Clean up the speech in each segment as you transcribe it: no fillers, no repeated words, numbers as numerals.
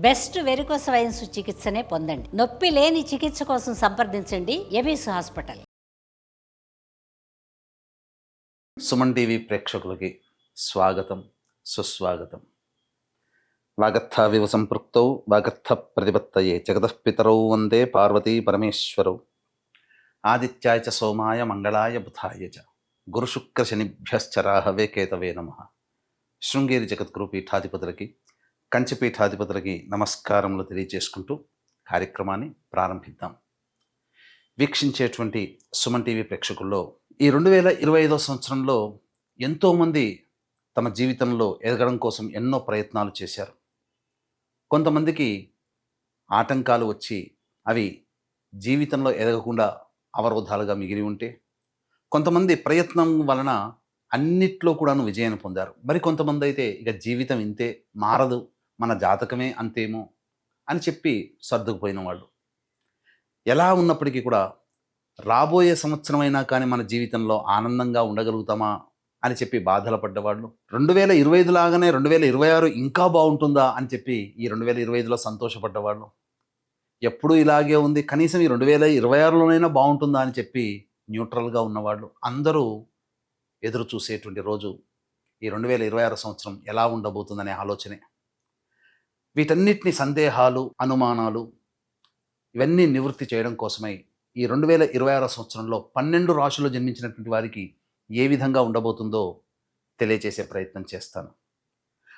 Best varicose veins చికిత్సనే పొందండి. నొప్పి లేని చికిత్స కోసం సంప్రదించండి ఎబిస్ హాస్పిటల్. సుమన్ టీవీ ప్రేక్షకులకి స్వాగతం, సుస్వాగతం. వాగర్థావివ సంపృక్తౌ వాగర్థ ప్రతిపత్తయే జగతఃపితరౌ వందే పార్వతీ పరమేశ్వరౌ. ఆదిత్యాయ చ సోమాయ మంగళాయ బుధాయ చ గురుశుక్ర శనిభ్యశ్చ రాహవే కేతవే నమః. శృంగేరి జగద్గురు పీఠాధిపతులకి, కంచిపీఠాధిపతులకి నమస్కారములు తెలియజేసుకుంటూ కార్యక్రమాన్ని ప్రారంభిద్దాం. వీక్షించేటువంటి సుమన్ టీవీ ప్రేక్షకుల్లో ఈ 2025 సంవత్సరంలో ఎంతోమంది తమ జీవితంలో ఎదగడం కోసం ఎన్నో ప్రయత్నాలు చేశారు. కొంతమందికి ఆటంకాలు వచ్చి అవి జీవితంలో ఎదగకుండా అవరోధాలుగా మిగిలి ఉంటే, కొంతమంది ప్రయత్నం వలన అన్నిట్లో కూడాను విజయాన్ని పొందారు. మరి కొంతమంది అయితే ఇక జీవితం ఇంతే, మారదు, మన జాతకమే అంతేమో అని చెప్పి సర్దుకుపోయిన వాళ్ళు. ఎలా ఉన్నప్పటికీ కూడా రాబోయే సంవత్సరమైనా కానీ మన జీవితంలో ఆనందంగా ఉండగలుగుతామా అని చెప్పి బాధలు పడ్డవాళ్ళు, 2025 లాగానే 2026 ఇంకా బాగుంటుందా అని చెప్పి ఈ 2025లో సంతోషపడ్డవాళ్ళు, ఎప్పుడూ ఇలాగే ఉంది కనీసం ఈ 2026లోనైనా బాగుంటుందా అని చెప్పి న్యూట్రల్గా ఉన్నవాళ్ళు అందరూ ఎదురు చూసేటువంటి రోజు ఈ 2026 సంవత్సరం ఎలా ఉండబోతుందనే ఆలోచనే. వీటన్నిటిని సందేహాలు, అనుమానాలు ఇవన్నీ నివృత్తి చేయడం కోసమై ఈ 2026 సంవత్సరంలో 12 రాశుల్లో జన్మించినటువంటి వారికి ఏ విధంగా ఉండబోతుందో తెలియజేసే ప్రయత్నం చేస్తాను.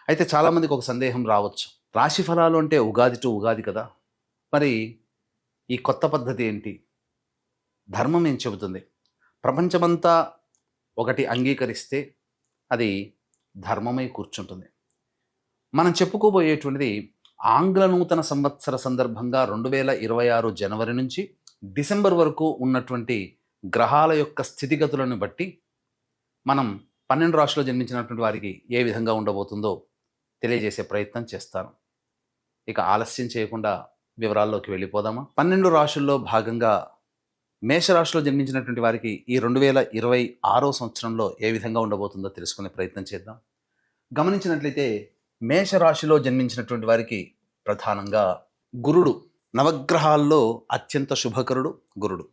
అయితే చాలామందికి ఒక సందేహం రావచ్చు, రాశి ఫలాలు అంటే ఉగాది టు ఉగాది కదా, మరి ఈ కొత్త పద్ధతి ఏంటి? ధర్మం ఏం చెబుతుంది? ప్రపంచమంతా ఒకటి అంగీకరిస్తే అది ధర్మమై కూర్చుంటుంది. మనం చెప్పుకోబోయేటువంటిది ఆంగ్ల నూతన సంవత్సర సందర్భంగా 2026 జనవరి నుంచి డిసెంబర్ వరకు ఉన్నటువంటి గ్రహాల యొక్క స్థితిగతులను బట్టి మనం 12 రాశుల్లో జన్మించినటువంటి వారికి ఏ విధంగా ఉండబోతుందో తెలియజేసే ప్రయత్నం చేస్తాను. ఇక ఆలస్యం చేయకుండా వివరాల్లోకి వెళ్ళిపోదామా? 12 రాశుల్లో భాగంగా మేషరాశిలో జన్మించినటువంటి వారికి ఈ 2026 సంవత్సరంలో ఏ విధంగా ఉండబోతుందో తెలుసుకునే ప్రయత్నం చేద్దాం. గమనించినట్లయితే మేషరాశిలో జన్మించినటువంటి వారికి ప్రధానంగా గురుడు, నవగ్రహాల్లో అత్యంత శుభకరుడు గురుడు.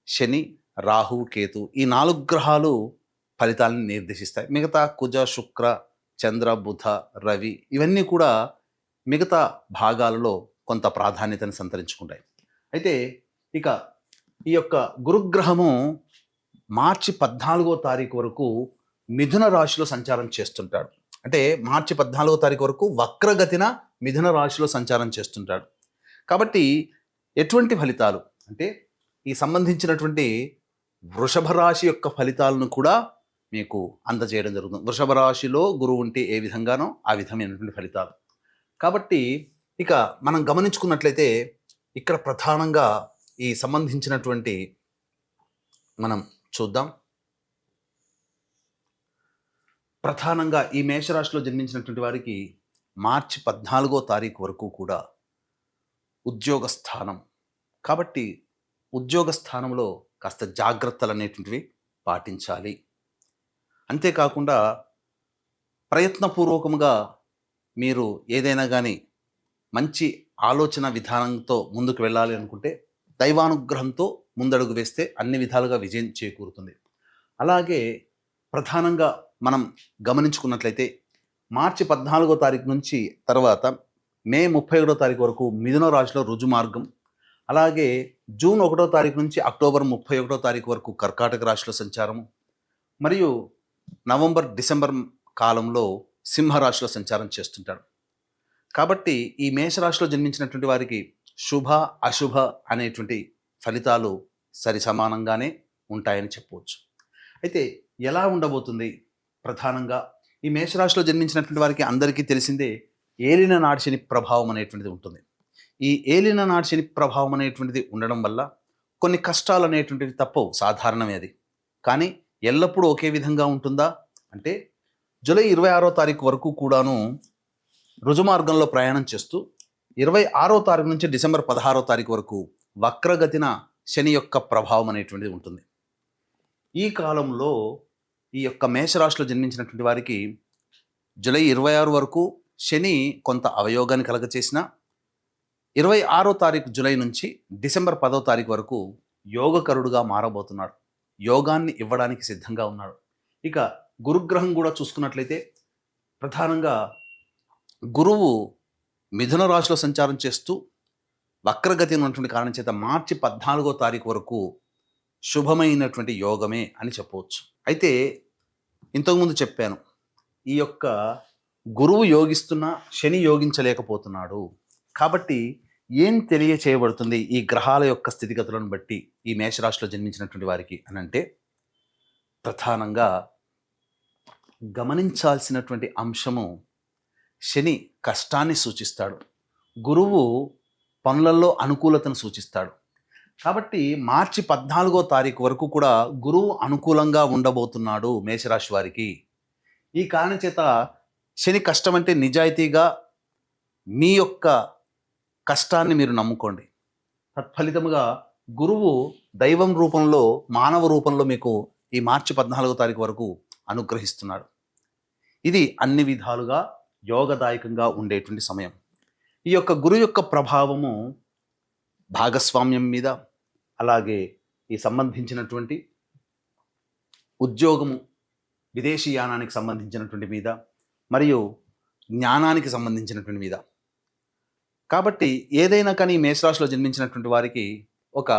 శని, రాహు, కేతు ఈ 4 గ్రహాలు ఫలితాలను నిర్దేశిస్తాయి. మిగతా కుజ, శుక్ర, చంద్ర, బుధ, రవి ఇవన్నీ కూడా మిగతా భాగాలలో కొంత ప్రాధాన్యతను సంతరించుకుంటాయి. అయితే ఇక ఈ యొక్క గురుగ్రహము మార్చి 14వ తారీఖు వరకు మిథున రాశిలో సంచారం చేస్తుంటాడు. అంటే మార్చి 14వ తారీఖు వరకు వక్రగతిన మిథున రాశిలో సంచారం చేస్తుంటాడు. కాబట్టి ఎటువంటి ఫలితాలు అంటే ఈ సంబంధించినటువంటి వృషభ రాశి యొక్క ఫలితాలను కూడా మీకు అందజేయడం జరుగుతుంది. వృషభ రాశిలో గురువు ఉంటే ఏ విధంగానో ఆ విధమైనటువంటి ఫలితాలు. కాబట్టి ఇక మనం గమనించుకున్నట్లయితే ఇక్కడ ప్రధానంగా ఈ సంబంధించినటువంటి మనం చూద్దాం. ప్రధానంగా ఈ మేషరాశిలో జన్మించినటువంటి వారికి మార్చి 14వ తారీఖు వరకు కూడా ఉద్యోగ స్థానం. కాబట్టి ఉద్యోగ స్థానంలో కాస్త జాగ్రత్తలు అనేటువంటివి పాటించాలి. అంతేకాకుండా ప్రయత్నపూర్వకంగా మీరు ఏదైనా కానీ మంచి ఆలోచన విధానంతో ముందుకు వెళ్ళాలి అనుకుంటే దైవానుగ్రహంతో ముందడుగు వేస్తే అన్ని విధాలుగా విజయం చేకూరుతుంది. అలాగే ప్రధానంగా మనం గమనించుకున్నట్లయితే మార్చి 14వ తారీఖు నుంచి తర్వాత మే 31వ తారీఖు వరకు మిథున రాశిలో రుజు మార్గం, అలాగే జూన్ 1వ తారీఖు నుంచి అక్టోబర్ 31వ తారీఖు వరకు కర్కాటక రాశిలో సంచారము, మరియు నవంబర్ డిసెంబర్ కాలంలో సింహరాశిలో సంచారం చేస్తుంటాడు. కాబట్టి ఈ మేషరాశిలో జన్మించినటువంటి వారికి శుభ అశుభ అనేటువంటి ఫలితాలు సరి సమానంగానే ఉంటాయని చెప్పవచ్చు. అయితే ఎలా ఉండబోతుంది? ప్రధానంగా ఈ మేషరాశిలో జన్మించినటువంటి వారికి అందరికీ తెలిసిందే ఏలిన నాడి శని ప్రభావం అనేటువంటిది ఉంటుంది. ఈ ఏలిన నాడి శని ప్రభావం అనేటువంటిది ఉండడం వల్ల కొన్ని కష్టాలు అనేటువంటివి తప్పవు, సాధారణమే అది. కానీ ఎల్లప్పుడూ ఒకే విధంగా ఉంటుందా అంటే జూలై 26వ తారీఖు వరకు కూడాను రుజుమార్గంలో ప్రయాణం చేస్తూ 26వ తారీఖు నుంచి డిసెంబర్ 16వ తారీఖు వరకు వక్రగతిన శని యొక్క ప్రభావం అనేటువంటిది ఉంటుంది. ఈ కాలంలో ఈ యొక్క మేషరాశిలో జన్మించినటువంటి వారికి జూలై 26 వరకు శని కొంత అవయోగాన్ని కలగచేసిన 26వ తారీఖు జూలై నుంచి డిసెంబర్ 10వ తారీఖు వరకు యోగకరుడుగా మారబోతున్నాడు. యోగాన్ని ఇవ్వడానికి సిద్ధంగా ఉన్నాడు. ఇక గురుగ్రహం కూడా చూసుకున్నట్లయితే ప్రధానంగా గురువు మిథున రాశిలో సంచారం చేస్తూ వక్రగతి ఉన్నటువంటి కారణం చేత మార్చి 14వ తారీఖు వరకు శుభమైనటువంటి యోగమే అని చెప్పవచ్చు. అయితే ఇంతకుముందు చెప్పాను, ఈ యొక్క గురువు యోగిస్తున్నా శని యోగించలేకపోతున్నాడు. కాబట్టి ఏం తెలియచేయబడుతుంది ఈ గ్రహాల యొక్క స్థితిగతులను బట్టి ఈ మేషరాశిలో జన్మించినటువంటి వారికి అని అంటే, ప్రధానంగా గమనించాల్సినటువంటి అంశము శని కష్టాన్ని సూచిస్తాడు, గురువు పనులలో అనుకూలతను సూచిస్తాడు. కాబట్టి మార్చి 14వ తారీఖు వరకు కూడా గురువు అనుకూలంగా ఉండబోతున్నాడు మేషరాశి వారికి. ఈ కారణం చేత శని కష్టం అంటే నిజాయితీగా మీ యొక్క కష్టాన్ని మీరు నమ్ముకోండి. తత్ఫలితముగా గురువు దైవం రూపంలో మానవ రూపంలో మీకు ఈ మార్చి 14వ తారీఖు వరకు అనుగ్రహిస్తున్నాడు. ఇది అన్ని విధాలుగా యోగదాయకంగా ఉండేటువంటి సమయం. ఈ యొక్క గురు యొక్క ప్రభావము భాగస్వామ్యం మీద, అలాగే ఈ సంబంధించినటువంటి ఉద్యోగము, విదేశీయానానికి సంబంధించినటువంటి మీద, మరియు జ్ఞానానికి సంబంధించినటువంటి మీద. కాబట్టి ఏదైనా కానీ మేషరాశిలో జన్మించినటువంటి వారికి ఒక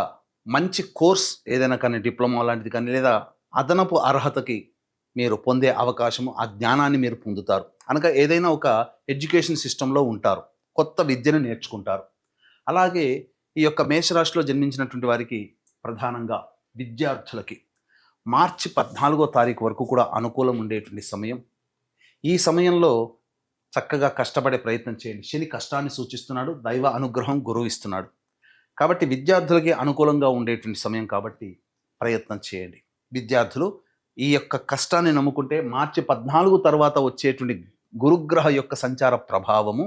మంచి కోర్స్ ఏదైనా కానీ డిప్లొమా లాంటిది కానీ లేదా అదనపు అర్హతకి మీరు పొందే అవకాశము, ఆ జ్ఞానాన్ని మీరు పొందుతారు. అనగా ఏదైనా ఒక ఎడ్యుకేషన్ సిస్టంలో ఉంటారు, కొత్త విద్యను నేర్చుకుంటారు. అలాగే ఈ యొక్క మేషరాశిలో జన్మించినటువంటి వారికి ప్రధానంగా విద్యార్థులకి మార్చి 14వ తారీఖు వరకు కూడా అనుకూలం ఉండేటువంటి సమయం. ఈ సమయంలో చక్కగా కష్టపడే ప్రయత్నం చేయండి. శని కష్టాన్ని సూచిస్తున్నాడు, దైవ అనుగ్రహం గురువు ఇస్తున్నాడు. కాబట్టి విద్యార్థులకి అనుకూలంగా ఉండేటువంటి సమయం కాబట్టి ప్రయత్నం చేయండి. విద్యార్థులు ఈ యొక్క కష్టాన్ని నమ్ముకుంటే మార్చి 14 తర్వాత వచ్చేటువంటి గురుగ్రహ యొక్క సంచార ప్రభావము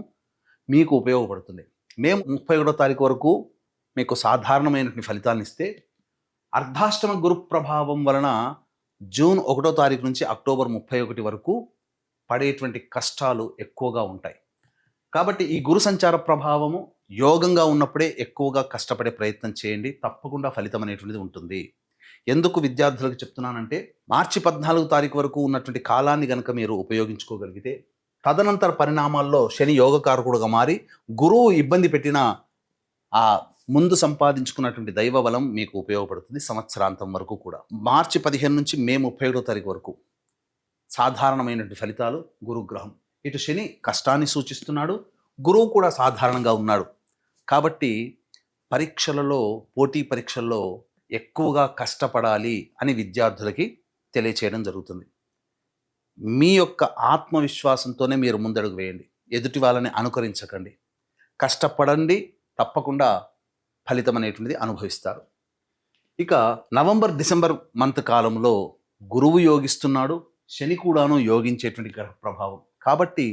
మీకు ఉపయోగపడుతుంది. మే 31వ తారీఖు వరకు మీకు సాధారణమైనటువంటి ఫలితాలను ఇస్తే, అర్ధాష్టమ గురు ప్రభావం వలన జూన్ 1వ తారీఖు నుంచి అక్టోబర్ 31 వరకు పడేటువంటి కష్టాలు ఎక్కువగా ఉంటాయి. కాబట్టి ఈ గురు సంచార ప్రభావము యోగంగా ఉన్నప్పుడే ఎక్కువగా కష్టపడే ప్రయత్నం చేయండి. తప్పకుండా ఫలితం అనేటువంటిది ఉంటుంది. ఎందుకు విద్యార్థులకు చెప్తున్నానంటే, మార్చి 14వ తారీఖు వరకు ఉన్నటువంటి కాలాన్ని కనుక మీరు ఉపయోగించుకోగలిగితే, తదనంతర పరిణామాల్లో శని యోగకారకుడుగా మారి గురువు ఇబ్బంది పెట్టిన ఆ ముందు సంపాదించుకున్నటువంటి దైవ బలం మీకు ఉపయోగపడుతుంది సంవత్సరాంతం వరకు కూడా. మార్చి 15 నుంచి మే 31వ తారీఖు వరకు సాధారణమైనటువంటి ఫలితాలు గురుగ్రహం. ఇటు శని కష్టాన్ని సూచిస్తున్నాడు, గురువు కూడా సాధారణంగా ఉన్నాడు. కాబట్టి పరీక్షలలో, పోటీ పరీక్షల్లో ఎక్కువగా కష్టపడాలి అని విద్యార్థులకి తెలియచేయడం జరుగుతుంది. మీ యొక్క ఆత్మవిశ్వాసంతోనే మీరు ముందడుగు వేయండి. ఎదుటి వాళ్ళని అనుకరించకండి. కష్టపడండి, తప్పకుండా ఫలితం అనేటువంటిది అనుభవిస్తారు. ఇక నవంబర్, డిసెంబర్ మంత్ కాలంలో గురువు యోగిస్తున్నాడు, శని కూడాను యోగించేటువంటి గ్రహ ప్రభావం. కాబట్టి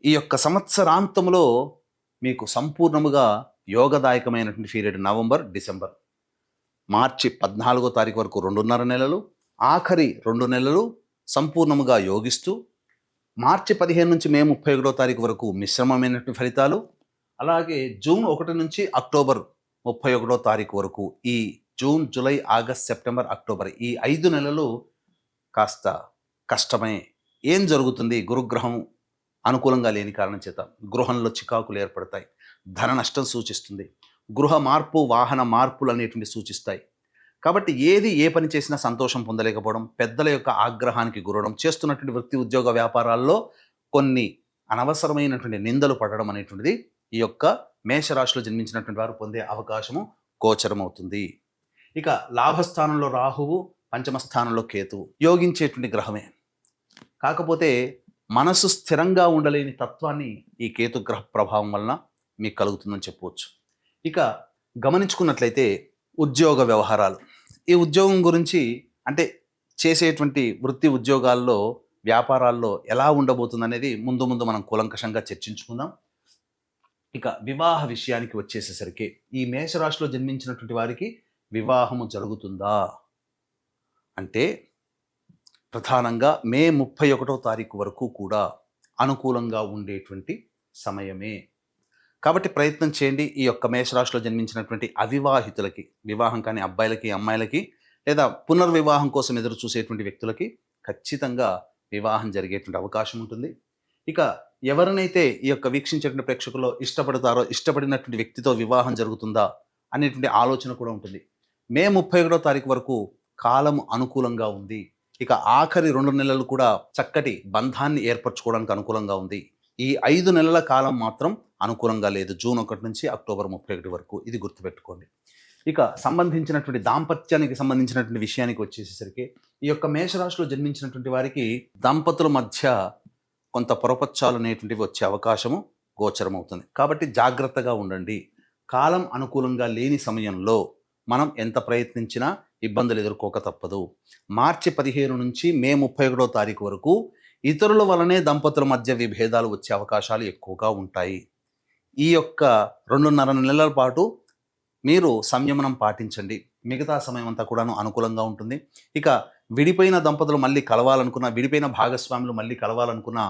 ఈ యొక్క సంవత్సరాంతంలో మీకు సంపూర్ణముగా యోగదాయకమైనటువంటి పీరియడ్ నవంబర్, డిసెంబర్. మార్చి 14వ తారీఖు వరకు 2.5 నెలలు, ఆఖరి 2 నెలలు సంపూర్ణముగా యోగిస్తూ, మార్చి 15 నుంచి మే 31వ తారీఖు వరకు మిశ్రమమైనటువంటి ఫలితాలు, అలాగే జూన్ 1 నుంచి అక్టోబర్ 31వ తారీఖు వరకు, ఈ June, July, August, September, October ఈ 5 నెలలు కాస్త కష్టమే. ఏం జరుగుతుంది? గురుగ్రహం అనుకూలంగా లేని కారణం చేత గృహంలో చికాకులు ఏర్పడతాయి, ధన నష్టం సూచిస్తుంది, గృహ మార్పు, వాహన మార్పులు అనేటువంటి సూచిస్తాయి. కాబట్టి ఏది ఏ పని చేసినా సంతోషం పొందలేకపోవడం, పెద్దల యొక్క ఆగ్రహానికి గురవడం, చేస్తున్నటువంటి వృత్తి ఉద్యోగ వ్యాపారాల్లో కొన్ని అనవసరమైనటువంటి నిందలు పడడం అనేటువంటిది ఈ యొక్క మేషరాశిలో జన్మించినటువంటి వారు పొందే అవకాశము గోచరమవుతుంది. ఇక లాభస్థానంలో రాహువు, పంచమ స్థానంలో కేతువు యోగించేటువంటి గ్రహమే. కాకపోతే మనసు స్థిరంగా ఉండలేని తత్వాన్ని ఈ కేతు గ్రహ ప్రభావం వలన మీకు కలుగుతుందని చెప్పవచ్చు. ఇక గమనించుకున్నట్లయితే ఉద్యోగ వ్యవహారాలు, ఈ ఉద్యోగం గురించి అంటే చేసేటువంటి వృత్తి ఉద్యోగాల్లో, వ్యాపారాల్లో ఎలా ఉండబోతుంది అనేది ముందు ముందు మనం కూలంకషంగా చర్చించుకుందాం. ఇక వివాహ విషయానికి వచ్చేసేసరికి ఈ మేషరాశిలో జన్మించినటువంటి వారికి వివాహము జరుగుతుందా అంటే, ప్రధానంగా మే 31వ తారీఖు వరకు కూడా అనుకూలంగా ఉండేటువంటి సమయమే. కాబట్టి ప్రయత్నం చేయండి. ఈ యొక్క మేషరాశిలో జన్మించినటువంటి అవివాహితులకి, వివాహం కాని అబ్బాయిలకి, అమ్మాయిలకి, లేదా పునర్వివాహం కోసం ఎదురు చూసేటువంటి వ్యక్తులకి ఖచ్చితంగా వివాహం జరిగేటువంటి అవకాశం ఉంటుంది. ఇక ఎవరినైతే ఈ యొక్క వీక్షించేటువంటి ప్రేక్షకుల్లో ఇష్టపడతారో, ఇష్టపడినటువంటి వ్యక్తితో వివాహం జరుగుతుందా అనేటువంటి ఆలోచన కూడా ఉంటుంది. మే 31వ తారీఖు వరకు కాలం అనుకూలంగా ఉంది. ఇక ఆఖరి 2 నెలలు కూడా చక్కటి బంధాన్ని ఏర్పరచుకోవడానికి అనుకూలంగా ఉంది. ఈ 5 నెలల కాలం మాత్రం అనుకూలంగా లేదు. జూన్ 1 నుంచి అక్టోబర్ 31 వరకు. ఇది గుర్తుపెట్టుకోండి. ఇక సంబంధించినటువంటి దాంపత్యానికి సంబంధించినటువంటి విషయానికి వచ్చేసేసరికి ఈ యొక్క మేషరాశిలో జన్మించినటువంటి వారికి దంపతుల మధ్య కొంత పొరపచ్చాలు అనేటువంటివి వచ్చే అవకాశము గోచరమవుతుంది. కాబట్టి జాగ్రత్తగా ఉండండి. కాలం అనుకూలంగా లేని సమయంలో మనం ఎంత ప్రయత్నించినా ఇబ్బందులు ఎదుర్కోక తప్పదు. మార్చి 15 నుంచి మే 31వ తారీఖు వరకు ఇతరుల వలనే దంపతుల మధ్య విభేదాలు వచ్చే అవకాశాలు ఎక్కువగా ఉంటాయి. ఈ యొక్క 2.5 నెలల పాటు మీరు సంయమనం పాటించండి. మిగతా సమయం అంతా కూడాను అనుకూలంగా ఉంటుంది. ఇక విడిపోయిన దంపతులు మళ్ళీ కలవాలనుకున్న, విడిపోయిన భాగస్వాములు మళ్ళీ కలవాలనుకున్న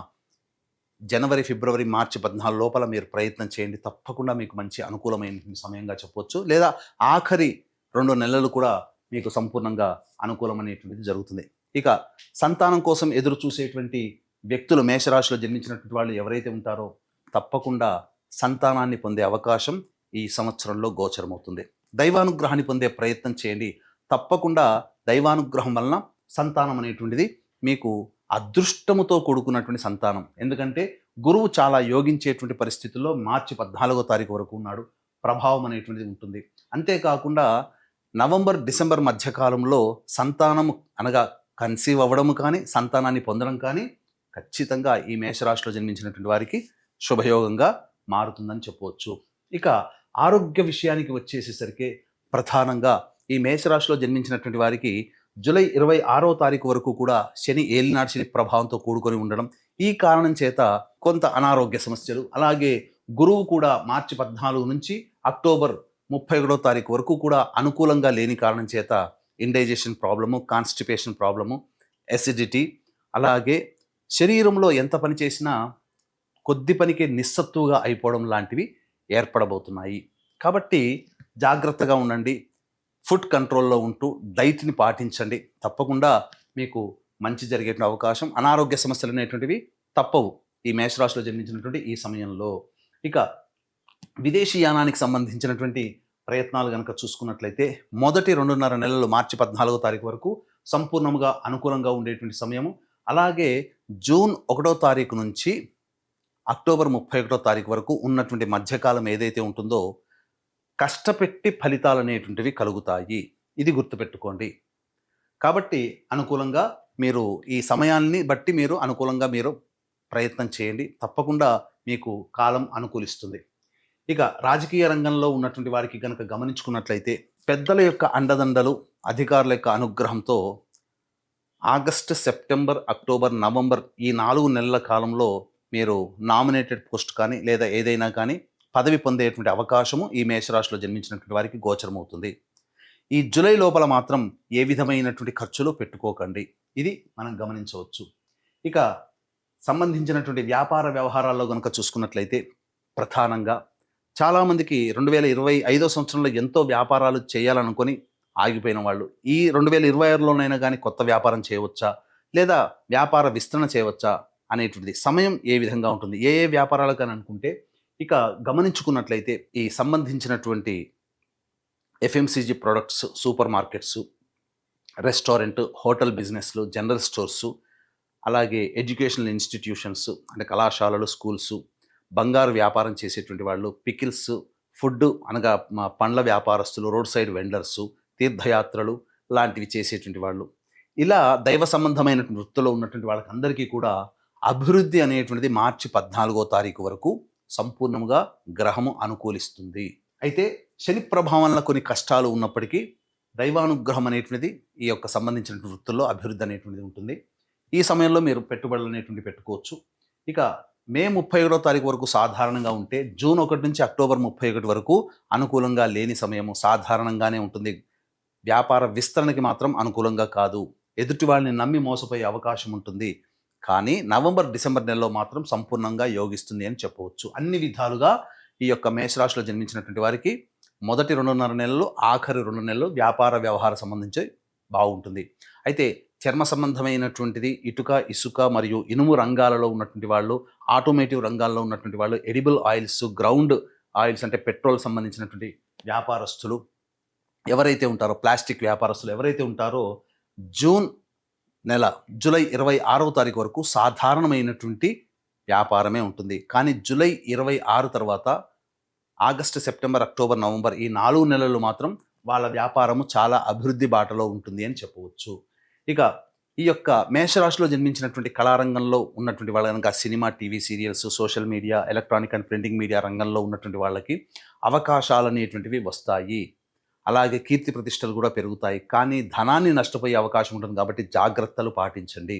జనవరి, ఫిబ్రవరి, మార్చి 14 లోపల మీరు ప్రయత్నం చేయండి. తప్పకుండా మీకు మంచి అనుకూలమైన సమయంగా చెప్పవచ్చు. లేదా ఆఖరి 2 నెలలు కూడా మీకు సంపూర్ణంగా అనుకూలమైనటువంటిది జరుగుతుంది. ఇక సంతానం కోసం ఎదురు చూసేటువంటి వ్యక్తులు, మేషరాశిలో జన్మించినటువంటి వాళ్ళు ఎవరైతే ఉంటారో తప్పకుండా సంతానాన్ని పొందే అవకాశం ఈ సంవత్సరంలో గోచరమవుతుంది. దైవానుగ్రహాన్ని పొందే ప్రయత్నం చేయండి. తప్పకుండా దైవానుగ్రహం వలన సంతానం అనేటువంటిది మీకు అదృష్టముతో కూడుకున్నటువంటి సంతానం. ఎందుకంటే గురువు చాలా యోగించేటువంటి పరిస్థితుల్లో మార్చి 14వ తారీఖు వరకు ఉన్నాడు. ప్రభావం అనేటువంటిది ఉంటుంది. అంతేకాకుండా నవంబర్, డిసెంబర్ మధ్యకాలంలో సంతానము అనగా కన్సీవ్ అవ్వడము కానీ, సంతానాన్ని పొందడం కానీ ఖచ్చితంగా ఈ మేషరాశిలో జన్మించినటువంటి వారికి శుభయోగంగా మారుతుందని చెప్పవచ్చు. ఇక ఆరోగ్య విషయానికి వచ్చేసేసరికి ప్రధానంగా ఈ మేషరాశిలో జన్మించినటువంటి వారికి జూలై 26వ తారీఖు వరకు కూడా శని, ఏలినాటి శని ప్రభావంతో కూడుకొని ఉండడం, ఈ కారణం చేత కొంత అనారోగ్య సమస్యలు, అలాగే గురువు కూడా మార్చి 14 నుంచి అక్టోబర్ 31వ తారీఖు వరకు కూడా అనుకూలంగా లేని కారణం చేత indigestion problem, constipation problem, acidity, అలాగే శరీరంలో ఎంత పని చేసినా కొద్ది పనికే నిస్సత్తుగా అయిపోవడం లాంటివి ఏర్పడబోతున్నాయి. కాబట్టి జాగ్రత్తగా ఉండండి. ఫుడ్ కంట్రోల్లో ఉంటూ డైట్ని పాటించండి. తప్పకుండా మీకు మంచి జరిగే అవకాశం, అనారోగ్య సమస్యలు అనేటువంటివి తప్పవు ఈ మేషరాశిలో జన్మించినటువంటి ఈ సమయంలో. ఇక విదేశీయానానికి సంబంధించినటువంటి ప్రయత్నాలు కనుక చూసుకున్నట్లయితే మొదటి 2.5 నెలలు మార్చి 14వ తారీఖు వరకు సంపూర్ణంగా అనుకూలంగా ఉండేటువంటి సమయము. అలాగే జూన్ 1వ తారీఖు నుంచి అక్టోబర్ 31వ తారీఖు వరకు ఉన్నటువంటి మధ్యకాలం ఏదైతే ఉంటుందో కష్టపెట్టి ఫలితాలు అనేటువంటివి కలుగుతాయి. ఇది గుర్తుపెట్టుకోండి. కాబట్టి అనుకూలంగా మీరు ఈ సమయాన్ని బట్టి మీరు అనుకూలంగా మీరు ప్రయత్నం చేయండి. తప్పకుండా మీకు కాలం అనుకూలిస్తుంది. ఇక రాజకీయ రంగంలో ఉన్నటువంటి వారికి కనుక గమనించుకున్నట్లయితే పెద్దల యొక్క అండదండలు, అధికారుల యొక్క అనుగ్రహంతో ఆగస్టు, సెప్టెంబర్, అక్టోబర్, నవంబర్ ఈ 4 నెలల కాలంలో మీరు నామినేటెడ్ పోస్ట్ కానీ లేదా ఏదైనా కానీ పదవి పొందేటువంటి అవకాశము ఈ మేషరాశిలో జన్మించినటువంటి వారికి గోచరమవుతుంది. ఈ జూలై లోపల మాత్రం ఏ విధమైనటువంటి ఖర్చులు పెట్టుకోకండి. ఇది మనం గమనించవచ్చు. ఇక సంబంధించినటువంటి వ్యాపార వ్యవహారాల్లో కనుక చూసుకున్నట్లయితే ప్రధానంగా చాలామందికి 2025వ సంవత్సరంలో ఎంతో వ్యాపారాలు చేయాలనుకొని ఆగిపోయిన వాళ్ళు ఈ 2026లోనైనా కానీ కొత్త వ్యాపారం చేయవచ్చా, లేదా వ్యాపార విస్తరణ చేయవచ్చా అనేటువంటిది సమయం ఏ విధంగా ఉంటుంది, ఏ ఏ వ్యాపారాలకు అని అనుకుంటే ఇక గమనించుకున్నట్లయితే ఈ సంబంధించినటువంటి FMCG products, super markets, restaurant, hotel బిజినెస్లు, జనరల్ స్టోర్సు, అలాగే ఎడ్యుకేషనల్ ఇన్స్టిట్యూషన్స్ అంటే కళాశాలలు, స్కూల్స్, బంగారు వ్యాపారం చేసేటువంటి వాళ్ళు, పికిల్స్, ఫుడ్ అనగా పండ్ల వ్యాపారస్తులు, రోడ్ సైడ్ వెండర్సు, తీర్థయాత్రలు లాంటివి చేసేటువంటి వాళ్ళు, ఇలా దైవ సంబంధమైనటువంటి వృత్తిలో ఉన్నటువంటి వాళ్ళకి అందరికీ కూడా అభివృద్ధి అనేటువంటిది మార్చి 14వ తారీఖు వరకు సంపూర్ణంగా గ్రహము అనుకూలిస్తుంది. అయితే శని ప్రభావం వల్ల కొన్ని కష్టాలు ఉన్నప్పటికీ దైవానుగ్రహం అనేటువంటిది ఈ యొక్క సంబంధించిన వృత్తుల్లో అభివృద్ధి అనేటువంటిది ఉంటుంది. ఈ సమయంలో మీరు పెట్టుబడులు అనేటువంటి పెట్టుకోవచ్చు. ఇక మే 31వ తారీఖు వరకు సాధారణంగా ఉంటే జూన్ 1 నుంచి అక్టోబర్ 31 వరకు అనుకూలంగా లేని సమయము, సాధారణంగానే ఉంటుంది. వ్యాపార విస్తరణకి మాత్రం అనుకూలంగా కాదు. ఎదుటి వాళ్ళని నమ్మి మోసపోయే అవకాశం ఉంటుంది. కానీ నవంబర్ డిసెంబర్ నెలలో మాత్రం సంపూర్ణంగా యోగిస్తుంది అని చెప్పవచ్చు. అన్ని విధాలుగా ఈ యొక్క మేషరాశిలో జన్మించినటువంటి వారికి మొదటి 2.5 నెలలు, ఆఖరి 2 నెలలు వ్యాపార వ్యవహార సంబంధించి బాగుంటుంది. అయితే చర్మ సంబంధమైనటువంటిది, ఇటుక, ఇసుక మరియు ఇనుము రంగాలలో ఉన్నటువంటి వాళ్ళు, ఆటోమేటివ్ రంగాల్లో ఉన్నటువంటి వాళ్ళు, ఎడిబుల్ ఆయిల్స్, గ్రౌండ్ ఆయిల్స్ అంటే పెట్రోల్ సంబంధించినటువంటి వ్యాపారస్తులు ఎవరైతే ఉంటారో, ప్లాస్టిక్ వ్యాపారస్తులు ఎవరైతే ఉంటారో, జూన్ నెల జూలై 26వ తారీఖు వరకు సాధారణమైనటువంటి వ్యాపారమే ఉంటుంది. కానీ జూలై 26 తర్వాత ఆగస్టు, సెప్టెంబర్, అక్టోబర్, నవంబర్ ఈ 4 నెలలు మాత్రం వాళ్ళ వ్యాపారము చాలా అభివృద్ధి బాటలో ఉంటుంది అని చెప్పవచ్చు. ఇక ఈ యొక్క మేషరాశిలో జన్మించినటువంటి కళారంగంలో ఉన్నటువంటి వాళ్ళ కనుక cinema, TV serials, social media, electronic and printing media రంగంలో ఉన్నటువంటి వాళ్ళకి అవకాశాలు అనేటువంటివి వస్తాయి. అలాగే కీర్తి ప్రతిష్టలు కూడా పెరుగుతాయి. కానీ ధనాన్ని నష్టపోయే అవకాశం ఉంటుంది కాబట్టి జాగ్రత్తలు పాటించండి.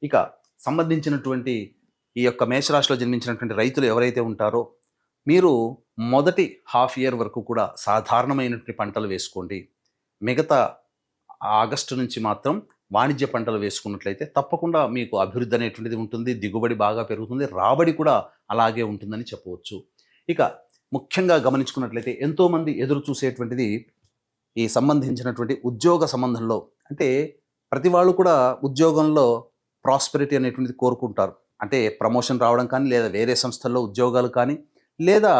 ఇక సంబంధించినటువంటి ఈ యొక్క మేషరాశిలో జన్మించినటువంటి రైతులు ఎవరైతే ఉంటారో మీరు మొదటి హాఫ్ ఇయర్ వరకు కూడా సాధారణమైనటువంటి పంటలు వేసుకోండి. మిగతా ఆగస్టు నుంచి మాత్రం వాణిజ్య పంటలు వేసుకున్నట్లయితే తప్పకుండా మీకు అభివృద్ధి అనేటువంటిది ఉంటుంది, దిగుబడి బాగా పెరుగుతుంది, రాబడి కూడా అలాగే ఉంటుందని చెప్పవచ్చు. ఇక ముఖ్యంగా గమనించుకున్నట్లయితే ఎంతోమంది ఎదురు చూసేటువంటిది ఈ సంబంధించినటువంటి ఉద్యోగ సంబంధంలో. అంటే ప్రతి వాళ్ళు కూడా ఉద్యోగంలో ప్రాస్పెరిటీ అనేటువంటిది కోరుకుంటారు. అంటే ప్రమోషన్ రావడం కానీ, లేదా వేరే సంస్థల్లో ఉద్యోగాలు కానీ, లేదా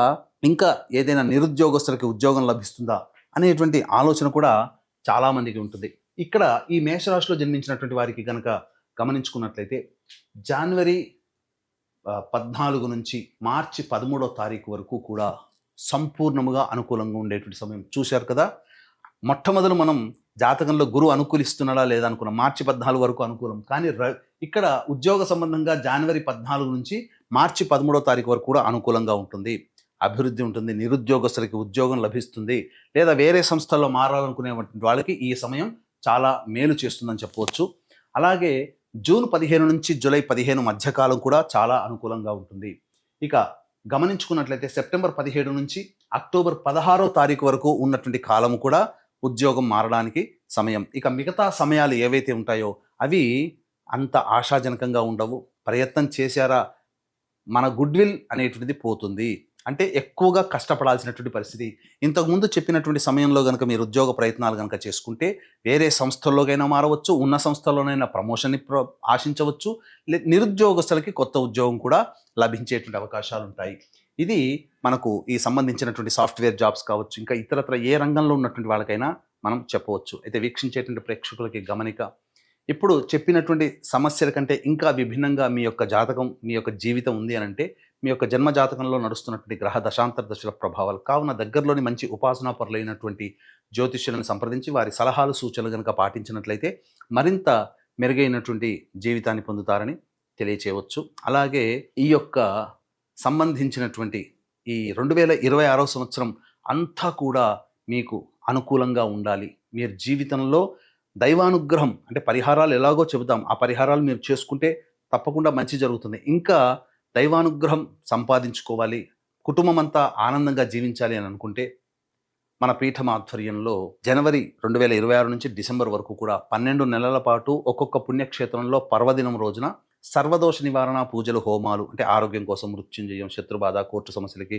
ఇంకా ఏదైనా నిరుద్యోగస్తులకి ఉద్యోగం లభిస్తుందా అనేటువంటి ఆలోచన కూడా చాలామందికి ఉంటుంది. ఇక్కడ ఈ మేషరాశిలో జన్మించినటువంటి వారికి కనుక గమనించుకున్నట్లయితే జనవరి 14 నుంచి మార్చి 13వ తారీఖు వరకు కూడా సంపూర్ణముగా అనుకూలంగా ఉండేటువంటి సమయం. చూశారు కదా, మొట్టమొదలు మనం జాతకంలో గురువు అనుకూలిస్తున్నాడా లేదా అనుకున్నాం. మార్చి 14 వరకు అనుకూలం. కానీ ఇక్కడ ఉద్యోగ సంబంధంగా జనవరి 14 నుంచి మార్చి 13వ తారీఖు వరకు కూడా అనుకూలంగా ఉంటుంది. అభివృద్ధి ఉంటుంది, నిరుద్యోగస్తులకి ఉద్యోగం లభిస్తుంది, లేదా వేరే సంస్థల్లో మారాలనుకునేటువంటి వాళ్ళకి ఈ సమయం చాలా మేలు చేస్తుందని చెప్పవచ్చు. అలాగే జూన్ 15 నుంచి జూలై 15 మధ్యకాలం కూడా చాలా అనుకూలంగా ఉంటుంది. ఇక గమనించుకున్నట్లయితే సెప్టెంబర్ 17 నుంచి అక్టోబర్ 16వ తారీఖు వరకు ఉన్నటువంటి కాలం కూడా ఉద్యోగం మారడానికి సమయం. ఇక మిగతా సమయాలు ఏవైతే ఉంటాయో అవి అంత ఆశాజనకంగా ఉండవు. ప్రయత్నం చేశారా, మన గుడ్విల్ అనేటువంటిది పోతుంది. అంటే ఎక్కువగా కష్టపడాల్సినటువంటి పరిస్థితి. ఇంతకుముందు చెప్పినటువంటి సమయంలో కనుక మీరు ఉద్యోగ ప్రయత్నాలు కనుక చేసుకుంటే వేరే సంస్థల్లోకైనా మారవచ్చు, ఉన్న సంస్థల్లోనైనా ప్రమోషన్ని ఆశించవచ్చు, నిరుద్యోగస్తులకి కొత్త ఉద్యోగం కూడా లభించేటువంటి అవకాశాలు ఉంటాయి. ఇది మనకు ఈ సంబంధించినటువంటి సాఫ్ట్వేర్ జాబ్స్ కావచ్చు, ఇంకా ఇతరత్ర ఏ రంగంలో ఉన్నటువంటి వాళ్ళకైనా మనం చెప్పవచ్చు. అయితే వీక్షించేటువంటి ప్రేక్షకులకి గమనిక, ఇప్పుడు చెప్పినటువంటి సమస్యల కంటే ఇంకా విభిన్నంగా మీ యొక్క జాతకం, మీ యొక్క జీవితం ఉంది అని అంటే మీ యొక్క జన్మ జాతకంలో నడుస్తున్నటువంటి గ్రహ దశాంతర దశల ప్రభావాలు. కావున దగ్గరలోని మంచి ఉపాసనా పరులైనటువంటి జ్యోతిష్యులను సంప్రదించి వారి సలహాలు, సూచనలు కనుక పాటించినట్లయితే మరింత మెరుగైనటువంటి జీవితాన్ని పొందుతారని తెలియచేయవచ్చు. అలాగే ఈ యొక్క సంబంధించినటువంటి ఈ 2026వ సంవత్సరం అంతా కూడా మీకు అనుకూలంగా ఉండాలి. మీరు జీవితంలో దైవానుగ్రహం అంటే పరిహారాలు ఎలాగో చెబుతాం, ఆ పరిహారాలు మీరు చేసుకుంటే తప్పకుండా మంచి జరుగుతుంది. ఇంకా దైవానుగ్రహం సంపాదించుకోవాలి, కుటుంబం అంతా ఆనందంగా జీవించాలి అని అనుకుంటే మన పీఠం ఆధ్వర్యంలో జనవరి 2026 నుంచి డిసెంబర్ వరకు కూడా 12 నెలల పాటు ఒక్కొక్క పుణ్యక్షేత్రంలో పర్వదినం రోజున సర్వదోష నివారణ పూజలు, హోమాలు అంటే ఆరోగ్యం కోసం మృత్యుంజయం, శత్రుబాధ, కోర్టు సమస్యలకి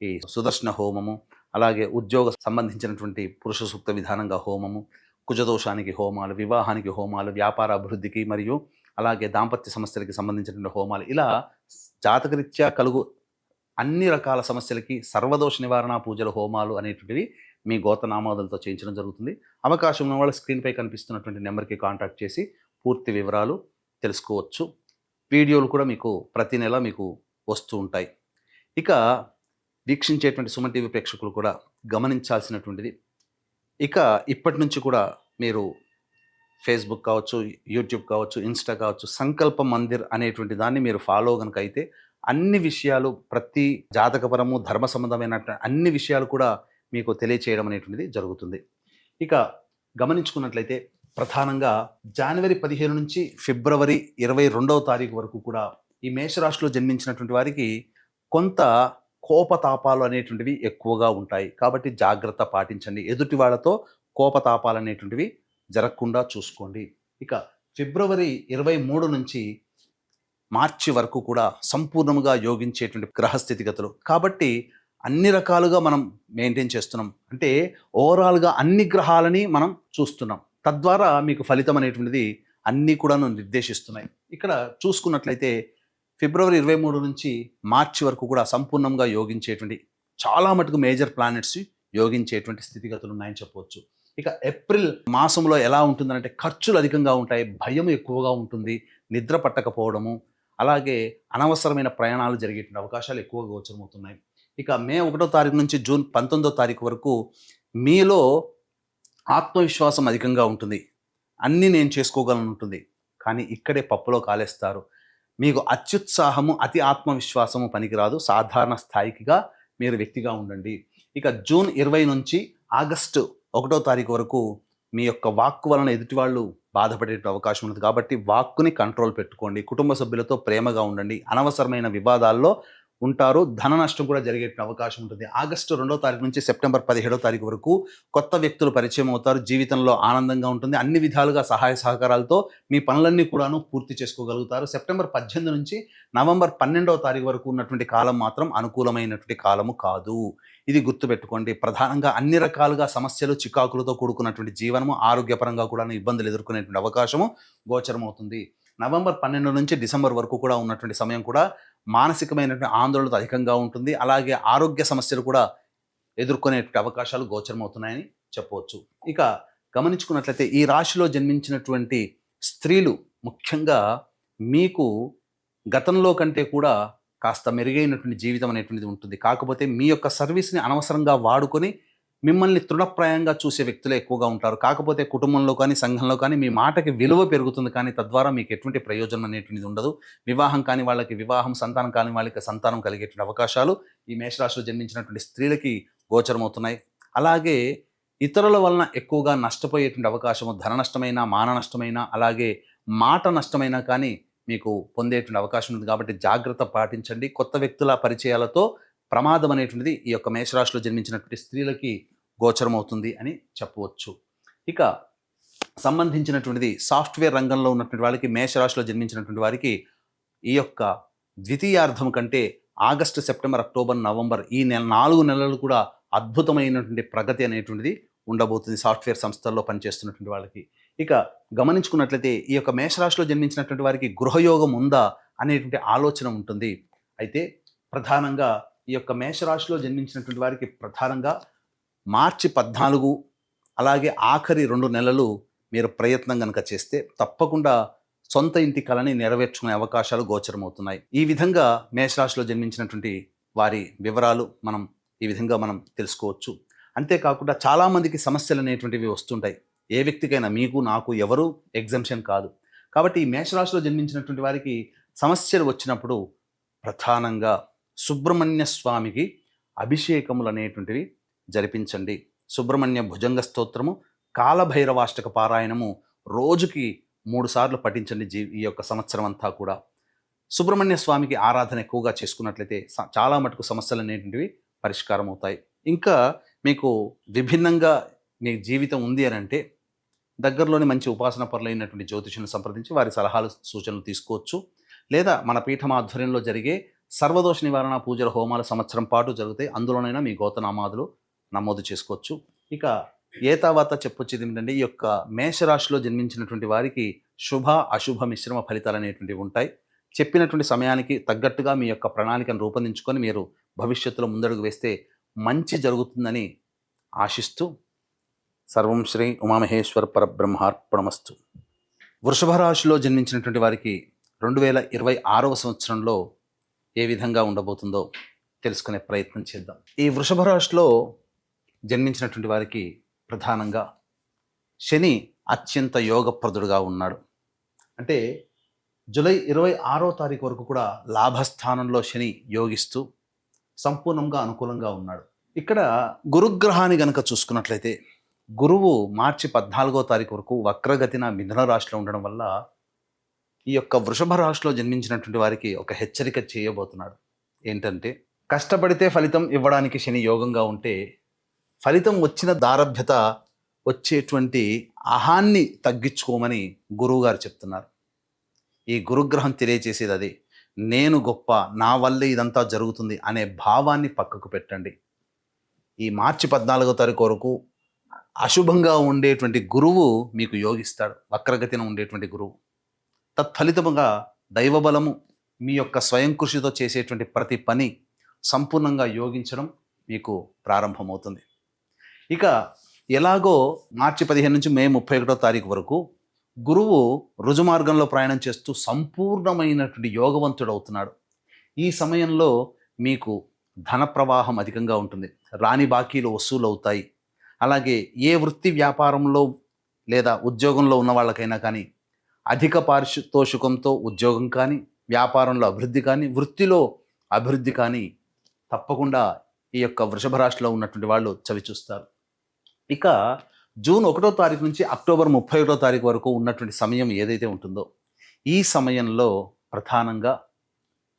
ఈ సుదర్శన హోమము, అలాగే ఉద్యోగ సంబంధించినటువంటి పురుష సూక్త విధానంగా హోమము, కుజదోషానికి హోమాలు, వివాహానికి హోమాలు, వ్యాపార అభివృద్ధికి మరియు అలాగే దాంపత్య సమస్యలకి సంబంధించినటువంటి హోమాలు, ఇలా జాతకరీత్యా కలుగు అన్ని రకాల సమస్యలకి సర్వదోష నివారణ పూజలు, హోమాలు అనేటువంటివి మీ గోతనామాదులతో చేయించడం జరుగుతుంది. అవకాశం ఉన్న వాళ్ళు స్క్రీన్పై కనిపిస్తున్నటువంటి నెంబర్కి కాంటాక్ట్ చేసి పూర్తి వివరాలు తెలుసుకోవచ్చు. వీడియోలు కూడా మీకు ప్రతి నెల మీకు వస్తూ ఉంటాయి. ఇక వీక్షించేటువంటి సుమన్ టీవీ ప్రేక్షకులు కూడా గమనించాల్సినటువంటిది, ఇక ఇప్పటి నుంచి కూడా మీరు ఫేస్బుక్ కావచ్చు, యూట్యూబ్ కావచ్చు, ఇన్స్టా కావచ్చు, సంకల్ప మందిర్ అనేటువంటి దాన్ని మీరు ఫాలో కనుక అయితే అన్ని విషయాలు, ప్రతి జాతకపరము, ధర్మ సంబంధమైన అన్ని విషయాలు కూడా మీకు తెలియచేయడం అనేటువంటిది జరుగుతుంది. ఇక గమనించుకున్నట్లయితే ప్రధానంగా జనవరి 15 నుంచి ఫిబ్రవరి 22వ తారీఖు వరకు కూడా ఈ మేషరాశిలో జన్మించినటువంటి వారికి కొంత కోపతాపాలు అనేటువంటివి ఎక్కువగా ఉంటాయి. కాబట్టి జాగ్రత్త పాటించండి. ఎదుటి వాళ్ళతో కోపతాపాలు అనేటువంటివి జరగకుండా చూసుకోండి. ఇక ఫిబ్రవరి 23 నుంచి మార్చి వరకు కూడా సంపూర్ణంగా యోగించేటువంటి గ్రహస్థితిగతులు. కాబట్టి అన్ని రకాలుగా మనం మెయింటైన్ చేస్తున్నాం. అంటే ఓవరాల్గా అన్ని గ్రహాలని మనం చూస్తున్నాం. తద్వారా మీకు ఫలితం అనేటువంటిది అన్నీ కూడాను నిర్దేశిస్తున్నాయి. ఇక్కడ చూసుకున్నట్లయితే ఫిబ్రవరి 23 నుంచి మార్చి వరకు కూడా సంపూర్ణంగా యోగించేటువంటి చాలా మటుకు మేజర్ ప్లానెట్స్ యోగించేటువంటి స్థితిగతులు ఉన్నాయని చెప్పవచ్చు. ఇక ఏప్రిల్ మాసంలో ఎలా ఉంటుందంటే ఖర్చులు అధికంగా ఉంటాయి, భయం ఎక్కువగా ఉంటుంది, నిద్ర పట్టకపోవడము, అలాగే అనవసరమైన ప్రయాణాలు జరిగేటువంటి అవకాశాలు ఎక్కువగా గోచరమవుతున్నాయి. ఇక మే 1వ తారీఖు నుంచి జూన్ 19వ తారీఖు వరకు మీలో ఆత్మవిశ్వాసం అధికంగా ఉంటుంది, అన్నీ నేను చేసుకోగలను ఉంటుంది. కానీ ఇక్కడే పప్పులో కాలేస్తారు. మీకు అత్యుత్సాహము అతి ఆత్మవిశ్వాసము పనికిరాదు, సాధారణ స్థాయికిగా మీరు వ్యక్తిగా ఉండండి. ఇక జూన్ 20 నుంచి ఆగస్టు 1వ తారీఖు వరకు మీ యొక్క వాక్కు వలన ఎదుటి వాళ్ళు బాధపడే అవకాశం ఉంది. కాబట్టి వాక్కుని కంట్రోల్ పెట్టుకోండి. కుటుంబ సభ్యులతో ప్రేమగా ఉండండి. అనవసరమైన వివాదాల్లో ఉంటారు. ధన నష్టం కూడా జరిగే అవకాశం ఉంటుంది. ఆగస్టు 2వ తారీఖు నుంచి సెప్టెంబర్ 17వ తారీఖు వరకు కొత్త వ్యక్తులు పరిచయం అవుతారు. జీవితంలో ఆనందంగా ఉంటుంది. అన్ని విధాలుగా సహాయ సహకారాలతో మీ పనులన్నీ కూడాను పూర్తి చేసుకోగలుగుతారు. సెప్టెంబర్ 18 నుంచి నవంబర్ 12వ తారీఖు వరకు ఉన్నటువంటి కాలం మాత్రం అనుకూలమైనటువంటి కాలము కాదు. ఇది గుర్తుపెట్టుకోండి. ప్రధానంగా అన్ని రకాలుగా సమస్యలు చికాకులతో కూడుకున్నటువంటి జీవనము, ఆరోగ్యపరంగా కూడా ఇబ్బందులు ఎదుర్కొనేటువంటి అవకాశము గోచరమవుతుంది. నవంబర్ 12 నుంచి డిసెంబర్ వరకు కూడా ఉన్నటువంటి సమయం కూడా మానసికమైనటువంటి ఆందోళనతో అధికంగా ఉంటుంది. అలాగే ఆరోగ్య సమస్యలు కూడా ఎదుర్కొనేటువంటి అవకాశాలు గోచరమవుతున్నాయని చెప్పవచ్చు. ఇక గమనించుకున్నట్లయితే ఈ రాశిలో జన్మించినటువంటి స్త్రీలు ముఖ్యంగా మీకు గతంలో కంటే కూడా కాస్త మెరుగైనటువంటి జీవితం అనేటువంటిది ఉంటుంది. కాకపోతే మీ యొక్క సర్వీస్ని అనవసరంగా వాడుకొని మిమ్మల్ని తృణప్రాయంగా చూసే వ్యక్తులే ఎక్కువగా ఉంటారు. కాకపోతే కుటుంబంలో కానీ సంఘంలో కానీ మీ మాటకి విలువ పెరుగుతుంది, కానీ తద్వారా మీకు ఎటువంటి ప్రయోజనం అనేటువంటిది ఉండదు. వివాహం కాని వాళ్ళకి వివాహం, సంతానం కాని వాళ్ళకి సంతానం కలిగేటువంటి అవకాశాలు ఈ మేషరాశిలో జన్మించినటువంటి స్త్రీలకి గోచరమవుతున్నాయి. అలాగే ఇతరుల వలన ఎక్కువగా నష్టపోయేటువంటి అవకాశము, ధన నష్టమైన, మాన నష్టమైన, అలాగే మాట నష్టమైనా కానీ మీకు పొందేటువంటి అవకాశం ఉంది. కాబట్టి జాగ్రత్త పాటించండి. కొత్త వ్యక్తుల పరిచయాలతో ప్రమాదం అనేటువంటిది ఈ యొక్క మేషరాశిలో జన్మించినటువంటి స్త్రీలకి గోచరమవుతుంది అని చెప్పవచ్చు. ఇక సంబంధించినటువంటిది సాఫ్ట్వేర్ రంగంలో ఉన్నటువంటి వాళ్ళకి, మేషరాశిలో జన్మించినటువంటి వారికి ఈ యొక్క ద్వితీయార్థం కంటే ఆగస్టు, సెప్టెంబర్, అక్టోబర్, నవంబర్ ఈ 4 నెలలు కూడా అద్భుతమైనటువంటి ప్రగతి అనేటువంటిది ఉండబోతుంది సాఫ్ట్వేర్ సంస్థల్లో పనిచేస్తున్నటువంటి వాళ్ళకి. ఇక గమనించుకున్నట్లయితే ఈ యొక్క మేషరాశిలో జన్మించినటువంటి వారికి గృహయోగం ఉందా అనేటువంటి ఆలోచన ఉంటుంది. అయితే ప్రధానంగా ఈ యొక్క మేషరాశిలో జన్మించినటువంటి వారికి ప్రధానంగా మార్చి 14 అలాగే ఆఖరి 2 నెలలు మీరు ప్రయత్నం కనుక చేస్తే తప్పకుండా సొంత ఇంటి కలని నెరవేర్చుకునే అవకాశాలు గోచరమవుతున్నాయి. ఈ విధంగా మేషరాశిలో జన్మించినటువంటి వారి వివరాలు ఈ విధంగా మనం తెలుసుకోవచ్చు. అంతేకాకుండా చాలామందికి సమస్యలు అనేటువంటివి వస్తుంటాయి. ఏ వ్యక్తికైనా, మీకు నాకు ఎవరు ఎగ్జంప్షన్ కాదు. కాబట్టి ఈ మేషరాశిలో జన్మించినటువంటి వారికి సమస్యలు వచ్చినప్పుడు ప్రధానంగా సుబ్రహ్మణ్య స్వామికి అభిషేకములు అనేటువంటివి జరిపించండి. సుబ్రహ్మణ్య భుజంగ స్తోత్రము, కాలభైరవాష్టక పారాయణము రోజుకి 3 సార్లు పఠించండి ఈ యొక్క సంవత్సరం అంతా కూడా. సుబ్రహ్మణ్య స్వామికి ఆరాధన ఎక్కువగా చేసుకున్నట్లయితే చాలా మటుకు సమస్యలు అనేటువంటివి పరిష్కారం అవుతాయి. ఇంకా మీకు విభిన్నంగా మీ జీవితం ఉంది అని అంటే దగ్గరలోని మంచి ఉపాసన పరులైనటువంటి జ్యోతిషులను సంప్రదించి వారి సలహాలు, సూచనలు తీసుకోవచ్చు. లేదా మన పీఠం ఆధ్వర్యంలో జరిగే సర్వదోష నివారణ పూజల హోమాలు సంవత్సరం పాటు జరుగుతాయి. అందులోనైనా మీ గోతనామాదులు నమోదు చేసుకోవచ్చు. ఇక ఏతావాత చెప్పొచ్చేది ఏంటంటే ఈ యొక్క మేషరాశిలో జన్మించినటువంటి వారికి శుభ అశుభ మిశ్రమ ఫలితాలు అనేటువంటివి ఉంటాయి. చెప్పినటువంటి సమయానికి తగ్గట్టుగా మీ యొక్క ప్రణాళికను రూపొందించుకొని మీరు భవిష్యత్తులో ముందడుగు వేస్తే మంచి జరుగుతుందని ఆశిస్తూ సర్వం శ్రీ ఉమామహేశ్వర పరబ్రహ్మార్పణమస్తు. వృషభ రాశిలో జన్మించినటువంటి వారికి 2026వ సంవత్సరంలో ఏ విధంగా ఉండబోతుందో తెలుసుకునే ప్రయత్నం చేద్దాం. ఈ వృషభ రాశిలో జన్మించినటువంటి వారికి ప్రధానంగా శని అత్యంత యోగప్రదుడుగా ఉన్నాడు. అంటే జూలై 26వ తారీఖు వరకు కూడా లాభస్థానంలో శని యోగిస్తూ సంపూర్ణంగా అనుకూలంగా ఉన్నాడు. ఇక్కడ గురుగ్రహాన్ని గనక చూసుకున్నట్లయితే గురువు మార్చి 14వ తారీఖు వరకు వక్రగతిన మిథున రాశిలో ఉండడం వల్ల ఈ యొక్క వృషభ రాశిలో జన్మించినటువంటి వారికి ఒక హెచ్చరిక చేయబోతున్నాడు. ఏంటంటే కష్టపడితే ఫలితం ఇవ్వడానికి శని యోగంగా ఉంటే ఫలితం వచ్చిన దారభ్యత వచ్చేటువంటి అహాన్ని తగ్గించుకోమని గురువు గారు చెప్తున్నారు. ఈ గురుగ్రహం తెలియచేసేది అదే. నేను గొప్ప, నా వల్లే ఇదంతా జరుగుతుంది అనే భావాన్ని పక్కకు పెట్టండి. ఈ మార్చి 14వ తారీఖు వరకు అశుభంగా ఉండేటువంటి గురువు మీకు యోగిస్తాడు, వక్రగతిన ఉండేటువంటి గురువు. తత్ఫలితముగా దైవబలము, మీ యొక్క స్వయం కృషితో చేసేటువంటి ప్రతి పని సంపూర్ణంగా యోగించడం మీకు ప్రారంభమవుతుంది. ఇక ఎలాగో మార్చి 15 నుంచి మే 31వ తారీఖు వరకు గురువు రుజుమార్గంలో ప్రయాణం చేస్తూ సంపూర్ణమైనటువంటి యోగవంతుడు అవుతున్నాడు. ఈ సమయంలో మీకు ధన ప్రవాహం అధికంగా ఉంటుంది, రాని బాకీలు వసూలు అవుతాయి. అలాగే ఏ వృత్తి వ్యాపారంలో లేదా ఉద్యోగంలో ఉన్న వాళ్ళకైనా కానీ అధిక పారితోషికంతో ఉద్యోగం కానీ, వ్యాపారంలో అభివృద్ధి కానీ, వృత్తిలో అభివృద్ధి కానీ తప్పకుండా ఈ యొక్క వృషభ రాశిలో ఉన్నటువంటి వాళ్ళు చవిచూస్తారు. ఇక జూన్ 1వ తారీఖు నుంచి అక్టోబర్ 31వ తారీఖు వరకు ఉన్నటువంటి సమయం ఏదైతే ఉంటుందో ఈ సమయంలో ప్రధానంగా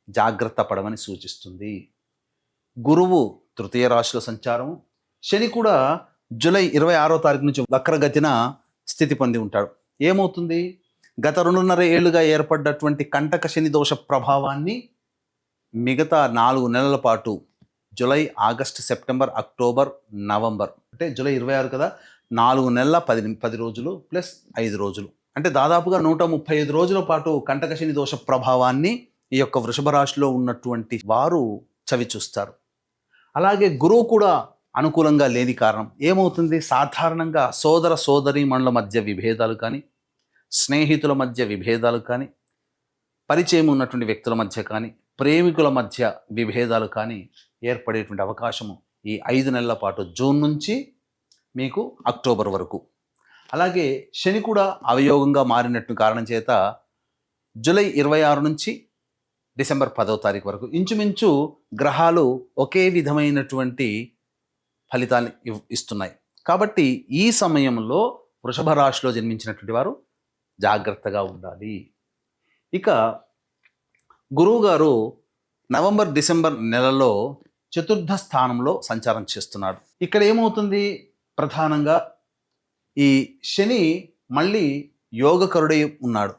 జాగ్రత్త పడమని సూచిస్తుంది. గురువు తృతీయ రాశిలో సంచారం, శని కూడా జూలై 26వ తారీఖు నుంచి వక్రగతిన స్థితి పొంది ఉంటాడు. ఏమవుతుంది? గత 2.5 ఏళ్లుగా ఏర్పడ్డటువంటి కంటక శని దోష ప్రభావాన్ని మిగతా 4 నెలల పాటు July, August, September, October, November, అంటే జూలై 26 కదా, 4 నెలల 10 రోజులు ప్లస్ 5 రోజులు, అంటే దాదాపుగా 135 రోజుల పాటు కంటక శని దోష ప్రభావాన్ని ఈ యొక్క వృషభ రాశిలో ఉన్నటువంటి వారు చవి చూస్తారు. అలాగే గురువు కూడా అనుకూలంగా లేని కారణం ఏమవుతుంది? సాధారణంగా సోదర సోదరీమణుల మధ్య విభేదాలు కానీ, స్నేహితుల మధ్య విభేదాలు కానీ, పరిచయం ఉన్నటువంటి వ్యక్తుల మధ్య కానీ, ప్రేమికుల మధ్య విభేదాలు కానీ ఏర్పడేటువంటి అవకాశము ఈ 5 నెలల పాటు జూన్ నుంచి మీకు అక్టోబర్ వరకు. అలాగే శని కూడా అవయోగంగా మారినట్టు కారణం చేత జూలై 26 నుంచి డిసెంబర్ 10వ తారీఖు వరకు ఇంచుమించు గ్రహాలు ఒకే విధమైనటువంటి ఫలితాన్ని ఇస్తున్నాయి. కాబట్టి ఈ సమయంలో వృషభ రాశిలో జన్మించినటువంటి వారు జాగ్రత్తగా ఉండాలి. ఇక గురువు గారు నవంబర్, డిసెంబర్ నెలలో చతుర్థ స్థానంలో సంచారం చేస్తున్నాడు. ఇక్కడ ఏమవుతుంది? ప్రధానంగా ఈ శని మళ్ళీ యోగకరుడై ఉన్నాడు.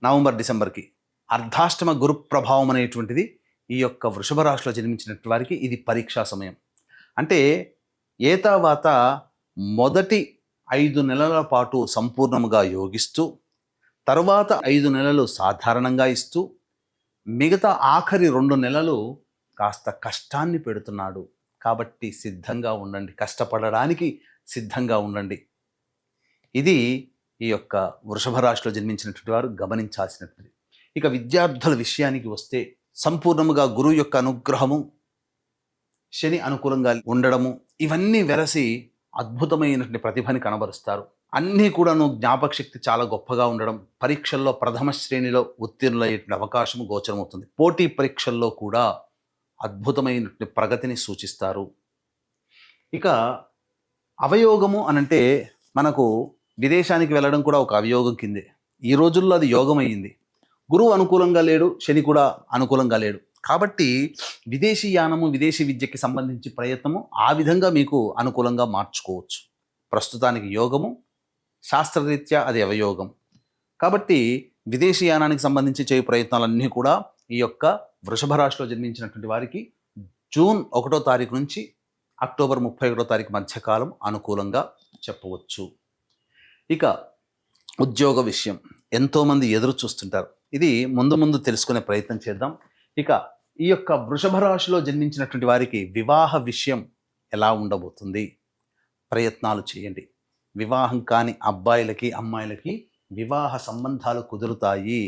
నవంబర్, డిసెంబర్కి అర్ధాష్టమ గురు ప్రభావం అనేటువంటిది ఈ యొక్క వృషభ రాశిలో జన్మించినటువంటి వారికి ఇది పరీక్షా సమయం. అంటే ఏతావాత మొదటి 5 నెలల పాటు సంపూర్ణముగా యోగిస్తూ, తర్వాత 5 నెలలు సాధారణంగా ఇస్తూ, మిగతా ఆఖరి 2 నెలలు కాస్త కష్టాన్ని పెడుతున్నాడు. కాబట్టి సిద్ధంగా ఉండండి, కష్టపడడానికి సిద్ధంగా ఉండండి. ఇది ఈ యొక్క వృషభ రాశిలో జన్మించినటువంటి వారు గమనించాల్సినటువంటి. ఇక విద్యార్థుల విషయానికి వస్తే సంపూర్ణముగా గురువు యొక్క అనుగ్రహము, శని అనుకూలంగా ఉండడము, ఇవన్నీ వెరసి అద్భుతమైనటువంటి ప్రతిభని కనబరుస్తారు. అన్నీ కూడాను జ్ఞాపక శక్తి చాలా గొప్పగా ఉండడం, పరీక్షల్లో ప్రథమ శ్రేణిలో ఉత్తీర్ణులయ్యేటువంటి అవకాశము గోచరమవుతుంది. పోటీ పరీక్షల్లో కూడా అద్భుతమైనటువంటి ప్రగతిని సూచిస్తారు. ఇక అవయోగము అనంటే మనకు విదేశానికి వెళ్ళడం కూడా ఒక అవయోగం కిందే. ఈ రోజుల్లో అది యోగం అయ్యింది. గురువు అనుకూలంగా లేడు, శని కూడా అనుకూలంగా లేడు. కాబట్టి విదేశీ యానము, విదేశీ విద్యకి సంబంధించి ప్రయత్నము ఆ విధంగా మీకు అనుకూలంగా మార్చుకోవచ్చు. ప్రస్తుతానికి యోగము, శాస్త్రరీత్యా అది అవయోగం. కాబట్టి విదేశీ యానానికి సంబంధించి చేయు ప్రయత్నాలన్నీ కూడా ఈ యొక్క వృషభ రాశిలో జన్మించినటువంటి వారికి జూన్ 1వ తారీఖు నుంచి అక్టోబర్ 31వ తారీఖు మధ్యకాలం అనుకూలంగా చెప్పవచ్చు. ఇక ఉద్యోగ విషయం ఎంతోమంది ఎదురు చూస్తుంటారు. ఇది ముందు ముందు తెలుసుకునే ప్రయత్నం చేద్దాం. ఇక ఈ యొక్క వృషభ రాశిలో జన్మించినటువంటి వారికి వివాహ విషయం ఎలా ఉండబోతుంది? ప్రయత్నాలు చేయండి. వివాహం కాని అబ్బాయిలకి, అమ్మాయిలకి వివాహ సంబంధాలు కుదురుతాయి.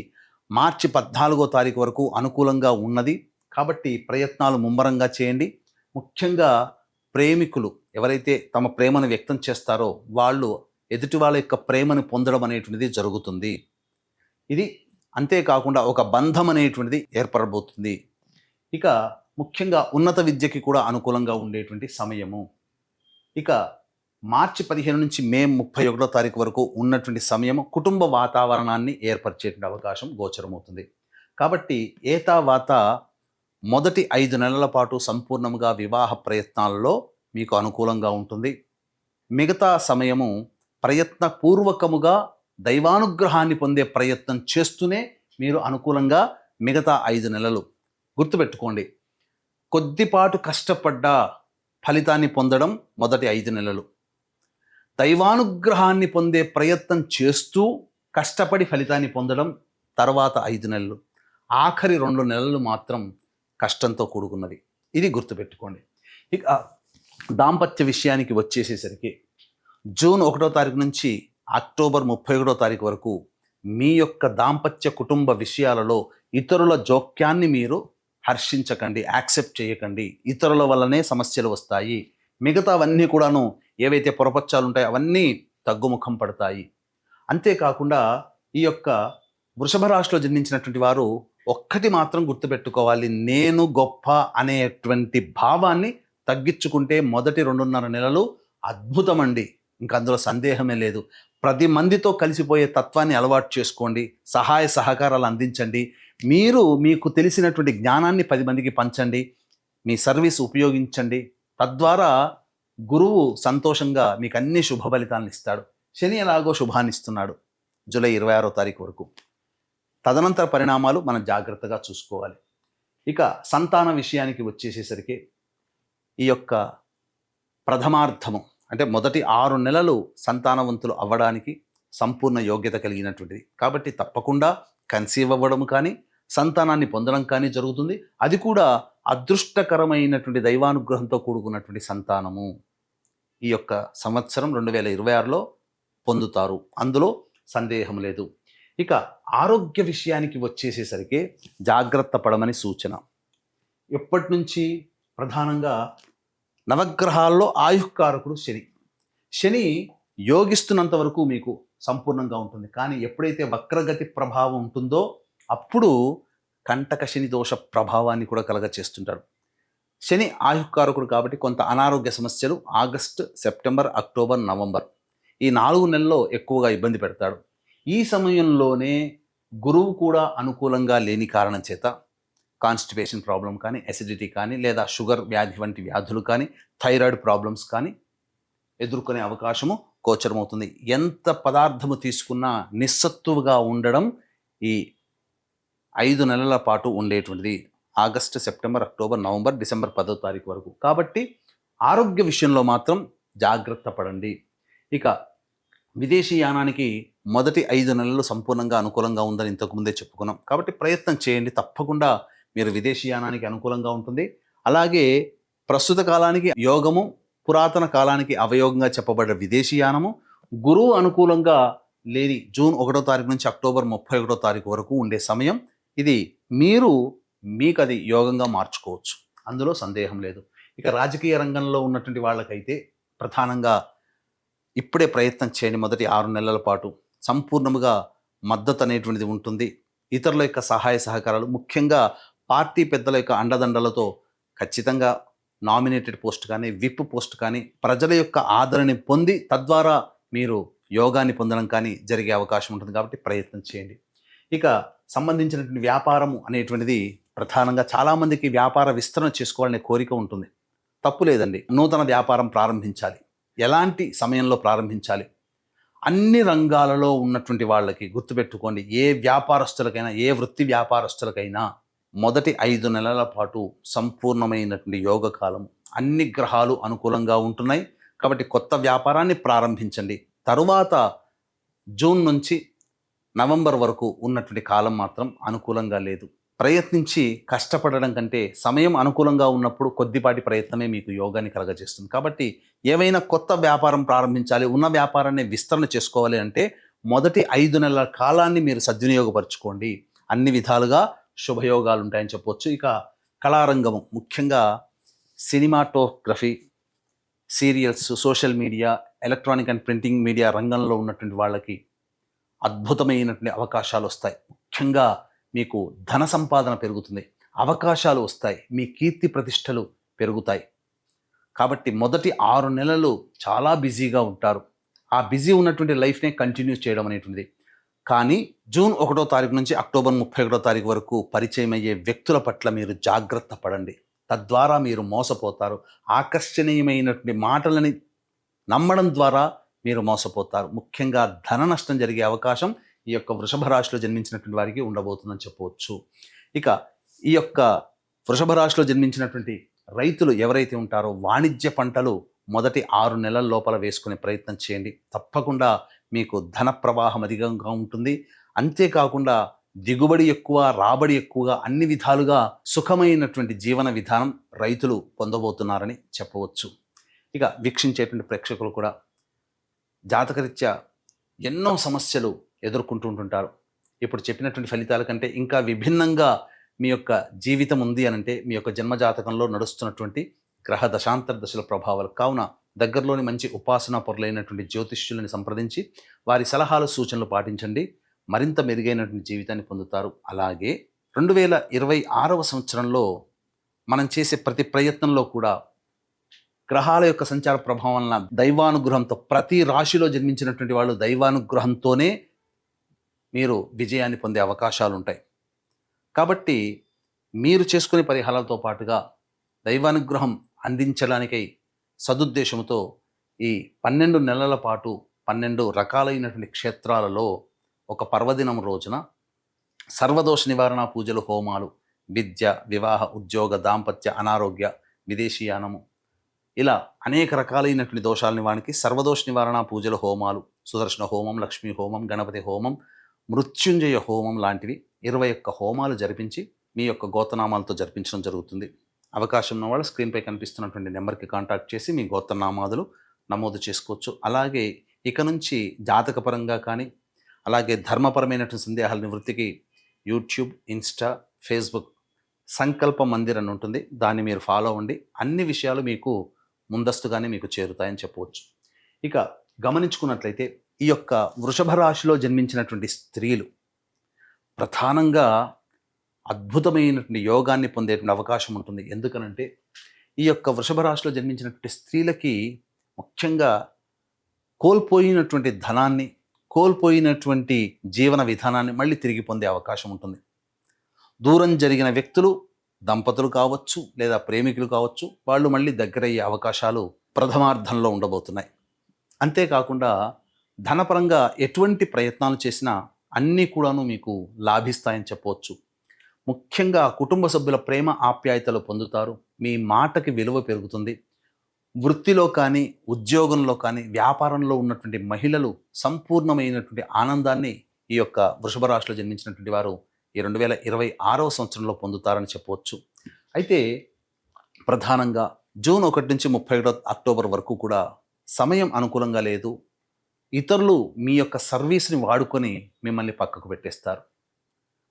మార్చి 14వ తారీఖు వరకు అనుకూలంగా ఉన్నది. కాబట్టి ప్రయత్నాలు ముమ్మరంగా చేయండి. ముఖ్యంగా ప్రేమికులు ఎవరైతే తమ ప్రేమను వ్యక్తం చేస్తారో వాళ్ళు ఎదుటి వాళ్ళ యొక్క ప్రేమను పొందడం అనేటువంటిది జరుగుతుంది. ఇది అంతేకాకుండా ఒక బంధం అనేటువంటిది ఏర్పడబోతుంది. ఇక ముఖ్యంగా ఉన్నత విద్యకి కూడా అనుకూలంగా ఉండేటువంటి సమయము. ఇక మార్చి 15 నుంచి మే 31వ తారీఖు వరకు ఉన్నటువంటి సమయము కుటుంబ వాతావరణాన్ని ఏర్పరిచేటువంటి అవకాశం గోచరమవుతుంది. కాబట్టి ఏతావాత మొదటి 5 నెలల పాటు సంపూర్ణంగా వివాహ ప్రయత్నాల్లో మీకు అనుకూలంగా ఉంటుంది. మిగతా సమయము ప్రయత్నపూర్వకముగా దైవానుగ్రహాన్ని పొందే ప్రయత్నం చేస్తూనే మీరు అనుకూలంగా మిగతా 5 నెలలు గుర్తుపెట్టుకోండి. కొద్దిపాటు కష్టపడ్డ ఫలితాన్ని పొందడం మొదటి 5 నెలలు. దైవానుగ్రహాన్ని పొందే ప్రయత్నం చేస్తూ కష్టపడి ఫలితాన్ని పొందడం తర్వాత 5 నెలలు. ఆఖరి 2 నెలలు మాత్రం కష్టంతో కూడుకున్నది. ఇది గుర్తుపెట్టుకోండి. ఇక దాంపత్య విషయానికి వచ్చేసేసరికి జూన్ 1వ తారీఖు నుంచి అక్టోబర్ 31వ తారీఖు వరకు మీ యొక్క దాంపత్య కుటుంబ విషయాలలో ఇతరుల జోక్యాన్ని మీరు హర్షించకండి, యాక్సెప్ట్ చేయకండి. ఇతరుల వల్లనే సమస్యలు వస్తాయి. మిగతావన్నీ కూడాను ఏవైతే పొరపచ్చాలు ఉంటాయో అవన్నీ తగ్గుముఖం పడతాయి. అంతేకాకుండా ఈ యొక్క వృషభ రాశిలో జన్మించినటువంటి వారు ఒక్కటి మాత్రం గుర్తుపెట్టుకోవాలి, నేను గొప్ప అనేటువంటి భావాన్ని తగ్గించుకుంటే మొదటి 2.5 నెలలు అద్భుతమండి. ఇంకా అందులో సందేహమే లేదు. 10 మందితో కలిసిపోయే తత్వాన్ని అలవాటు చేసుకోండి, సహాయ సహకారాలు అందించండి, మీకు తెలిసినటువంటి జ్ఞానాన్ని 10 మందికి పంచండి, మీ సర్వీస్ ఉపయోగించండి. తద్వారా గురువు సంతోషంగా మీకు అన్ని శుభ ఫలితాలను ఇస్తాడు. శని ఎలాగో శుభాన్ని ఇస్తున్నాడు జూలై 26వ తారీఖు వరకు. తదనంతర పరిణామాలు మనం జాగ్రత్తగా చూసుకోవాలి. ఇక సంతాన విషయానికి వచ్చేసేసరికి ఈ యొక్క ప్రథమార్థము అంటే మొదటి 6 నెలలు సంతానవంతులు అవ్వడానికి సంపూర్ణ యోగ్యత కలిగినటువంటిది. కాబట్టి తప్పకుండా కన్సీవ్ అవ్వడం కానీ సంతానాన్ని పొందడం కానీ జరుగుతుంది. అది కూడా అదృష్టకరమైనటువంటి దైవానుగ్రహంతో కూడుకున్నటువంటి సంతానము ఈ యొక్క సంవత్సరం 2026లో పొందుతారు. అందులో సందేహం లేదు. ఇక ఆరోగ్య విషయానికి వచ్చేసేసరికి జాగ్రత్త పడమని సూచన. ఎప్పటి నుంచి? ప్రధానంగా నవగ్రహాల్లో ఆయుఃకారకుడు శని. శని యోగిస్తున్నంత వరకు మీకు సంపూర్ణంగా ఉంటుంది. కానీ ఎప్పుడైతే వక్రగతి ప్రభావం ఉంటుందో అప్పుడు కంటక శని దోష ప్రభావాన్ని కూడా కలగచేస్తుంటాడు. శని ఆయుఃకారకుడు కాబట్టి కొంత అనారోగ్య సమస్యలు ఆగస్టు, సెప్టెంబర్, అక్టోబర్, నవంబర్ ఈ 4 నెలల్లో ఎక్కువగా ఇబ్బంది పెడతాడు. ఈ సమయంలోనే గురువు కూడా అనుకూలంగా లేని కారణం చేత కాన్స్టిపేషన్ ప్రాబ్లం కానీ, ఎసిడిటీ కానీ, లేదా షుగర్ వ్యాధి వంటి వ్యాధులు కానీ, థైరాయిడ్ ప్రాబ్లమ్స్ కానీ ఎదుర్కొనే అవకాశము గోచరమవుతుంది. ఎంత పదార్థము తీసుకున్నా నిస్సత్తువుగా ఉండడం ఈ 5 నెలల పాటు ఉండేటువంటిది. August, September, October, November, December 10వ తారీఖు వరకు. కాబట్టి ఆరోగ్య విషయంలో మాత్రం జాగ్రత్త పడండి. ఇక విదేశీయానానికి మొదటి 5 నెలలు సంపూర్ణంగా అనుకూలంగా ఉందని ఇంతకుముందే చెప్పుకున్నాం. కాబట్టి ప్రయత్నం చేయండి, తప్పకుండా మీరు విదేశీయానానికి అనుకూలంగా ఉంటుంది. అలాగే ప్రస్తుత కాలానికి యోగము, పురాతన కాలానికి అవయోగంగా చెప్పబడ్డ విదేశీయానము, గురువు అనుకూలంగా లేని జూన్ 1వ తారీఖు నుంచి అక్టోబర్ 31వ తారీఖు వరకు ఉండే సమయం ఇది. మీకు అది యోగంగా మార్చుకోవచ్చు, అందులో సందేహం లేదు. ఇక రాజకీయ రంగంలో ఉన్నటువంటి వాళ్ళకైతే ప్రధానంగా ఇప్పుడే ప్రయత్నం చేయండి. మొదటి 6 నెలల పాటు సంపూర్ణముగా మద్దతు అనేటువంటిది ఉంటుంది. ఇతరుల యొక్క సహాయ సహకారాలు, ముఖ్యంగా పార్టీ పెద్దల యొక్క అండదండలతో ఖచ్చితంగా నామినేటెడ్ పోస్ట్ కానీ, విప్ పోస్ట్ కానీ ప్రజల యొక్క ఆదరణని పొంది తద్వారా మీరు యోగాన్ని పొందడం కానీ జరిగే అవకాశం ఉంటుంది. కాబట్టి ప్రయత్నం చేయండి. ఇక సంబంధించినటువంటి వ్యాపారము అనేటువంటిది ప్రధానంగా చాలామందికి వ్యాపార విస్తరణ చేసుకోవాలనే కోరిక ఉంటుంది. తప్పు లేదండి. నూతన వ్యాపారం ప్రారంభించాలి. ఎలాంటి సమయంలో ప్రారంభించాలి? అన్ని రంగాలలో ఉన్నటువంటి వాళ్ళకి గుర్తుపెట్టుకోండి, ఏ వ్యాపారస్తులకైనా, ఏ వృత్తి వ్యాపారస్తులకైనా మొదటి 5 నెలల పాటు సంపూర్ణమైనటువంటి యోగకాలం. అన్ని గ్రహాలు అనుకూలంగా ఉంటున్నాయి. కాబట్టి కొత్త వ్యాపారాన్ని ప్రారంభించండి. తరువాత జూన్ నుంచి నవంబర్ వరకు ఉన్నటువంటి కాలం మాత్రం అనుకూలంగా లేదు. ప్రయత్నించి కష్టపడడం కంటే సమయం అనుకూలంగా ఉన్నప్పుడు కొద్దిపాటి ప్రయత్నమే మీకు యోగాన్ని కలగజేస్తుంది. కాబట్టి ఏవైనా కొత్త వ్యాపారం ప్రారంభించాలి, ఉన్న వ్యాపారాన్ని విస్తరణ చేసుకోవాలి అంటే మొదటి 5 నెలల కాలాన్ని మీరు సద్వినియోగపరచుకోండి. అన్ని విధాలుగా శుభయోగాలు ఉంటాయని చెప్పవచ్చు. ఇక కళారంగము, ముఖ్యంగా cinematography, serials, social media, electronic and printing media రంగంలో ఉన్నటువంటి వాళ్ళకి అద్భుతమైనటువంటి అవకాశాలు వస్తాయి. ముఖ్యంగా మీకు ధన సంపాదన పెరుగుతుంది, అవకాశాలు వస్తాయి, మీ కీర్తి ప్రతిష్టలు పెరుగుతాయి. కాబట్టి మొదటి 6 నెలలు చాలా బిజీగా ఉంటారు. ఆ బిజీ ఉన్నటువంటి లైఫ్నే కంటిన్యూ చేయడం అనేటువంటిది. కానీ జూన్ 1వ తారీఖు నుంచి అక్టోబర్ 31వ తారీఖు వరకు పరిచయం అయ్యే వ్యక్తుల పట్ల మీరు జాగ్రత్త పడండి. తద్వారా మీరు మోసపోతారు. ఆకర్షణీయమైనటువంటి మాటలని నమ్మడం ద్వారా మీరు మోసపోతారు. ముఖ్యంగా ధన నష్టం జరిగే అవకాశం ఈ యొక్క వృషభ రాశిలో జన్మించినటువంటి వారికి ఉండబోతుందని చెప్పవచ్చు. ఇక ఈ యొక్క వృషభ రాశిలో జన్మించినటువంటి రైతులు ఎవరైతే ఉంటారో వాణిజ్య పంటలు మొదటి 6 నెలల లోపల వేసుకునే ప్రయత్నం చేయండి. తప్పకుండా మీకు ధన ప్రవాహం అధికంగా ఉంటుంది. అంతేకాకుండా దిగుబడి ఎక్కువ, రాబడి ఎక్కువగా, అన్ని విధాలుగా సుఖమైనటువంటి జీవన విధానం రైతులు పొందబోతున్నారని చెప్పవచ్చు. ఇక వీక్షించేటువంటి ప్రేక్షకులు కూడా జాతకరీత్యా ఎన్నో సమస్యలు ఎదుర్కొంటుంటారు. ఇప్పుడు చెప్పినటువంటి ఫలితాల కంటే ఇంకా విభిన్నంగా మీ యొక్క జీవితం ఉంది అనంటే మీ యొక్క జన్మజాతకంలో నడుస్తున్నటువంటి గ్రహ దశాంతర దశల ప్రభావాలు. కావున దగ్గరలోని మంచి ఉపాసనా పరులైనటువంటి జ్యోతిష్యులని సంప్రదించి వారి సలహాలు సూచనలు పాటించండి. మరింత మెరుగైనటువంటి జీవితాన్ని పొందుతారు. అలాగే 2026వ సంవత్సరంలో మనం చేసే ప్రతి ప్రయత్నంలో కూడా గ్రహాల యొక్క సంచార ప్రభావం వలన దైవానుగ్రహంతో ప్రతి రాశిలో జన్మించినటువంటి వాళ్ళు దైవానుగ్రహంతోనే మీరు విజయాన్ని పొందే అవకాశాలు ఉంటాయి. కాబట్టి మీరు చేసుకునే పరిహారాలతో పాటుగా దైవానుగ్రహం అందించడానికై సదుద్దేశంతో ఈ 12 నెలల పాటు 12 రకాలైనటువంటి క్షేత్రాలలో ఒక పర్వదినం రోజున సర్వదోష నివారణ పూజలు, హోమాలు, విద్య, వివాహ, ఉద్యోగ, దాంపత్య, అనారోగ్య, విదేశీయానము, ఇలా అనేక రకాలైనటువంటి దోషాల నివారణకి సర్వదోష నివారణ పూజలు, హోమాలు, సుదర్శన హోమం, లక్ష్మీ హోమం, గణపతి హోమం, మృత్యుంజయ హోమం లాంటివి 21 హోమాలు జరిపించి మీ యొక్క గోత్రనామాలతో జరిపించడం జరుగుతుంది. అవకాశం ఉన్న వాళ్ళు స్క్రీన్పై కనిపిస్తున్నటువంటి నెంబర్కి కాంటాక్ట్ చేసి మీ గోత్రనామాదులు నమోదు చేసుకోవచ్చు. అలాగే ఇక నుంచి జాతకపరంగా కానీ అలాగే ధర్మపరమైనటువంటి సందేహాల నివృత్తికి యూట్యూబ్, ఇన్స్టా, ఫేస్బుక్ సంకల్ప మందిర్ అని ఉంటుంది. దాన్ని మీరు ఫాలో అవ్వండి. అన్ని విషయాలు మీకు ముందస్తుగానే మీకు చేరుతాయని చెప్పవచ్చు. ఇక గమనించుకున్నట్లయితే ఈ యొక్క వృషభ రాశిలో జన్మించినటువంటి స్త్రీలు ప్రధానంగా అద్భుతమైనటువంటి యోగాన్ని పొందేటువంటి అవకాశం ఉంటుంది. ఎందుకనంటే ఈ యొక్క వృషభ రాశిలో జన్మించినటువంటి స్త్రీలకి ముఖ్యంగా కోల్పోయినటువంటి ధనాన్ని, కోల్పోయినటువంటి జీవన విధానాన్ని మళ్ళీ తిరిగి పొందే అవకాశం ఉంటుంది. దూరం జరిగిన వ్యక్తులు, దంపతులు కావచ్చు లేదా ప్రేమికులు కావచ్చు, వాళ్ళు మళ్ళీ దగ్గరయ్యే అవకాశాలు ప్రథమార్థంలో ఉండబోతున్నాయి. అంతేకాకుండా ధనపరంగా ఎటువంటి ప్రయత్నాలు చేసినా అన్నీ కూడాను మీకు లాభిస్తాయని చెప్పవచ్చు. ముఖ్యంగా కుటుంబ సభ్యుల ప్రేమ ఆప్యాయతలు పొందుతారు. మీ మాటకి విలువ పెరుగుతుంది. వృత్తిలో కానీ, ఉద్యోగంలో కానీ, వ్యాపారంలో ఉన్నటువంటి మహిళలు సంపూర్ణమైనటువంటి ఆనందాన్ని ఈ యొక్క వృషభ రాశిలో జన్మించినటువంటి వారు ఈ 2026వ సంవత్సరంలో పొందుతారని చెప్పవచ్చు. అయితే ప్రధానంగా జూన్ 1 నుంచి 31 అక్టోబర్ వరకు కూడా సమయం అనుకూలంగా లేదు. ఇతరులు మీ యొక్క సర్వీస్ని వాడుకొని మిమ్మల్ని పక్కకు పెట్టేస్తారు.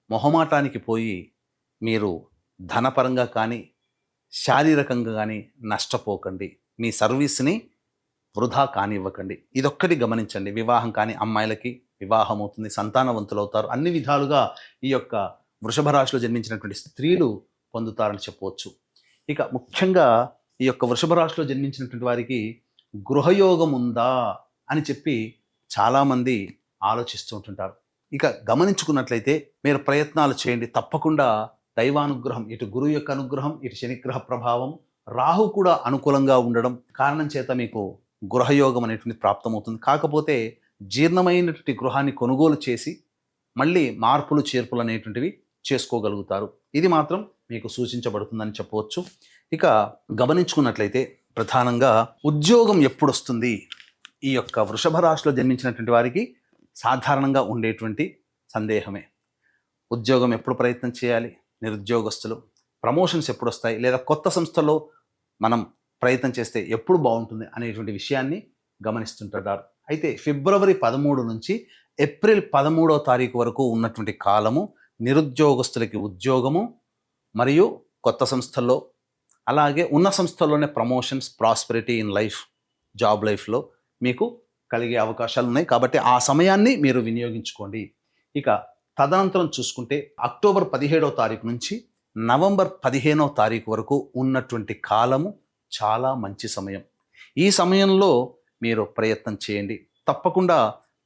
మొహమాటానికి పోయి మీరు ధనపరంగా కానీ శారీరకంగా కానీ నష్టపోకండి. మీ సర్వీస్ని వృధా కానివ్వకండి. ఇదొక్కటి గమనించండి. వివాహం కాని అమ్మాయిలకి వివాహం అవుతుంది, సంతానవంతులు అవుతారు. అన్ని విధాలుగా ఈ యొక్క వృషభ రాశిలో జన్మించినటువంటి స్త్రీలు పొందుతారని చెప్పవచ్చు. ఇక ముఖ్యంగా ఈ యొక్క వృషభ రాశిలో జన్మించినటువంటి వారికి గృహయోగం ఉందా అని చెప్పి చాలామంది ఆలోచిస్తూ ఉంటుంటారు. ఇక గమనించుకున్నట్లయితే మీరు ప్రయత్నాలు చేయండి. తప్పకుండా దైవానుగ్రహం, ఇటు గురువు యొక్క అనుగ్రహం, ఇటు శనిగ్రహ ప్రభావం, రాహు కూడా అనుకూలంగా ఉండడం కారణం చేత మీకు గృహయోగం అనేటువంటి ప్రాప్తమవుతుంది. కాకపోతే జీర్ణమైనటువంటి గృహాన్ని కొనుగోలు చేసి మళ్ళీ మార్పులు చేర్పులు అనేటువంటివి చేసుకోగలుగుతారు. ఇది మాత్రం మీకు సూచించబడుతుందని చెప్పవచ్చు. ఇక గమనించుకున్నట్లయితే ప్రధానంగా ఉద్యోగం ఎప్పుడు వస్తుంది? ఈ యొక్క వృషభ రాశిలో జన్మించినటువంటి వారికి సాధారణంగా ఉండేటువంటి సందేహమే. ఉద్యోగం ఎప్పుడు ప్రయత్నం చేయాలి? నిరుద్యోగస్తులు ప్రమోషన్స్ ఎప్పుడు వస్తాయి, లేదా కొత్త సంస్థలో మనం ప్రయత్నం చేస్తే ఎప్పుడు బాగుంటుంది అనేటువంటి విషయాన్ని గమనిస్తుంటారు. అయితే ఫిబ్రవరి 13 నుంచి ఏప్రిల్ 13వ తారీఖు వరకు ఉన్నటువంటి కాలము నిరుద్యోగస్తులకి ఉద్యోగము మరియు కొత్త సంస్థల్లో, అలాగే ఉన్న సంస్థల్లోనే promotions, prosperity in life, job లైఫ్లో మీకు కలిగే అవకాశాలు ఉన్నాయి. కాబట్టి ఆ సమయాన్ని మీరు వినియోగించుకోండి. ఇక తదనంతరం చూసుకుంటే అక్టోబర్ 17వ తారీఖు నుంచి నవంబర్ 15వ తారీఖు వరకు ఉన్నటువంటి కాలము చాలా మంచి సమయం. ఈ సమయంలో మీరు ప్రయత్నం చేయండి. తప్పకుండా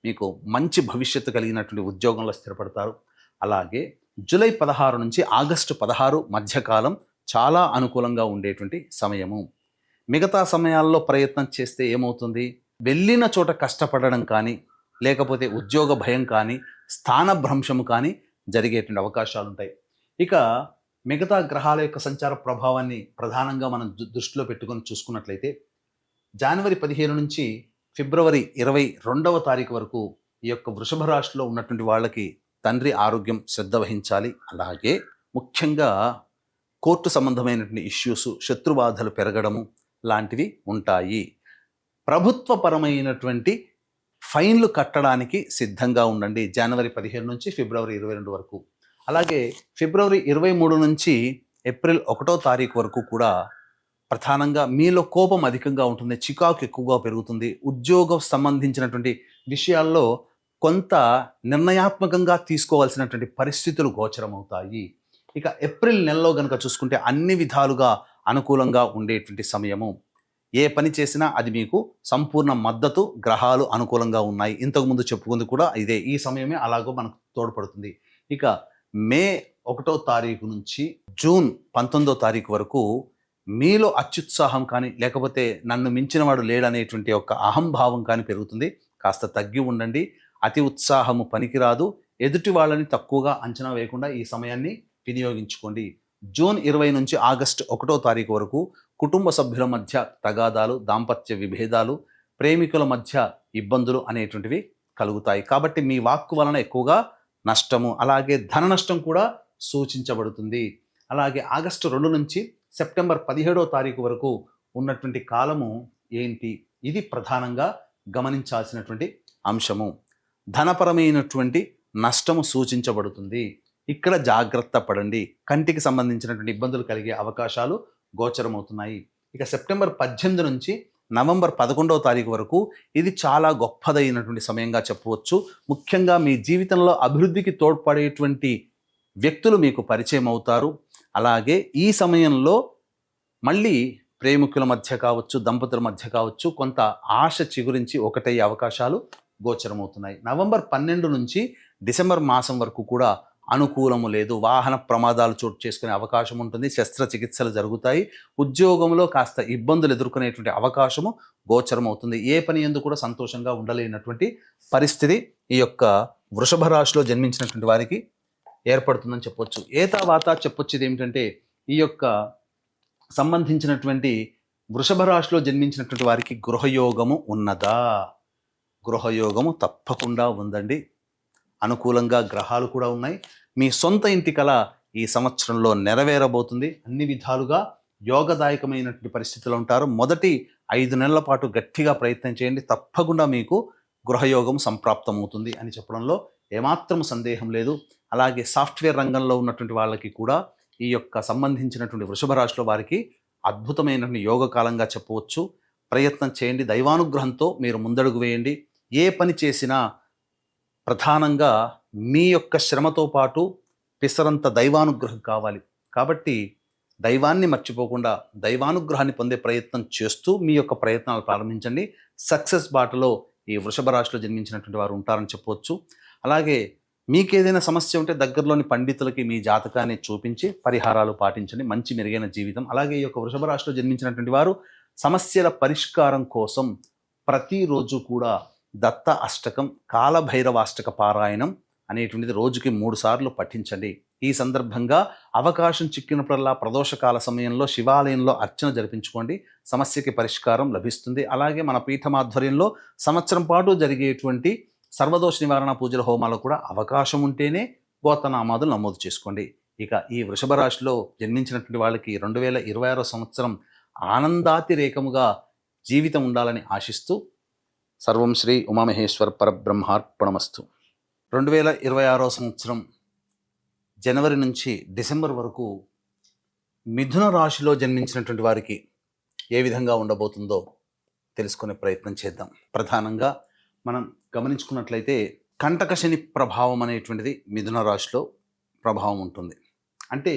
మీకు మంచి భవిష్యత్తు కలిగినటువంటి ఉద్యోగంలో స్థిరపడతారు. అలాగే జూలై 16 నుంచి ఆగస్టు 16 మధ్యకాలం చాలా అనుకూలంగా ఉండేటువంటి సమయము. మిగతా సమయాల్లో ప్రయత్నం చేస్తే ఏమవుతుంది? వెళ్ళిన చోట కష్టపడడం కానీ, లేకపోతే ఉద్యోగ భయం కానీ, స్థానభ్రంశము కానీ జరిగేటువంటి అవకాశాలు ఉంటాయి. ఇక మిగతా గ్రహాల యొక్క సంచార ప్రభావాన్ని ప్రధానంగా మనం దృష్టిలో పెట్టుకొని చూసుకున్నట్లయితే జనవరి 15 నుంచి ఫిబ్రవరి 22వ తారీఖు వరకు ఈ యొక్క వృషభ రాశిలో ఉన్నటువంటి వాళ్ళకి తండ్రి ఆరోగ్యం శ్రద్ధ వహించాలి. అలాగే ముఖ్యంగా కోర్టు సంబంధమైనటువంటి ఇష్యూస్, శత్రుబాధలు పెరగడము లాంటివి ఉంటాయి. ప్రభుత్వపరమైనటువంటి ఫైన్లు కట్టడానికి సిద్ధంగా ఉండండి జనవరి 15 నుంచి ఫిబ్రవరి 22 వరకు. అలాగే ఫిబ్రవరి 23 నుంచి ఏప్రిల్ 1వ తారీఖు వరకు కూడా ప్రధానంగా మీలో కోపం అధికంగా ఉంటుంది, చికాకు ఎక్కువగా పెరుగుతుంది. ఉద్యోగం సంబంధించినటువంటి విషయాల్లో కొంత నిర్ణయాత్మకంగా తీసుకోవాల్సినటువంటి పరిస్థితులు గోచరమవుతాయి. ఇక ఏప్రిల్ నెలలో కనుక చూసుకుంటే అన్ని విధాలుగా అనుకూలంగా ఉండేటువంటి సమయము. ఏ పని చేసినా అది మీకు సంపూర్ణ మద్దతు, గ్రహాలు అనుకూలంగా ఉన్నాయి. ఇంతకుముందు చెప్పుకుంది కూడా ఇదే. ఈ సమయమే అలాగో మనకు తోడ్పడుతుంది. ఇక మే 1వ తారీఖు నుంచి జూన్ 19వ తారీఖు వరకు మీలో అత్యుత్సాహం కానీ, లేకపోతే నన్ను మించిన వాడు లేడనేటువంటి ఒక అహంభావం కానీ పెరుగుతుంది. కాస్త తగ్గి ఉండండి. అతి ఉత్సాహము పనికిరాదు. ఎదుటి వాళ్ళని తక్కువగా అంచనా వేయకుండా ఈ సమయాన్ని వినియోగించుకోండి. జూన్ 20 నుంచి ఆగస్టు 1వ తారీఖు వరకు కుటుంబ సభ్యుల మధ్య తగాదాలు, దాంపత్య విభేదాలు, ప్రేమికుల మధ్య ఇబ్బందులు అనేటువంటివి కలుగుతాయి. కాబట్టి మీ వాక్కు వలన ఎక్కువగా నష్టము, అలాగే ధన నష్టం కూడా సూచించబడుతుంది. అలాగే ఆగస్టు 2 నుంచి సెప్టెంబర్ 17వ తారీఖు వరకు ఉన్నటువంటి కాలము ఏంటి? ఇది ప్రధానంగా గమనించాల్సినటువంటి అంశము. ధనపరమైనటువంటి నష్టము సూచించబడుతుంది. ఇక్కడ జాగ్రత్త పడండి. కంటికి సంబంధించినటువంటి ఇబ్బందులు కలిగే అవకాశాలు గోచరమవుతున్నాయి. ఇక సెప్టెంబర్ 18 నుంచి నవంబర్ 11వ తారీఖు వరకు ఇది చాలా గొప్పదైనటువంటి సమయంగా చెప్పవచ్చు. ముఖ్యంగా మీ జీవితంలో అభివృద్ధికి తోడ్పడేటువంటి వ్యక్తులు మీకు పరిచయం అవుతారు. అలాగే ఈ సమయంలో మళ్ళీ ప్రేమికుల మధ్య కావచ్చు, దంపతుల మధ్య కావచ్చు, కొంత ఆశ చిగురించి ఒకటయ్యే అవకాశాలు గోచరమవుతున్నాయి. నవంబర్ 12 నుంచి డిసెంబర్ మాసం వరకు కూడా అనుకూలము లేదు. వాహన ప్రమాదాలు చోటు చేసుకునే అవకాశం ఉంటుంది. శస్త్రచికిత్సలు జరుగుతాయి. ఉద్యోగంలో కాస్త ఇబ్బందులు ఎదుర్కొనేటువంటి అవకాశము గోచరమవుతుంది. ఏ పని యందు కూడా సంతోషంగా ఉండలేనటువంటి పరిస్థితి ఈ యొక్క వృషభ రాశిలో జన్మించినటువంటి వారికి ఏర్పడుతుందని చెప్పొచ్చు. ఏతావాత చెప్పొచ్చేది ఏమిటంటే, ఈ యొక్క సంబంధించినటువంటి వృషభ రాశిలో జన్మించినటువంటి వారికి గృహయోగము ఉన్నదా? గృహయోగము తప్పకుండా ఉందండి. అనుకూలంగా గ్రహాలు కూడా ఉన్నాయి. మీ సొంత ఇంటి కల ఈ సంవత్సరంలో నెరవేరబోతుంది. అన్ని విధాలుగా యోగదాయకమైనటువంటి పరిస్థితులు ఉంటారు. మొదటి 5 నెలల పాటు గట్టిగా ప్రయత్నం చేయండి. తప్పకుండా మీకు గృహయోగం సంప్రాప్తమవుతుంది అని చెప్పడంలో ఏమాత్రం సందేహం లేదు. అలాగే సాఫ్ట్వేర్ రంగంలో ఉన్నటువంటి వాళ్ళకి కూడా ఈ యొక్క సంబంధించినటువంటి వృషభ రాశిలో వారికి అద్భుతమైనటువంటి యోగకాలంగా చెప్పవచ్చు. ప్రయత్నం చేయండి. దైవానుగ్రహంతో మీరు ముందడుగు వేయండి. ఏ పని చేసినా ప్రధానంగా మీ యొక్క శ్రమతో పాటు పిసరంత దైవానుగ్రహం కావాలి. కాబట్టి దైవాన్ని మర్చిపోకుండా దైవానుగ్రహాన్ని పొందే ప్రయత్నం చేస్తూ మీ యొక్క ప్రయత్నాలు ప్రారంభించండి. సక్సెస్ బాటలో ఈ వృషభ రాశిలో జన్మించినటువంటి వారు ఉంటారని చెప్పవచ్చు. అలాగే మీకేదైనా సమస్య ఉంటే దగ్గరలోని పండితులకి మీ జాతకాన్ని చూపించి పరిహారాలు పాటించండి. మంచి మెరుగైన జీవితం. అలాగే ఈ యొక్క వృషభ రాశిలో జన్మించినటువంటి వారు సమస్యల పరిష్కారం కోసం ప్రతిరోజు కూడా దత్త అష్టకం, కాలభైరవాష్టక పారాయణం అనేటువంటిది రోజుకి 3 సార్లు పఠించండి. ఈ సందర్భంగా అవకాశం చిక్కినప్పుడల్లా ప్రదోషకాల సమయంలో శివాలయంలో అర్చన జరిపించుకోండి. సమస్యకి పరిష్కారం లభిస్తుంది. అలాగే మన పీఠమాధ్వర్యంలో సంవత్సరం పాటు జరిగేటువంటి సర్వదోష నివారణ పూజల హోమాలు కూడా అవకాశం ఉంటేనే గోత్రనామాదులు నమోదు చేసుకోండి. ఇక ఈ వృషభ రాశిలో జన్మించినటువంటి వాళ్ళకి 2026 సంవత్సరం ఆనందాతిరేకముగా జీవితం ఉండాలని ఆశిస్తూ సర్వం శ్రీ ఉమామహేశ్వర పరబ్రహ్మార్పణమస్తు. 2026 సంవత్సరం జనవరి నుంచి డిసెంబర్ వరకు మిథున రాశిలో జన్మించినటువంటి వారికి ఏ విధంగా ఉండబోతుందో తెలుసుకునే ప్రయత్నం చేద్దాం. ప్రధానంగా మనం గమనించుకున్నట్లయితే కంటక శని ప్రభావం అనేటువంటిది మిథున రాశిలో ప్రభావం ఉంటుంది. అంటే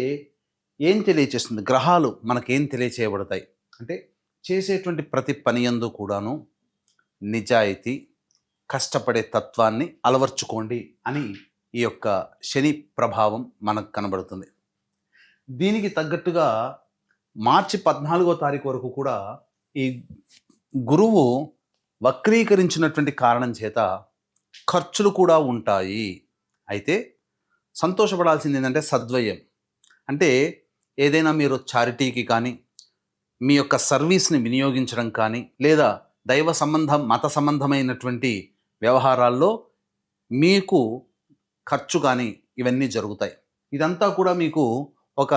ఏం తెలియచేస్తుంది? గ్రహాలు మనకేం తెలియచేయబడతాయి అంటే, చేసేటువంటి ప్రతి పని యందు కూడాను నిజాయితీ, కష్టపడే తత్వాన్ని అలవర్చుకోండి అని ఈ యొక్క శని ప్రభావం మనకు కనబడుతుంది. దీనికి తగ్గట్టుగా మార్చి 14వ తారీఖు వరకు కూడా ఈ గురువు వక్రీకరించినటువంటి కారణం చేత ఖర్చులు కూడా ఉంటాయి. అయితే సంతోషపడాల్సింది ఏంటంటే సద్వయం. అంటే ఏదైనా మీరు చారిటీకి కానీ, మీ యొక్క సర్వీస్ని వినియోగించడం కానీ, లేదా దైవ సంబంధం మత సంబంధమైనటువంటి వ్యవహారాల్లో మీకు ఖర్చు కానీ ఇవన్నీ జరుగుతాయి. ఇదంతా కూడా మీకు ఒక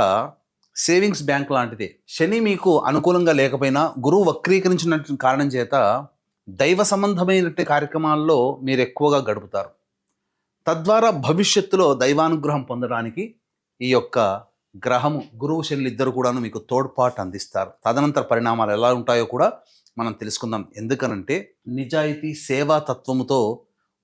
సేవింగ్స్ బ్యాంక్ లాంటిదే. శని మీకు అనుకూలంగా లేకపోయినా గురువు వక్రీకరించినటువంటి కారణం చేత దైవ సంబంధమైనటువంటి కార్యక్రమాల్లో మీరు ఎక్కువగా గడుపుతారు. తద్వారా భవిష్యత్తులో దైవానుగ్రహం పొందడానికి ఈ యొక్క గ్రహము గురువు శనులు ఇద్దరు కూడాను మీకు తోడ్పాటు అందిస్తారు. తదనంతర పరిణామాలు ఎలా ఉంటాయో కూడా మనం తెలుసుకుందాం. ఎందుకనంటే నిజాయితీ సేవా తత్వముతో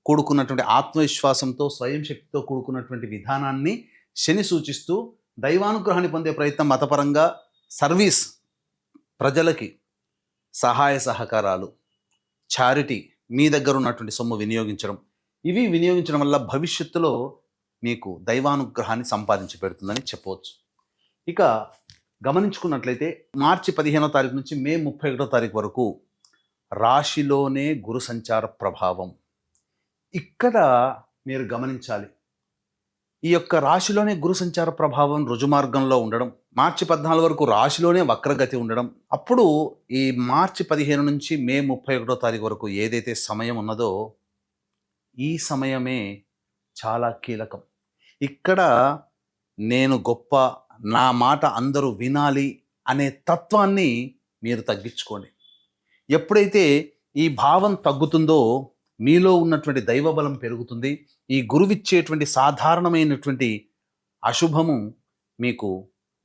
కూడుకున్నటువంటి ఆత్మవిశ్వాసంతో స్వయం శక్తితో కూడుకున్నటువంటి విధానాన్ని శని సూచిస్తూ దైవానుగ్రహాన్ని పొందే ప్రయత్నం, మతపరంగా సర్వీస్, ప్రజలకి సహాయ సహకారాలు, చారిటీ, మీ దగ్గర ఉన్నటువంటి సొమ్ము వినియోగించడం, ఇవి వినియోగించడం వల్ల భవిష్యత్తులో మీకు దైవానుగ్రహాన్ని సంపాదించి పెడుతుందని చెప్పవచ్చు. ఇక గమనించుకున్నట్లయితే మార్చి 15వ తారీఖు నుంచి మే 31వ తారీఖు వరకు రాశిలోనే గురు సంచార ప్రభావం. ఇక్కడ మీరు గమనించాలి, ఈ యొక్క రాశిలోనే గురు సంచార ప్రభావం రుజుమార్గంలో ఉండడం, మార్చి 14 వరకు రాశిలోనే వక్రగతి ఉండడం, అప్పుడు ఈ మార్చి 15 నుంచి మే 31వ తారీఖు వరకు ఏదైతే సమయం ఉన్నదో ఈ సమయమే చాలా కీలకం. ఇక్కడ నేను గొప్ప, నా మాట అందరూ వినాలి అనే తత్వాన్ని మీరు తగ్గించుకోండి. ఎప్పుడైతే ఈ భావం తగ్గుతుందో మీలో ఉన్నటువంటి దైవబలం పెరుగుతుంది. ఈ గురువిచ్చేటువంటి సాధారణమైనటువంటి అశుభము మీకు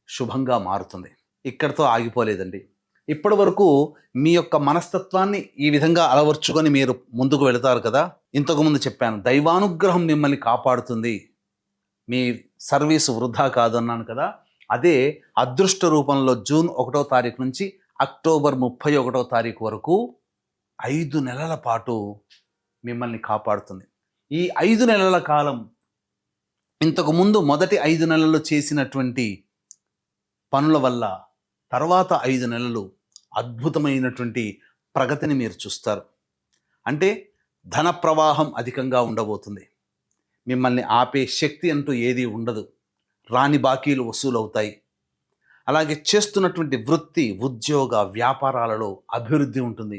శుభంగా మారుతుంది. ఇక్కడితో ఆగిపోలేదండి. ఇప్పటి వరకు మీ యొక్క మనస్తత్వాన్ని ఈ విధంగా అలవర్చుకొని మీరు ముందుకు వెళతారు కదా. ఇంతకుముందు చెప్పాను, దైవానుగ్రహం మిమ్మల్ని కాపాడుతుంది, మీ సర్వీసు వృధా కాదన్నాను కదా. అదే అదృష్ట రూపంలో జూన్ 1వ తారీఖు నుంచి అక్టోబర్ 31వ తారీఖు వరకు 5 నెలల పాటు మిమ్మల్ని కాపాడుతుంది. ఈ 5 నెలల కాలం ఇంతకుముందు మొదటి 5 నెలలు చేసినటువంటి పనుల వల్ల తర్వాత 5 నెలలు అద్భుతమైనటువంటి ప్రగతిని మీరు చూస్తారు. అంటే ధన ప్రవాహం అధికంగా ఉండబోతుంది. మిమ్మల్ని ఆపే శక్తి అంటూ ఏదీ ఉండదు. రాని బాకీలు వసూలవుతాయి. అలాగే చేస్తున్నటువంటి వృత్తి, ఉద్యోగ, వ్యాపారాలలో అభివృద్ధి ఉంటుంది.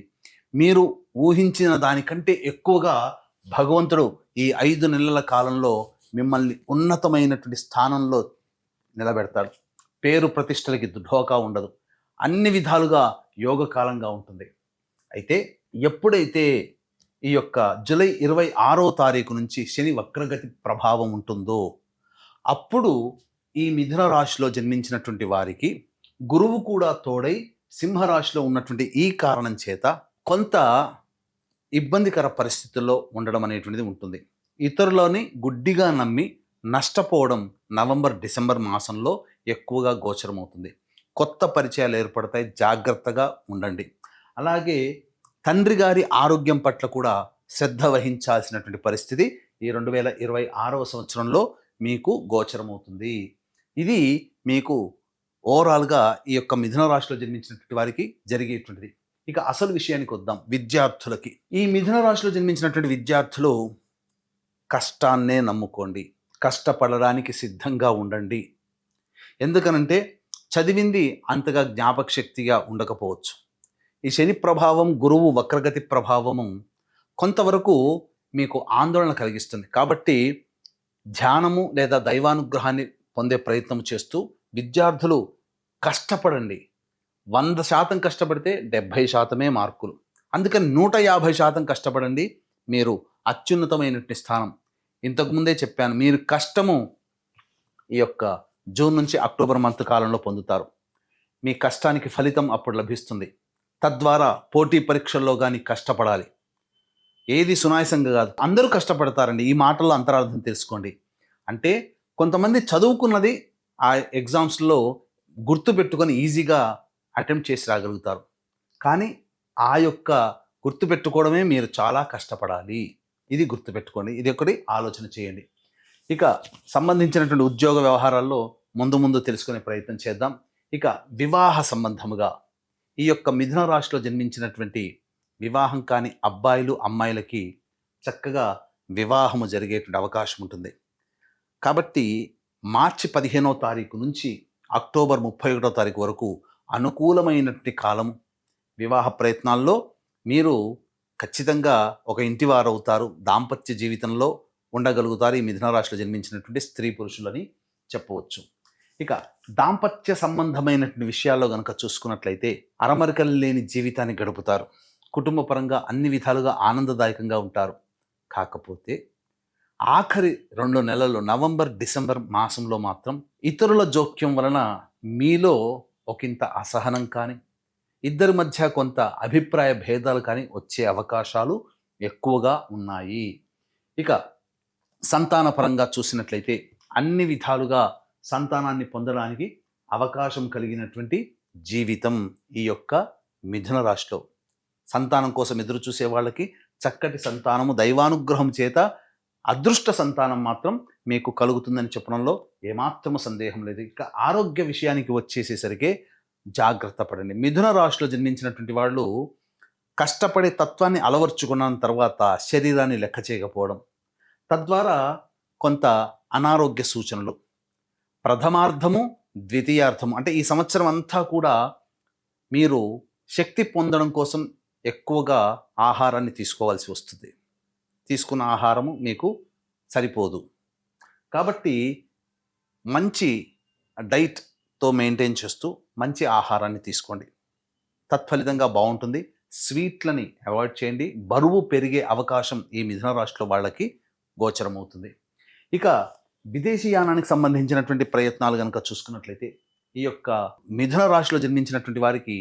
మీరు ఊహించిన దానికంటే ఎక్కువగా భగవంతుడు ఈ 5 నెలల కాలంలో మిమ్మల్ని ఉన్నతమైనటువంటి స్థానంలో నిలబెడతాడు. పేరు ప్రతిష్టలకి ఢోకా ఉండదు. అన్ని విధాలుగా యోగకాలంగా ఉంటుంది. అయితే ఎప్పుడైతే ఈ యొక్క జూలై 26వ తారీఖు నుంచి శని వక్రగతి ప్రభావం ఉంటుందో అప్పుడు ఈ మిథున రాశిలో జన్మించినటువంటి వారికి గురువు కూడా తోడై సింహరాశిలో ఉన్నటువంటి ఈ కారణం చేత కొంత ఇబ్బందికర పరిస్థితుల్లో ఉండడం అనేటువంటిది ఉంటుంది. ఇతరులని గుడ్డిగా నమ్మి నష్టపోవడం నవంబర్, డిసెంబర్ మాసంలో ఎక్కువగా గోచరమవుతుంది. కొత్త పరిచయాలు ఏర్పడతాయి, జాగ్రత్తగా ఉండండి. అలాగే తండ్రి గారి ఆరోగ్యం పట్ల కూడా శ్రద్ధ వహించాల్సినటువంటి పరిస్థితి ఈ 2026వ సంవత్సరంలో మీకు గోచరమవుతుంది. ఇది మీకు ఓవరాల్గా ఈ యొక్క మిథున రాశిలో జన్మించినటువంటి వారికి జరిగేటువంటిది. ఇక అసలు విషయానికి వద్దాం. విద్యార్థులకి, ఈ మిథున రాశిలో జన్మించినటువంటి విద్యార్థులు కష్టాన్నే నమ్ముకోండి, కష్టపడడానికి సిద్ధంగా ఉండండి. ఎందుకనంటే చదివింది అంతగా జ్ఞాపక శక్తిగా ఉండకపోవచ్చు. ఈ శని ప్రభావం, గురువు వక్రగతి ప్రభావము కొంతవరకు మీకు ఆందోళన కలిగిస్తుంది. కాబట్టి ధ్యానము లేదా దైవానుగ్రహాన్ని పొందే ప్రయత్నం చేస్తూ విద్యార్థులు కష్టపడండి. 100% కష్టపడితే 70% మార్కులు. అందుకని 150% కష్టపడండి. మీరు అత్యున్నతమైనటువంటి స్థానం. ఇంతకుముందే చెప్పాను, మీరు కష్టము ఈ యొక్క జూన్ నుంచి అక్టోబర్ మంత్ కాలంలో పొందుతారు. మీ కష్టానికి ఫలితం అప్పుడు లభిస్తుంది. తద్వారా పోటీ పరీక్షల్లో కానీ కష్టపడాలి. ఏది సునాయాసంగా కాదు, అందరూ కష్టపడతారండి. ఈ మాటల్లో అంతరార్థం తెలుసుకోండి. అంటే కొంతమంది చదువుకున్నది ఆ ఎగ్జామ్స్లో గుర్తుపెట్టుకొని ఈజీగా అటెంప్ట్ చేసి రాగలుగుతారు. కానీ ఆ యొక్క గుర్తుపెట్టుకోవడమే మీరు చాలా కష్టపడాలి. ఇది గుర్తుపెట్టుకోండి. ఇది ఒకటి ఆలోచన చేయండి. ఇక సంబంధించినటువంటి ఉద్యోగ వ్యవహారాల్లో ముందు తెలుసుకునే ప్రయత్నం చేద్దాం. ఇక వివాహ సంబంధముగా ఈ యొక్క మిథున రాశిలో జన్మించినటువంటి వివాహం కాని అబ్బాయిలు, అమ్మాయిలకి చక్కగా వివాహము జరిగేటువంటి అవకాశం ఉంటుంది. కాబట్టి మార్చి 15వ తారీఖు నుంచి అక్టోబర్ 31వ తారీఖు వరకు అనుకూలమైనటువంటి కాలం. వివాహ ప్రయత్నాల్లో మీరు ఖచ్చితంగా ఒక ఇంటివారు అవుతారు, దాంపత్య జీవితంలో ఉండగలుగుతారు ఈ మిథున రాశిలో జన్మించినటువంటి స్త్రీ పురుషులని చెప్పవచ్చు. ఇక దాంపత్య సంబంధమైనటువంటి విషయాల్లో కనుక చూసుకున్నట్లయితే అరమరికలు లేని జీవితాన్ని గడుపుతారు. కుటుంబ పరంగా అన్ని విధాలుగా ఆనందదాయకంగా ఉంటారు. కాకపోతే ఆఖరి 2 నెలలు నవంబర్ డిసెంబర్ మాసంలో మాత్రం ఇతరుల జోక్యం వలన మీలో ఒకంత అసహనం కానీ, ఇద్దరి మధ్య కొంత అభిప్రాయ భేదాలు కానీ వచ్చే అవకాశాలు ఎక్కువగా ఉన్నాయి. ఇక సంతాన పరంగా చూసినట్లయితే అన్ని విధాలుగా సంతానాన్ని పొందడానికి అవకాశం కలిగినటువంటి జీవితం ఈ యొక్క మిథున రాశిలో. సంతానం కోసం ఎదురు చూసే వాళ్ళకి చక్కటి సంతానము దైవానుగ్రహం చేత అదృష్ట సంతానం మాత్రం మీకు కలుగుతుందని చెప్పడంలో ఏమాత్రము సందేహం లేదు. ఇక ఆరోగ్య విషయానికి వచ్చేసేసరికి జాగ్రత్త పడండి. మిథున రాశిలో జన్మించినటువంటి వాళ్ళు కష్టపడే తత్వాన్ని అలవర్చుకున్న తర్వాత శరీరాన్ని లెక్క చేయకపోవడం, తద్వారా కొంత అనారోగ్య సూచనలు, ప్రథమార్థము ద్వితీయార్థము అంటే ఈ సంవత్సరం అంతా కూడా మీరు శక్తి పొందడం కోసం ఎక్కువగా ఆహారాన్ని తీసుకోవాల్సి వస్తుంది. తీసుకున్న ఆహారము మీకు సరిపోదు. కాబట్టి మంచి డైట్తో మెయింటైన్ చేస్తూ మంచి ఆహారాన్ని తీసుకోండి, తత్ఫలితంగా బాగుంటుంది. స్వీట్లని అవాయిడ్ చేయండి. బరువు పెరిగే అవకాశం ఈ మిథున రాశిలో వాళ్ళకి గోచరమవుతుంది. ఇక విదేశీయానానికి సంబంధించినటువంటి ప్రయత్నాలు కనుక చూసుకున్నట్లయితే ఈ యొక్క మిథున రాశిలో జన్మించినటువంటి వారికి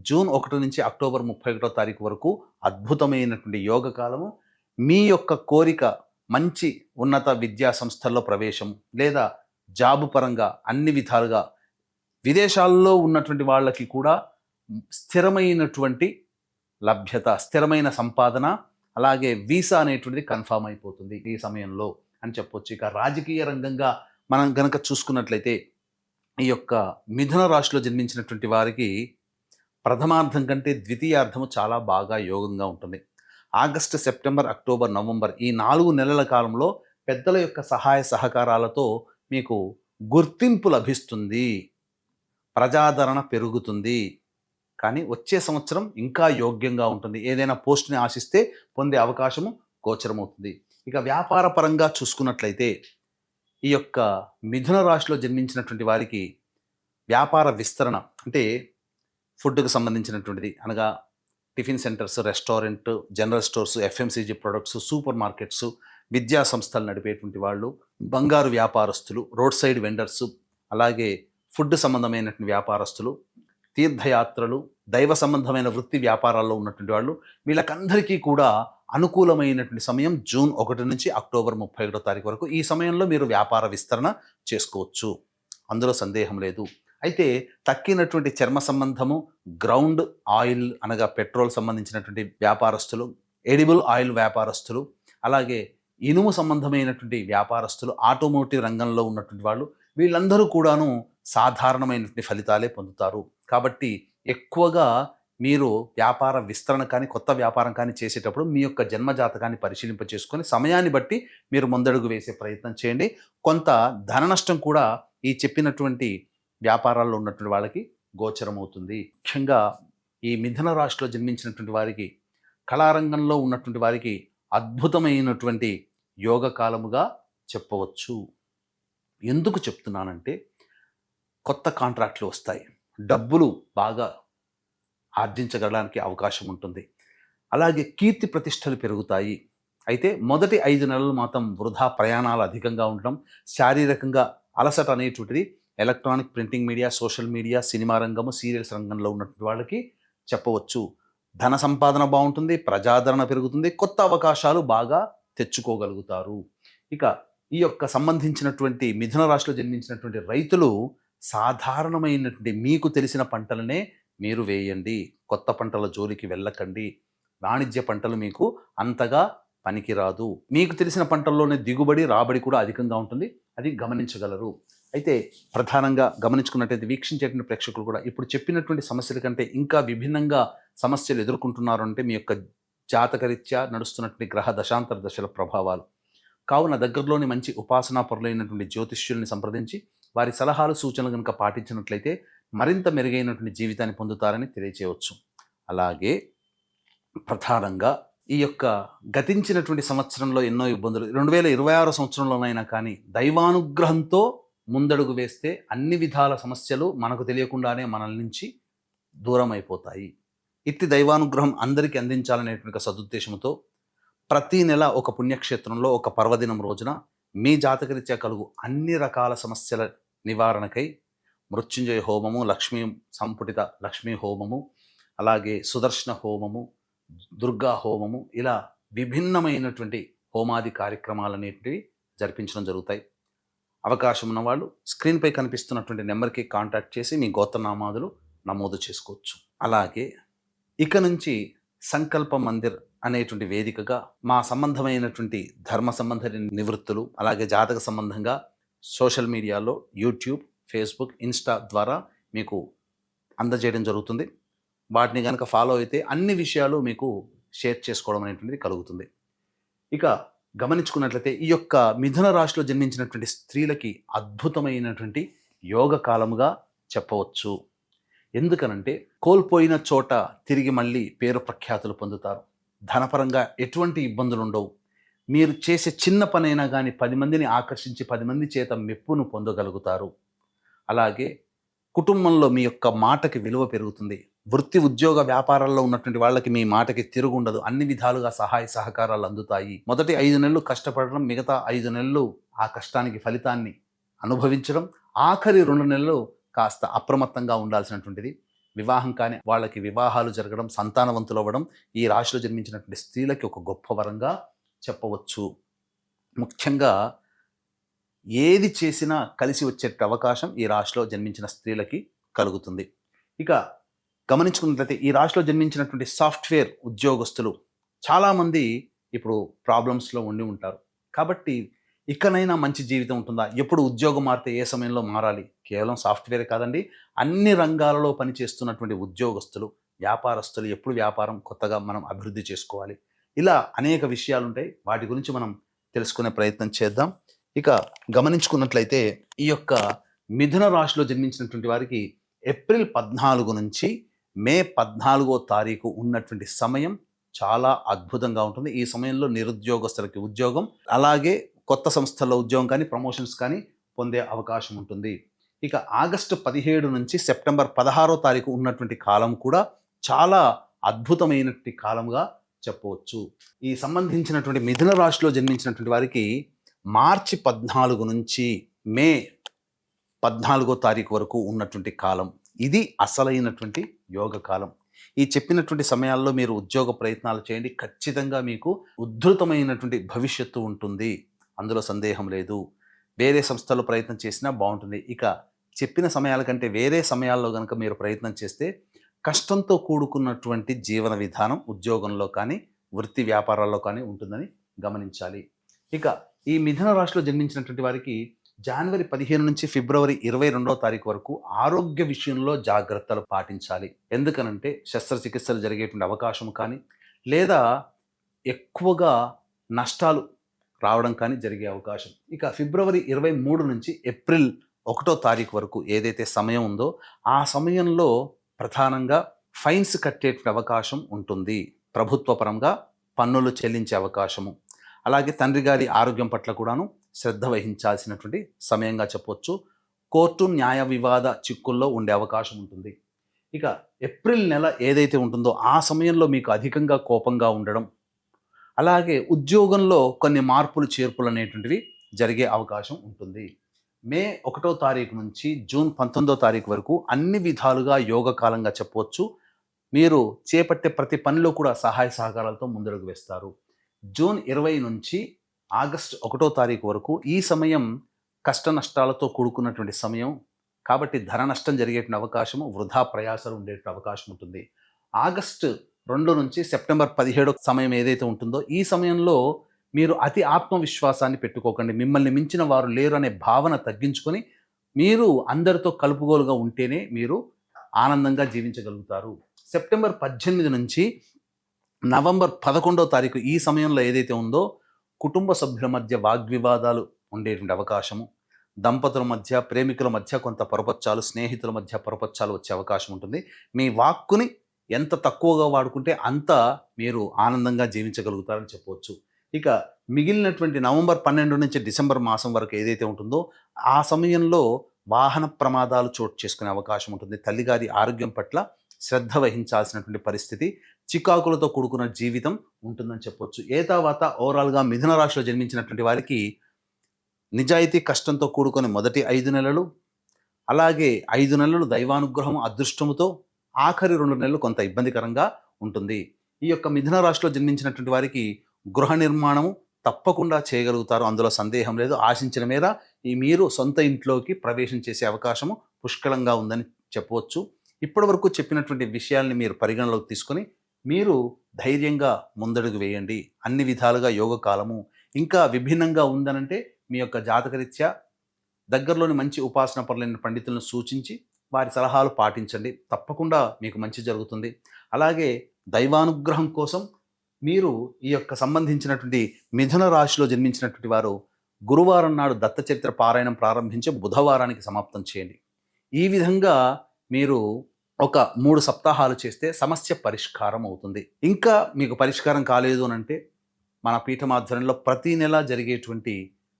జూన్ 1 నుంచి అక్టోబర్ 31వ తారీఖు వరకు అద్భుతమైనటువంటి యోగ కాలము. మీ యొక్క కోరిక మంచి ఉన్నత విద్యా సంస్థల్లో ప్రవేశం లేదా జాబు పరంగా అన్ని విధాలుగా విదేశాల్లో ఉన్నటువంటి వాళ్ళకి కూడా స్థిరమైనటువంటి లభ్యత, స్థిరమైన సంపాదన, అలాగే వీసా అనేటువంటిది కన్ఫామ్ అయిపోతుంది ఈ సమయంలో అని చెప్పొచ్చు. ఇక రాజకీయ రంగంగా మనం గనక చూసుకున్నట్లయితే ఈ యొక్క మిథున రాశిలో జన్మించినటువంటి వారికి ప్రథమార్థం కంటే ద్వితీయార్థము చాలా బాగా యోగంగా ఉంటుంది. ఆగస్టు, సెప్టెంబర్, అక్టోబర్, నవంబర్ ఈ 4 నెలల కాలంలో పెద్దల యొక్క సహాయ సహకారాలతో మీకు గుర్తింపు లభిస్తుంది, ప్రజాదరణ పెరుగుతుంది. కానీ వచ్చే సంవత్సరం ఇంకా యోగ్యంగా ఉంటుంది. ఏదైనా పోస్ట్ని ఆశిస్తే పొందే అవకాశము గోచరమవుతుంది. ఇక వ్యాపార పరంగా చూసుకున్నట్లయితే ఈ యొక్క మిథున రాశిలో జన్మించినటువంటి వారికి వ్యాపార విస్తరణ అంటే ఫుడ్కి సంబంధించినటువంటిది అనగా tiffin centres, restaurant, general stores, FMCG products, super markets, విద్యా సంస్థలు నడిపేటువంటి వాళ్ళు, బంగారు వ్యాపారస్తులు, రోడ్ సైడ్ వెండర్స్, అలాగే ఫుడ్ సంబంధమైనటువంటి వ్యాపారస్తులు, తీర్థయాత్రలు, దైవ సంబంధమైన వృత్తి వ్యాపారాల్లో ఉన్నటువంటి వాళ్ళు, వీళ్ళకందరికీ కూడా అనుకూలమైనటువంటి సమయం జూన్ 1 నుంచి అక్టోబర్ 31వ తారీఖు వరకు. ఈ సమయంలో మీరు వ్యాపార విస్తరణ చేసుకోవచ్చు, అందులో సందేహం లేదు. అయితే తక్కినటువంటి చర్మ సంబంధము, గ్రౌండ్ ఆయిల్ అనగా పెట్రోల్ సంబంధించినటువంటి వ్యాపారస్తులు, ఎడిబుల్ ఆయిల్ వ్యాపారస్తులు, అలాగే ఇనుము సంబంధమైనటువంటి వ్యాపారస్తులు, ఆటోమోటివ్ రంగంలో ఉన్నటువంటి వాళ్ళు, వీళ్ళందరూ కూడాను సాధారణమైనటువంటి ఫలితాలే పొందుతారు. కాబట్టి ఎక్కువగా మీరు వ్యాపార విస్తరణ కానీ కొత్త వ్యాపారం కానీ చేసేటప్పుడు మీ యొక్క జన్మజాతకాన్ని పరిశీలింప చేసుకొని సమయాన్ని బట్టి మీరు ముందడుగు వేసే ప్రయత్నం చేయండి. కొంత ధన నష్టం కూడా ఈ చెప్పినటువంటి వ్యాపారాల్లో ఉన్నటువంటి వాళ్ళకి గోచరమవుతుంది. ముఖ్యంగా ఈ మిథున రాశిలో జన్మించినటువంటి వారికి, కళారంగంలో ఉన్నటువంటి వారికి అద్భుతమైనటువంటి యోగ కాలముగా చెప్పవచ్చు. ఎందుకు చెప్తున్నానంటే కొత్త కాంట్రాక్ట్లు వస్తాయి, డబ్బులు బాగా ఆర్జించగలడానికి అవకాశం ఉంటుంది, అలాగే కీర్తి ప్రతిష్టలు పెరుగుతాయి. అయితే మొదటి 5 నెలలు మాత్రం వృధా ప్రయాణాలు అధికంగా ఉండడం, శారీరకంగా అలసట అనేటువంటిది electronic, printing media, social media, cinema రంగము, సీరియల్స్ రంగంలో ఉన్నటువంటి వాళ్ళకి చెప్పవచ్చు. ధన సంపాదన బాగుంటుంది, ప్రజాదరణ పెరుగుతుంది, కొత్త అవకాశాలు బాగా తెచ్చుకోగలుగుతారు. ఇక ఈ యొక్క సంబంధించినటువంటి మిథున రాశిలో జన్మించినటువంటి రైతులు సాధారణమైనటువంటి మీకు తెలిసిన పంటలనే మీరు వేయండి, కొత్త పంటల జోలికి వెళ్ళకండి. వాణిజ్య పంటలు మీకు అంతగా పనికిరాదు. మీకు తెలిసిన పంటల్లోనే దిగుబడి, రాబడి కూడా అధికంగా ఉంటుంది, అది గమనించగలరు. అయితే ప్రధానంగా గమనించుకున్నట్టయితే వీక్షించేటువంటి ప్రేక్షకులు కూడా ఇప్పుడు చెప్పినటువంటి సమస్యల కంటే ఇంకా విభిన్నంగా సమస్యలు ఎదుర్కొంటున్నారు అంటే మీ యొక్క జాతకరీత్యా నడుస్తున్నటువంటి గ్రహ దశాంతర దశల ప్రభావాలు. కావున దగ్గరలోని మంచి ఉపాసనా పరులైనటువంటి జ్యోతిష్యుల్ని సంప్రదించి వారి సలహాలు సూచనలు కనుక పాటించినట్లయితే మరింత మెరుగైనటువంటి జీవితాన్ని పొందుతారని తెలియచేయవచ్చు. అలాగే ప్రధానంగా ఈ యొక్క గతించినటువంటి సంవత్సరంలో ఎన్నో ఇబ్బందులు 2026 సంవత్సరంలోనైనా కానీ దైవానుగ్రహంతో ముందడుగు వేస్తే అన్ని విధాల సమస్యలు మనకు తెలియకుండానే మనల నుంచి దూరం అయిపోతాయి. ఇట్టి దైవానుగ్రహం అందరికీ అందించాలనేటువంటి సదుద్దేశంతో ప్రతి నెల ఒక పుణ్యక్షేత్రంలో ఒక పర్వదినం రోజున మీ జాతకరీత్యా కలుగు అన్ని రకాల సమస్యల నివారణకై మృత్యుంజయ హోమము, లక్ష్మీ సంపుటిత లక్ష్మీ హోమము, అలాగే సుదర్శన హోమము, దుర్గా హోమము, ఇలా విభిన్నమైనటువంటి హోమాది కార్యక్రమాలనేటివి జరిపించడం జరుగుతాయి. అవకాశం ఉన్నవాళ్ళు స్క్రీన్పై కనిపిస్తున్నటువంటి నెంబర్కి కాంటాక్ట్ చేసి మీ గోత్రనామాదులు నమోదు చేసుకోవచ్చు. అలాగే ఇక నుంచి సంకల్ప మందిర్ అనేటువంటి వేదికగా మా సంబంధమైనటువంటి ధర్మ సంబంధ నివృత్తులు, అలాగే జాతక సంబంధంగా సోషల్ మీడియాలో యూట్యూబ్, ఫేస్బుక్, ఇన్స్టా ద్వారా మీకు అందజేయడం జరుగుతుంది. వాటిని కనుక ఫాలో అయితే అన్ని విషయాలు మీకు షేర్ చేసుకోవడం అనేటువంటిది కలుగుతుంది. ఇక గమనించుకున్నట్లయితే ఈ యొక్క మిథున రాశిలో జన్మించినటువంటి స్త్రీలకి అద్భుతమైనటువంటి యోగ కాలముగా చెప్పవచ్చు. ఎందుకనంటే కోల్పోయిన చోట తిరిగి మళ్ళీ పేరు ప్రఖ్యాతులు పొందుతారు. ధనపరంగా ఎటువంటి ఇబ్బందులు ఉండవు. మీరు చేసే చిన్న పనైనా కానీ 10 మందిని ఆకర్షించి 10 మంది చేత మెప్పును పొందగలుగుతారు. అలాగే కుటుంబంలో మీ యొక్క మాటకి విలువ పెరుగుతుంది. వృత్తి, ఉద్యోగ, వ్యాపారాల్లో ఉన్నటువంటి వాళ్ళకి మీ మాటకి తిరుగుండదు. అన్ని విధాలుగా సహాయ సహకారాలు అందుతాయి. మొదటి 5 నెలలు కష్టపడడం, మిగతా 5 నెలలు ఆ కష్టానికి ఫలితాన్ని అనుభవించడం, ఆఖరి 2 నెలలు కాస్త అప్రమత్తంగా ఉండాల్సినటువంటిది. వివాహం కాని వాళ్ళకి వివాహాలు జరగడం, సంతానవంతులు అవ్వడం ఈ రాశిలో జన్మించినటువంటి స్త్రీలకి ఒక గొప్ప వరంగా చెప్పవచ్చు. ముఖ్యంగా ఏది చేసినా కలిసి వచ్చే అవకాశం ఈ రాశిలో జన్మించిన స్త్రీలకి కలుగుతుంది. ఇక గమనించుకున్నట్లయితే ఈ రాశిలో జన్మించినటువంటి సాఫ్ట్వేర్ ఉద్యోగస్తులు చాలామంది ఇప్పుడు ప్రాబ్లమ్స్లో ఉండి ఉంటారు. కాబట్టి ఇకనైనా మంచి జీవితం ఉంటుందా? ఎప్పుడు ఉద్యోగం మారితే ఏ సమయంలో మారాలి? కేవలం సాఫ్ట్వేరే కాదండి, అన్ని రంగాలలో పనిచేస్తున్నటువంటి ఉద్యోగస్తులు, వ్యాపారస్తులు ఎప్పుడు వ్యాపారం కొత్తగా మనం అభివృద్ధి చేసుకోవాలి. ఇలా అనేక విషయాలు ఉంటాయి. వాటి గురించి మనం తెలుసుకునే ప్రయత్నం చేద్దాం. ఇక గమనించుకున్నట్లయితే ఈ యొక్క మిథున రాశిలో జన్మించినటువంటి వారికి ఏప్రిల్ 14 నుంచి మే 14వ తారీఖు ఉన్నటువంటి సమయం చాలా అద్భుతంగా ఉంటుంది. ఈ సమయంలో నిరుద్యోగస్తులకి ఉద్యోగం, అలాగే కొత్త సంస్థల్లో ఉద్యోగం కానీ ప్రమోషన్స్ కానీ పొందే అవకాశం ఉంటుంది. ఇక ఆగస్టు 17 నుంచి సెప్టెంబర్ 16వ తారీఖు ఉన్నటువంటి కాలం కూడా చాలా అద్భుతమైనటువంటి కాలంగా చెప్పవచ్చు. ఈ సంబంధించినటువంటి మిథున రాశిలో జన్మించినటువంటి వారికి మార్చి 14 నుంచి మే 14వ తారీఖు వరకు ఉన్నటువంటి కాలం ఇది అసలైనటువంటి యోగ కాలం. ఈ చెప్పినటువంటి సమయాల్లో మీరు ఉద్యోగ ప్రయత్నాలు చేయండి. ఖచ్చితంగా మీకు ఉద్ధృతమైనటువంటి భవిష్యత్తు ఉంటుంది, అందులో సందేహం లేదు. వేరే సంస్థలో ప్రయత్నం చేసినా బాగుంటుంది. ఇక చెప్పిన సమయాల కంటే వేరే సమయాల్లో కనుక మీరు ప్రయత్నం చేస్తే కష్టంతో కూడుకున్నటువంటి జీవన విధానం ఉద్యోగంలో కానీ వృత్తి వ్యాపారాల్లో కానీ ఉంటుందని గమనించాలి. ఇక ఈ మిథున రాశిలో జన్మించినటువంటి వారికి జనవరి 15 నుంచి ఫిబ్రవరి 22వ తారీఖు వరకు ఆరోగ్య విషయంలో జాగ్రత్తలు పాటించాలి. ఎందుకనంటే శస్త్రచికిత్సలు జరిగేటువంటి అవకాశం కానీ లేదా ఎక్కువగా నష్టాలు రావడం కానీ జరిగే అవకాశం. ఇక ఫిబ్రవరి 23 నుంచి ఏప్రిల్ 1వ తారీఖు వరకు ఏదైతే సమయం ఉందో ఆ సమయంలో ప్రధానంగా ఫైన్స్ కట్టేటువంటి అవకాశం ఉంటుంది. ప్రభుత్వ పరంగా పన్నులు చెల్లించే అవకాశము, అలాగే తండ్రి గారి ఆరోగ్యం పట్ల కూడాను శ్రద్ధ వహించాల్సినటువంటి సమయంగా చెప్పవచ్చు. కోర్టు న్యాయ వివాద చిక్కుల్లో ఉండే అవకాశం ఉంటుంది. ఇక ఏప్రిల్ నెల ఏదైతే ఉంటుందో ఆ సమయంలో మీకు అధికంగా కోపంగా ఉండడం, అలాగే ఉద్యోగంలో కొన్ని మార్పులు చేర్పులు అనేటువంటివి జరిగే అవకాశం ఉంటుంది. మే 1వ తారీఖు నుంచి జూన్ 19వ తారీఖు వరకు అన్ని విధాలుగా యోగ కాలంగా చెప్పవచ్చు. మీరు చేపట్టే ప్రతి పనిలో కూడా సహాయ సహకారాలతో ముందడుగు వేస్తారు. జూన్ 20 నుంచి ఆగస్టు 1వ తారీఖు వరకు ఈ సమయం కష్ట నష్టాలతో కూడుకున్నటువంటి సమయం కాబట్టి ధన నష్టం జరిగేటువంటి అవకాశము, వృధా ప్రయాసాలు ఉండేటువంటి అవకాశం ఉంటుంది. ఆగస్టు 2 నుంచి సెప్టెంబర్ 17 సమయం ఏదైతే ఉంటుందో ఈ సమయంలో మీరు అతి ఆత్మవిశ్వాసాన్ని పెట్టుకోకండి. మిమ్మల్ని మించిన వారు లేరు అనే భావన తగ్గించుకొని మీరు అందరితో కలుపుగోలుగా ఉంటేనే మీరు ఆనందంగా జీవించగలుగుతారు. సెప్టెంబర్ 18 నుంచి నవంబర్ 11వ తారీఖు ఈ సమయంలో ఏదైతే ఉందో కుటుంబ సభ్యుల మధ్య వాగ్వివాదాలు ఉండేటువంటి అవకాశము, దంపతుల మధ్య, ప్రేమికుల మధ్య కొంత పొరపచ్చాలు, స్నేహితుల మధ్య పొరపచ్చాలు వచ్చే అవకాశం ఉంటుంది. మీ వాక్కుని ఎంత తక్కువగా వాడుకుంటే అంత మీరు ఆనందంగా జీవించగలుగుతారని చెప్పవచ్చు. ఇక మిగిలినటువంటి నవంబర్ 12 నుంచి డిసెంబర్ మాసం వరకు ఏదైతే ఉంటుందో ఆ సమయంలో వాహన ప్రమాదాలు చోటు చేసుకునే అవకాశం ఉంటుంది. తల్లిగారి ఆరోగ్యం పట్ల శ్రద్ధ వహించాల్సినటువంటి పరిస్థితి, చికాకులతో కూడుకున్న జీవితం ఉంటుందని చెప్పవచ్చు. తర్వాత ఓవరాల్గా మిథున రాశిలో జన్మించినటువంటి వారికి నిజాయితీ కష్టంతో కూడుకొని మొదటి 5 నెలలు, అలాగే 5 నెలలు దైవానుగ్రహం అదృష్టముతో, ఆఖరి 2 నెలలు కొంత ఇబ్బందికరంగా ఉంటుంది. ఈ యొక్క మిథున రాశిలో జన్మించినటువంటి వారికి గృహ నిర్మాణము తప్పకుండా చేయగలుగుతారు, అందులో సందేహం లేదు. ఆశించిన మేర మీరు సొంత ఇంట్లోకి ప్రవేశం చేసే అవకాశము పుష్కలంగా ఉందని చెప్పవచ్చు. ఇప్పటి వరకు చెప్పినటువంటి విషయాల్ని మీరు పరిగణలోకి తీసుకొని మీరు ధైర్యంగా ముందడుగు వేయండి. అన్ని విధాలుగా యోగకాలము ఇంకా విభిన్నంగా ఉందనంటే మీ యొక్క జాతకరీత్యా దగ్గరలోని మంచి ఉపాసన పరులైన పండితులను సూచించి వారి సలహాలు పాటించండి, తప్పకుండా మీకు మంచి జరుగుతుంది. అలాగే దైవానుగ్రహం కోసం మీరు ఈ యొక్క సంబంధించినటువంటి మిథున రాశిలో జన్మించినటువంటి వారు గురువారం నాడు దత్తచరిత్ర పారాయణం ప్రారంభించి బుధవారానికి సమాప్తం చేయండి. ఈ విధంగా మీరు ఒక 3 సప్తాహాలు చేస్తే సమస్య పరిష్కారం అవుతుంది. ఇంకా మీకు పరిష్కారం కాలేదు అనంటే మన పీఠం ఆధ్వర్యంలో ప్రతి నెల జరిగేటువంటి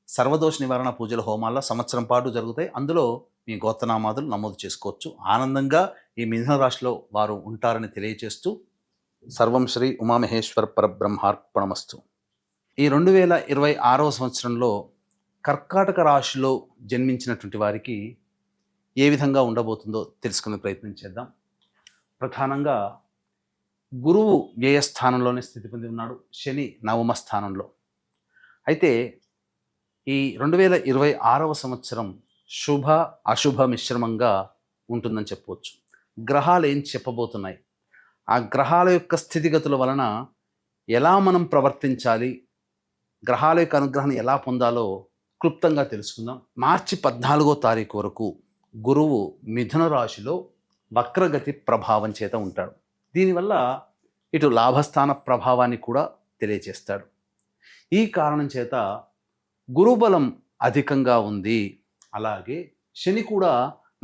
సర్వదోష నివారణ పూజల హోమాల్లో సంవత్సరం పాటు జరుగుతాయి. అందులో మీ గోత్రనామాదులు నమోదు చేసుకోవచ్చు. ఆనందంగా ఈ మిథున రాశిలో వారు ఉంటారని తెలియచేస్తూ సర్వం శ్రీ ఉమామహేశ్వర పరబ్రహ్మార్పణమస్తు. ఈ 2026వ సంవత్సరంలో కర్కాటక రాశిలో జన్మించినటువంటి వారికి ఏ విధంగా ఉండబోతుందో తెలుసుకునే ప్రయత్నం చేద్దాం. ప్రధానంగా గురువు వ్యయ స్థానంలోనే స్థితి పొంది ఉన్నాడు, శని నవమ స్థానంలో. అయితే ఈ 2026వ సంవత్సరం శుభ అశుభ మిశ్రమంగా ఉంటుందని చెప్పవచ్చు. గ్రహాలు ఏం చెప్పబోతున్నాయి, ఆ గ్రహాల యొక్క స్థితిగతుల వలన ఎలా మనం ప్రవర్తించాలి, గ్రహాల యొక్క అనుగ్రహం ఎలా పొందాలో క్లుప్తంగా తెలుసుకుందాం. మార్చి 14వ తారీఖు వరకు గురువు మిథున రాశిలో వక్రగతి ప్రభావం చేత ఉంటాడు. దీనివల్ల ఇటు లాభస్థాన ప్రభావాన్ని కూడా తెలియచేస్తాడు. ఈ కారణం చేత గురుబలం అధికంగా ఉంది. అలాగే శని కూడా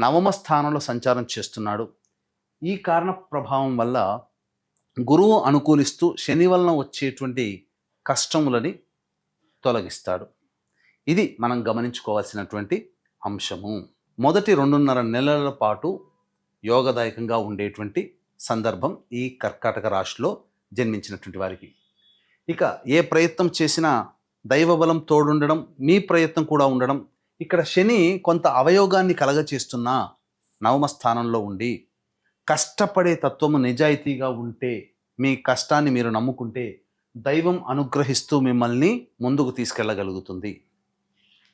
నవమ స్థానంలో సంచారం చేస్తున్నాడు. ఈ కారణ ప్రభావం వల్ల గురువు అనుకూలిస్తూ శని వలన వచ్చేటువంటి కష్టములని తొలగిస్తాడు. ఇది మనం గమనించుకోవాల్సినటువంటి అంశము. మొదటి 2.5 నెలల పాటు యోగదాయకంగా ఉండేటువంటి సందర్భం ఈ కర్కాటక రాశిలో జన్మించినటువంటి వారికి. ఇక ఏ ప్రయత్నం చేసినా దైవబలం తోడుండడం, మీ ప్రయత్నం కూడా ఉండడం. ఇక్కడ శని కొంత అవయోగాన్ని కలగచేస్తున్నా నవమ స్థానంలో ఉండి కష్టపడే తత్వము నిజాయితీగా ఉంటే, మీ కష్టాన్ని మీరు నమ్ముకుంటే దైవం అనుగ్రహిస్తూ మిమ్మల్ని ముందుకు తీసుకెళ్ళగలుగుతుంది.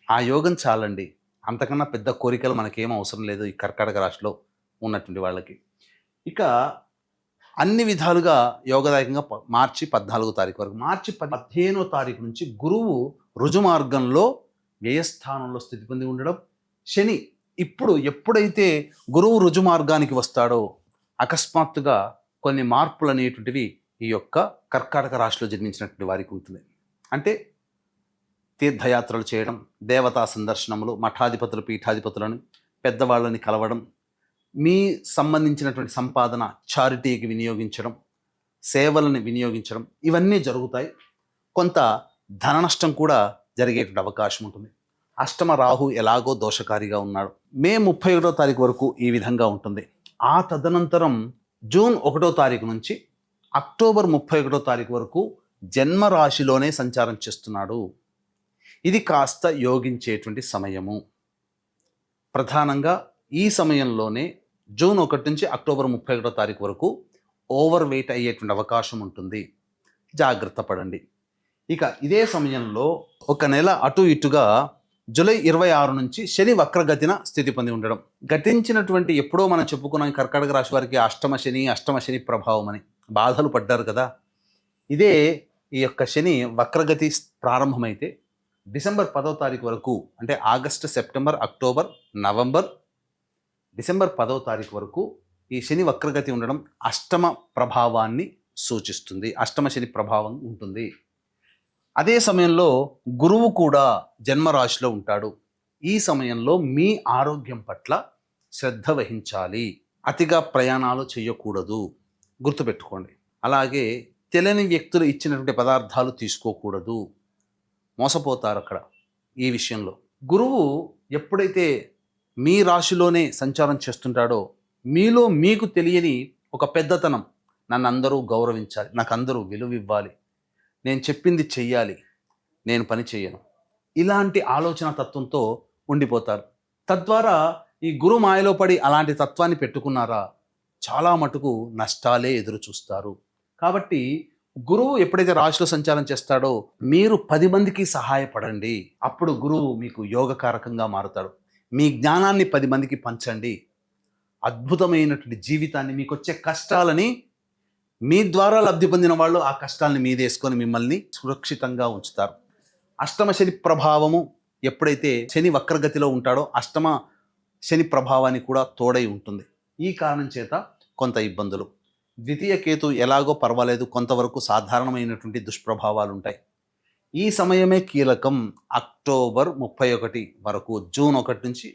ఆ యోగం చాలండి, అంతకన్నా పెద్ద కోరికలు మనకేం అవసరం లేదు ఈ కర్కాటక రాశిలో ఉన్నటువంటి వాళ్ళకి. ఇక అన్ని విధాలుగా యోగదాయకంగా మార్చి 14వ తారీఖు వరకు. మార్చి 15వ తారీఖు నుంచి గురువు రుజుమార్గంలో వ్యయస్థానంలో స్థితి పొంది ఉండడం. శని ఎప్పుడైతే గురువు రుజుమార్గానికి వస్తాడో అకస్మాత్తుగా కొన్ని మార్పులు అనేటువంటివి ఈ యొక్క కర్కాటక రాశిలో జన్మించినటువంటి వారికి ఉంటుంది. అంటే తీర్థయాత్రలు చేయడం, దేవతా సందర్శనములు, మఠాధిపతులు పీఠాధిపతులను పెద్దవాళ్ళని కలవడం, మీ సంబంధించినటువంటి సంపాదన చారిటీకి వినియోగించడం, సేవలను వినియోగించడం, ఇవన్నీ జరుగుతాయి. కొంత ధన నష్టం కూడా జరిగేటువంటి అవకాశం ఉంటుంది. అష్టమ రాహు ఎలాగో దోషకారిగా ఉన్నాడు. మే 31వ తారీఖు వరకు ఈ విధంగా ఉంటుంది. ఆ తదనంతరం జూన్ 1వ తారీఖు నుంచి అక్టోబర్ 31వ తారీఖు వరకు జన్మరాశిలోనే సంచారం చేస్తున్నాడు. ఇది కాస్త యోగించేటువంటి సమయము. ప్రధానంగా ఈ సమయంలోనే జూన్ 1 నుంచి అక్టోబర్ 31వ తారీఖు వరకు ఓవర్ వెయిట్ అయ్యేటువంటి అవకాశం ఉంటుంది. జాగ్రత్త పడండి. ఇక ఇదే సమయంలో ఒక నెల అటు ఇటుగా జూలై 26 నుంచి శని వక్రగతిన స్థితి పొంది ఉండడం. గతించినటువంటి ఎప్పుడో మనం చెప్పుకున్నాం కర్కాటక రాశి వారికి అష్టమ శని ప్రభావం అని బాధలు పడ్డారు కదా. ఇదే ఈ యొక్క శని వక్రగతి ప్రారంభమైతే డిసెంబర్ 10వ తారీఖు వరకు, అంటే August, September, October, November, December 10వ తారీఖు వరకు ఈ శని వక్రగతి ఉండడం అష్టమ ప్రభావాన్ని సూచిస్తుంది. అష్టమ శని ప్రభావం ఉంటుంది. అదే సమయంలో గురువు కూడా జన్మరాశిలో ఉంటాడు. ఈ సమయంలో మీ ఆరోగ్యం పట్ల శ్రద్ధ వహించాలి. అతిగా ప్రయాణాలు చేయకూడదు, గుర్తుపెట్టుకోండి. అలాగే తెలియని వ్యక్తులు ఇచ్చినటువంటి పదార్థాలు తీసుకోకూడదు, మోసపోతారు అక్కడ. ఈ విషయంలో గురువు ఎప్పుడైతే మీ రాశిలోనే సంచారం చేస్తుంటాడో మీలో మీకు తెలియని ఒక పెద్దతనం, నన్ను అందరూ గౌరవించాలి, నాకు అందరూ విలువ ఇవ్వాలి, నేను చెప్పింది చెయ్యాలి, నేను పని చేయను, ఇలాంటి ఆలోచన తత్వంతో ఉండిపోతారు. తద్వారా ఈ గురు మాయలో పడి అలాంటి తత్వాన్ని పెట్టుకున్నారా చాలా మటుకు నష్టాలే ఎదురు చూస్తారు. కాబట్టి గురువు ఎప్పుడైతే రాశిలో సంచారం చేస్తాడో మీరు 10 మందికి సహాయపడండి. అప్పుడు గురువు మీకు యోగకారకంగా మారుతాడు. మీ జ్ఞానాన్ని 10 మందికి పంచండి. అద్భుతమైనటువంటి జీవితాన్ని, మీకు వచ్చే కష్టాలని మీ ద్వారా లబ్ధి పొందిన వాళ్ళు ఆ కష్టాలను మీదేసుకొని మిమ్మల్ని సురక్షితంగా ఉంచుతారు. అష్టమ శని ప్రభావము ఎప్పుడైతే శని వక్రగతిలో ఉంటాడో అష్టమ శని ప్రభావాన్ని కూడా తోడై ఉంటుంది. ఈ కారణం చేత కొంత ఇబ్బందులు. ద్వితీయ కేతు ఎలాగో పర్వాలేదు, కొంతవరకు సాధారణమైనటువంటి దుష్ప్రభావాలు ఉంటాయి. ఈ సమయమే కీలకం. అక్టోబర్ 31 వరకు, జూన్ 1 నుంచి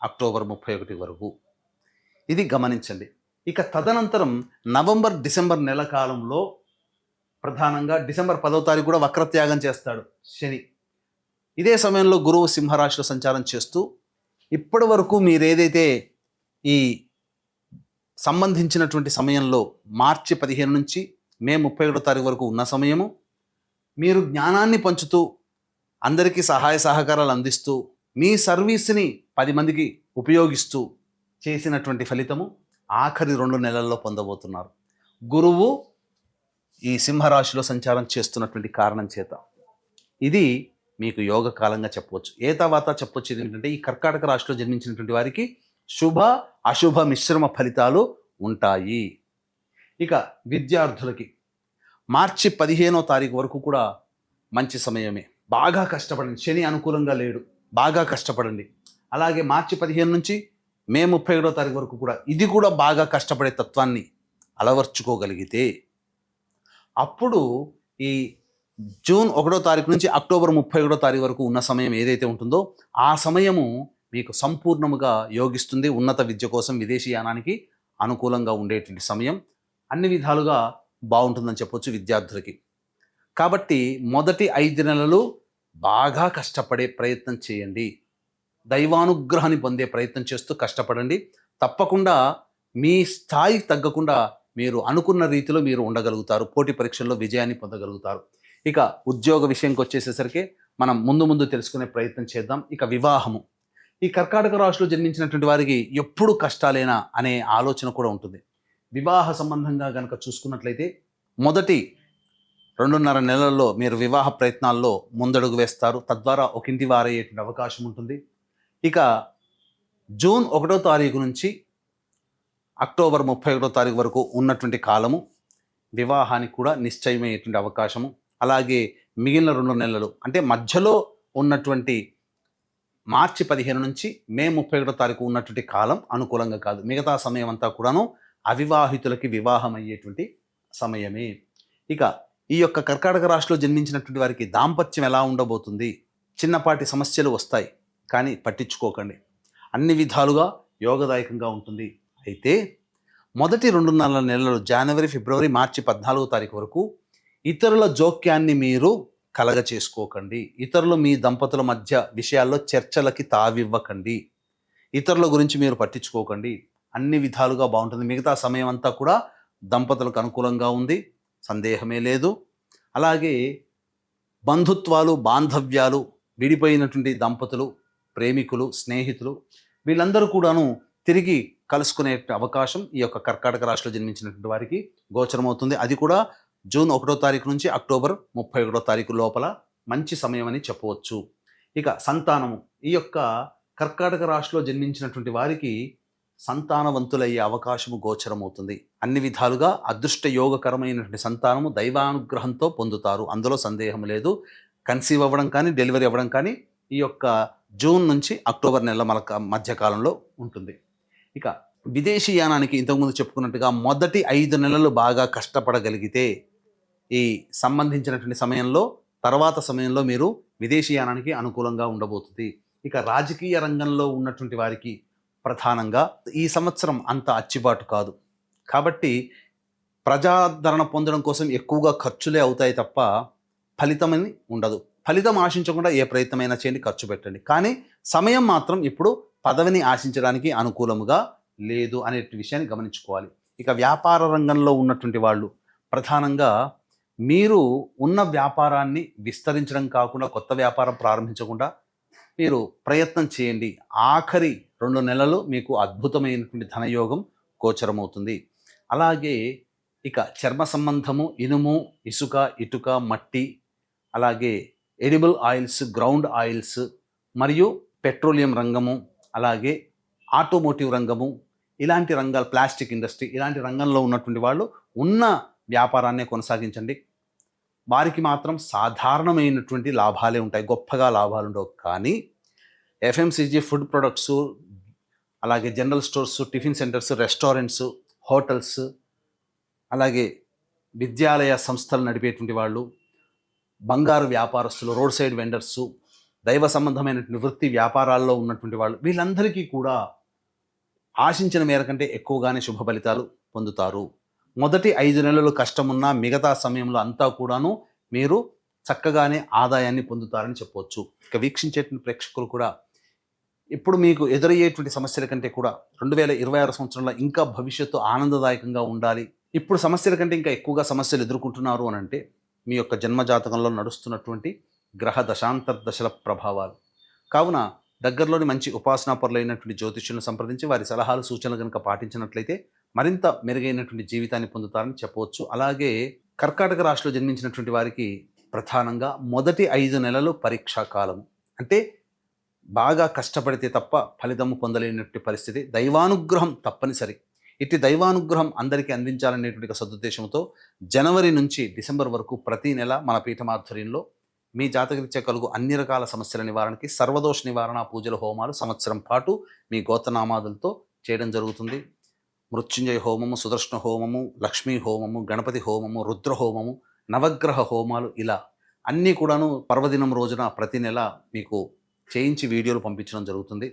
అక్టోబర్ 31 వరకు ఇది గమనించండి. ఇక తదనంతరం నవంబర్ డిసెంబర్ నెల కాలంలో ప్రధానంగా డిసెంబర్ 10వ తారీఖు కూడా వక్రత్యాగం చేస్తాడు శని. ఇదే సమయంలో గురువు సింహరాశిలో సంచారం చేస్తూ ఇప్పటి వరకు మీరు ఏదైతే ఈ సంబంధించినటువంటి సమయంలో మార్చి 15 నుంచి మే 31వ తారీఖు వరకు ఉన్న సమయము, మీరు జ్ఞానాన్ని పంచుతూ అందరికీ సహాయ సహకారాలు అందిస్తూ మీ సర్వీస్ని 10 మందికి ఉపయోగిస్తూ చేసినటువంటి ఫలితము ఆఖరి 2 నెలల్లో పొందబోతున్నారు. గురువు ఈ సింహరాశిలో సంచారం చేస్తున్నటువంటి కారణం చేత ఇది మీకు యోగ కాలంగా చెప్పవచ్చు. ఏ తర్వాత చెప్పొచ్చు ఏంటంటే ఈ కర్కాటక రాశిలో జన్మించినటువంటి వారికి శుభ అశుభ మిశ్రమ ఫలితాలు ఉంటాయి. ఇక విద్యార్థులకి మార్చి 15వ తారీఖు వరకు కూడా మంచి సమయమే. బాగా కష్టపడండి, శని అనుకూలంగా లేడు, బాగా కష్టపడండి. అలాగే మార్చి 15 నుంచి మే 31వ తారీఖు వరకు కూడా ఇది కూడా బాగా కష్టపడే తత్వాన్ని అలవర్చుకోగలిగితే అప్పుడు ఈ జూన్ 1వ తారీఖు నుంచి అక్టోబర్ 31వ తారీఖు వరకు ఉన్న సమయం ఏదైతే ఉంటుందో ఆ సమయము మీకు సంపూర్ణముగా యోగిస్తుంది. ఉన్నత విద్య కోసం విదేశీయానానికి అనుకూలంగా ఉండేటువంటి సమయం, అన్ని విధాలుగా బాగుంటుందని చెప్పొచ్చు విద్యార్థులకి. కాబట్టి మొదటి 5 నెలలు బాగా కష్టపడే ప్రయత్నం చేయండి. దైవానుగ్రహాన్ని పొందే ప్రయత్నం చేస్తూ కష్టపడండి. తప్పకుండా మీ స్థాయి తగ్గకుండా మీరు అనుకున్న రీతిలో మీరు ఉండగలుగుతారు. పోటీ పరీక్షల్లో విజయాన్ని పొందగలుగుతారు. ఇక ఉద్యోగ విషయంకి వచ్చేసేసరికి మనం ముందు తెలుసుకునే ప్రయత్నం చేద్దాం. ఇక వివాహము, ఈ కర్కాటక రాశిలో జన్మించినటువంటి వారికి ఎప్పుడు కష్టాలేనా అనే ఆలోచన కూడా ఉంటుంది. వివాహ సంబంధంగా కనుక చూసుకున్నట్లయితే మొదటి 2.5 నెలల్లో మీరు వివాహ ప్రయత్నాల్లో ముందడుగు వేస్తారు. తద్వారా ఒక ఇంటి వారయ్యేటువంటి అవకాశం ఉంటుంది. ఇక జూన్ 1వ తారీఖు నుంచి అక్టోబర్ 31వ తారీఖు వరకు ఉన్నటువంటి కాలము వివాహానికి కూడా నిశ్చయమయ్యేటువంటి అవకాశము. అలాగే మిగిలిన 2 నెలలు అంటే మధ్యలో ఉన్నటువంటి మార్చి 15 నుంచి మే 31వ తారీఖు ఉన్నటువంటి కాలం అనుకూలంగా కాదు. మిగతా సమయం అంతా కూడాను అవివాహితులకి వివాహం అయ్యేటువంటి సమయమే. ఇక ఈ యొక్క కర్కాటక రాశిలో జన్మించినటువంటి వారికి దాంపత్యం ఎలా ఉండబోతుంది? చిన్నపాటి సమస్యలు వస్తాయి, కానీ పట్టించుకోకండి, అన్ని విధాలుగా యోగదాయకంగా ఉంటుంది. అయితే మొదటి 2.5 నెలలు జనవరి, ఫిబ్రవరి, మార్చి 14వ తారీఖు వరకు ఇతరుల జోక్యాన్ని మీరు కలగ చేసుకోకండి. ఇతరులు మీ దంపతుల మధ్య విషయాల్లో చర్చలకి తావివ్వకండి. ఇతరుల గురించి మీరు పట్టించుకోకండి. అన్ని విధాలుగా బాగుంటుంది. మిగతా సమయం అంతా కూడా దంపతులకు అనుకూలంగా ఉంది, సందేహమే లేదు. అలాగే బంధుత్వాలు, బాంధవ్యాలు, విడిపోయినటువంటి దంపతులు, ప్రేమికులు, స్నేహితులు వీళ్ళందరూ కూడాను తిరిగి కలుసుకునే అవకాశం ఈ యొక్క కర్కాటక రాశిలో జన్మించినటువంటి వారికి గోచరమవుతుంది. అది కూడా జూన్ 1వ తారీఖు నుంచి అక్టోబర్ 31వ తారీఖు లోపల మంచి సమయం అని చెప్పవచ్చు. ఇక సంతానము, ఈ యొక్క కర్కాటక రాశిలో జన్మించినటువంటి వారికి సంతానవంతులయ్యే అవకాశము గోచరమవుతుంది. అన్ని విధాలుగా అదృష్ట యోగకరమైనటువంటి సంతానము దైవానుగ్రహంతో పొందుతారు, అందులో సందేహం లేదు. కన్సీవ్ అవ్వడం కానీ డెలివరీ అవ్వడం కానీ ఈ యొక్క జూన్ నుంచి అక్టోబర్ నెల మధ్యకాలంలో ఉంటుంది. ఇక విదేశీయానానికి ఇంతకుముందు చెప్పుకున్నట్టుగా మొదటి 5 నెలలు బాగా కష్టపడగలిగితే ఈ సంబంధించినటువంటి సమయంలో తర్వాత సమయంలో మీరు విదేశీయానానికి అనుకూలంగా ఉండబోతుంది. ఇక రాజకీయ రంగంలో ఉన్నటువంటి వారికి ప్రధానంగా ఈ సంవత్సరం అంత అచ్చిబాటు కాదు. కాబట్టి ప్రజాదరణ పొందడం కోసం ఎక్కువగా ఖర్చులే అవుతాయి తప్ప ఫలితమని ఉండదు. ఫలితం ఆశించకుండా ఏ ప్రయత్నమైనా చేయండి, ఖర్చు పెట్టండి. కానీ సమయం మాత్రం ఇప్పుడు పదవిని ఆశించడానికి అనుకూలముగా లేదు అనే విషయాన్ని గమనించుకోవాలి. ఇక వ్యాపార రంగంలో ఉన్నటువంటి వాళ్ళు ప్రధానంగా మీరు ఉన్న వ్యాపారాన్ని విస్తరించడం కాకుండా కొత్త వ్యాపారం ప్రారంభించకుండా మీరు ప్రయత్నం చేయండి. ఆఖరి 2 నెలలు మీకు అద్భుతమైనటువంటి ధనయోగం గోచరమవుతుంది. అలాగే ఇక చర్మ సంబంధము, ఇనుము, ఇసుక, ఇటుక, మట్టి, అలాగే ఎడిబుల్ ఆయిల్స్, గ్రౌండ్ ఆయిల్స్ మరియు పెట్రోలియం రంగము, అలాగే ఆటోమోటివ్ రంగము, ఇలాంటి రంగాలు, ప్లాస్టిక్ ఇండస్ట్రీ, ఇలాంటి రంగంలో ఉన్నటువంటి వాళ్ళు ఉన్న వ్యాపారాన్ని కొనసాగించండి. వారికి మాత్రం సాధారణమైనటువంటి లాభాలే ఉంటాయి, గొప్పగా లాభాలు ఉండవు. కానీ ఎఫ్ఎంసీజీ, ఫుడ్ ప్రొడక్ట్స్, అలాగే general stores, tiffin centres, restaurants, hotels, అలాగే విద్యాలయ సంస్థలు నడిపేటువంటి వాళ్ళు, బంగారు వ్యాపారస్తులు, రోడ్ సైడ్ వెండర్సు, దైవ సంబంధమైనటువంటి వృత్తి వ్యాపారాల్లో ఉన్నటువంటి వాళ్ళు, వీళ్ళందరికీ కూడా ఆశించిన మేర కంటే ఎక్కువగానే శుభ ఫలితాలు పొందుతారు. మొదటి 5 నెలలు కష్టమున్నా మిగతా సమయంలో అంతా కూడాను మీరు చక్కగానే ఆదాయాన్ని పొందుతారని చెప్పవచ్చు. ఇక వీక్షించేటువంటి ప్రేక్షకులు కూడా ఇప్పుడు మీకు ఎదురయ్యేటువంటి సమస్యల కంటే కూడా 2026 సంవత్సరంలో ఇంకా భవిష్యత్తు ఆనందదాయకంగా ఉండాలి. ఇప్పుడు సమస్యల కంటే ఇంకా ఎక్కువగా సమస్యలు ఎదుర్కొంటున్నారు అని అంటే మీ యొక్క జన్మజాతకంలో నడుస్తున్నటువంటి గ్రహ దశాంతర దశల ప్రభావాలు. కావున దగ్గరలోని మంచి ఉపాసనా పరులైనటువంటి జ్యోతిష్యులను సంప్రదించి వారి సలహాలు, సూచనలు కనుక పాటించినట్లయితే మరింత మెరుగైనటువంటి జీవితాన్ని పొందుతారని చెప్పవచ్చు. అలాగే కర్కాటక రాశిలో జన్మించినటువంటి వారికి ప్రధానంగా మొదటి 5 నెలలు పరీక్షా కాలము. అంటే బాగా కష్టపడితే తప్ప ఫలితము పొందలేనటువంటి పరిస్థితి, దైవానుగ్రహం తప్పనిసరి. ఇట్టి దైవానుగ్రహం అందరికీ అందించాలనేటువంటి సదుద్దేశంతో జనవరి నుంచి డిసెంబర్ వరకు ప్రతి నెల మన పీఠమాధ్వర్యంలో మీ జాతకరీత్యా కలుగు అన్ని రకాల సమస్యల నివారణకి సర్వదోష నివారణ పూజల హోమాలు సంవత్సరం పాటు మీ గోత్రనామాదులతో చేయడం జరుగుతుంది. మృత్యుంజయ హోమము, సుదర్శన హోమము, లక్ష్మీ హోమము, గణపతి హోమము, రుద్ర హోమము, నవగ్రహ హోమాలు, ఇలా అన్నీ కూడాను పర్వదినం రోజున ప్రతి నెల మీకు చేయించి వీడియోలు పంపించడం జరుగుతుంది.